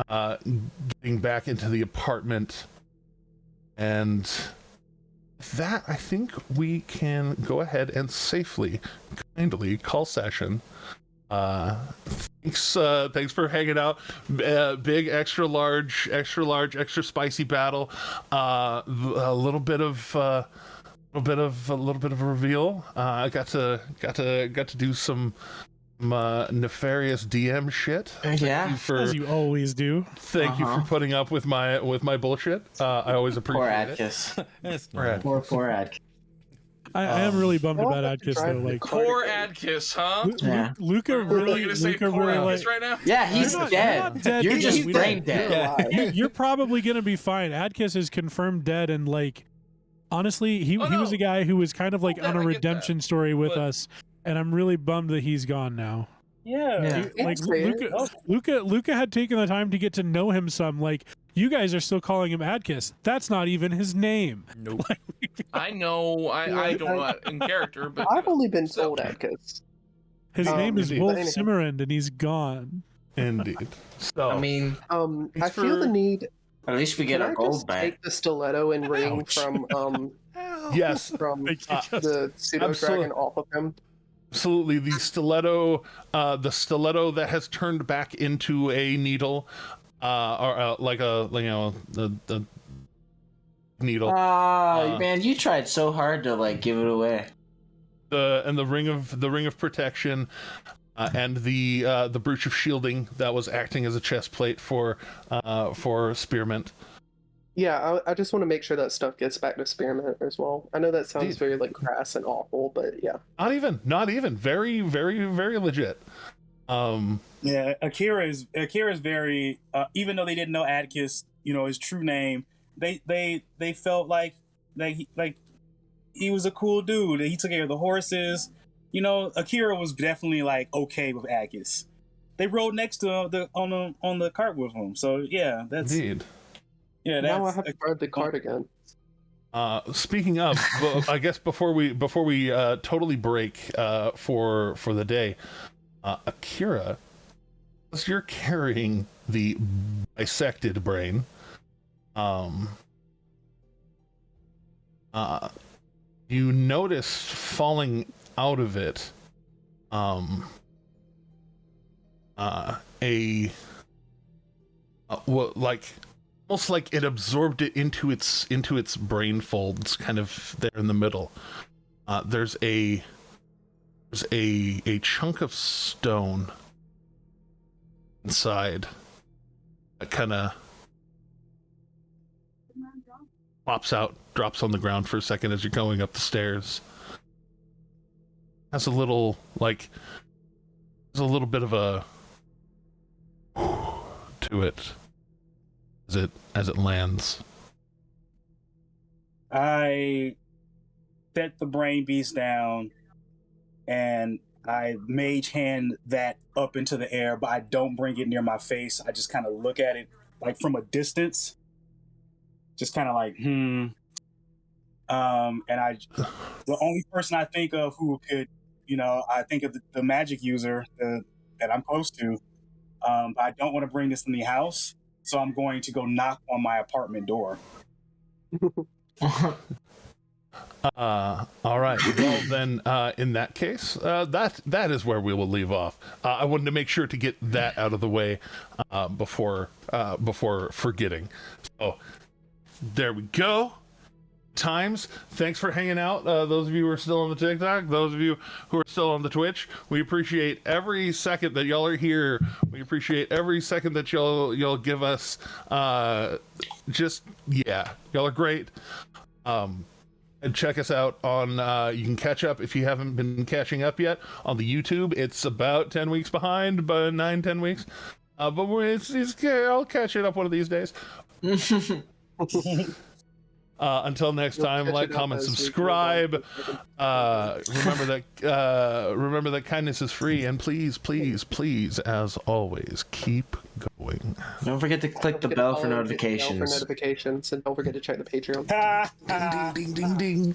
getting back into the apartment, and that, I think we can go ahead and safely, kindly call session. Thanks for hanging out. Big, extra large, extra spicy battle. A little bit of a reveal. I got to do some nefarious DM shit. Yeah, as you always do. Thank you for putting up with my bullshit. I always appreciate it. Poor Adkis. I am really bummed about Adkis though. Like, poor Adkis, huh? Luca really like right now. Yeah, he's dead. You're just brain dead. You're probably gonna be fine. Adkis is confirmed dead, and like, honestly, he was a guy who was kind of like on a redemption story with us, and I'm really bummed that he's gone now. Yeah. Like Luca had taken the time to get to know him some. Like, you guys are still calling him Adkis. That's not even his name. Nope. I know. I don't know in character, but I've only been told Adkis. His name is Wolf Simmerand, and he's gone. Indeed. So I mean, I feel the need. At least we get our gold back. Take the stiletto and ring from yes, from the pseudo dragon off of him. Absolutely, the stiletto that has turned back into a needle, or the needle. Man, you tried so hard to like give it away. The ring of protection, and the brooch of shielding that was acting as a chest plate for Spearmint. Yeah, I just want to make sure that stuff gets back to Spearmint as well. I know that sounds very like crass and awful, but yeah. Not even. Very, very, very legit. Yeah, Akira is very. Even though they didn't know Adkis, his true name, they felt like he was a cool dude. He took care of the horses. Akira was definitely like okay with Adkis. they rode next to on the cart with him. So yeah, that's indeed. Yeah, now I have to ride the cart again. Speaking of, I guess before we totally break for the day, Akira, as you're carrying the dissected brain, you notice falling out of it almost like it absorbed it into its brain folds, kind of there in the middle. There's a chunk of stone inside that kind of pops out, drops on the ground for a second as you're going up the stairs. Has a little there's a little bit of a to it as it lands. I set the brain beast down and I mage hand that up into the air, but I don't bring it near my face. I just kind of look at it like from a distance, just kind of like, and the only person I think of who could, I think of the magic user that I'm close to. But I don't want to bring this in the house, so I'm going to go knock on my apartment door. All right. Well, then, in that case, that is where we will leave off. I wanted to make sure to get that out of the way before forgetting. So there we go. Times. Thanks for hanging out. Those of you who are still on the TikTok, those of you who are still on the Twitch, we appreciate every second that y'all are here. We appreciate every second that y'all give us. Y'all are great. And check us out on you can catch up if you haven't been catching up yet on the YouTube. It's about 10 weeks behind, but 9-10 weeks. But I'll catch it up one of these days. Until next time, like, comment, subscribe. Remember that kindness is free, and please, as always, keep going. Don't forget to click the bell for notifications. And don't forget to check the Patreon. Ding, ding, ding, ding.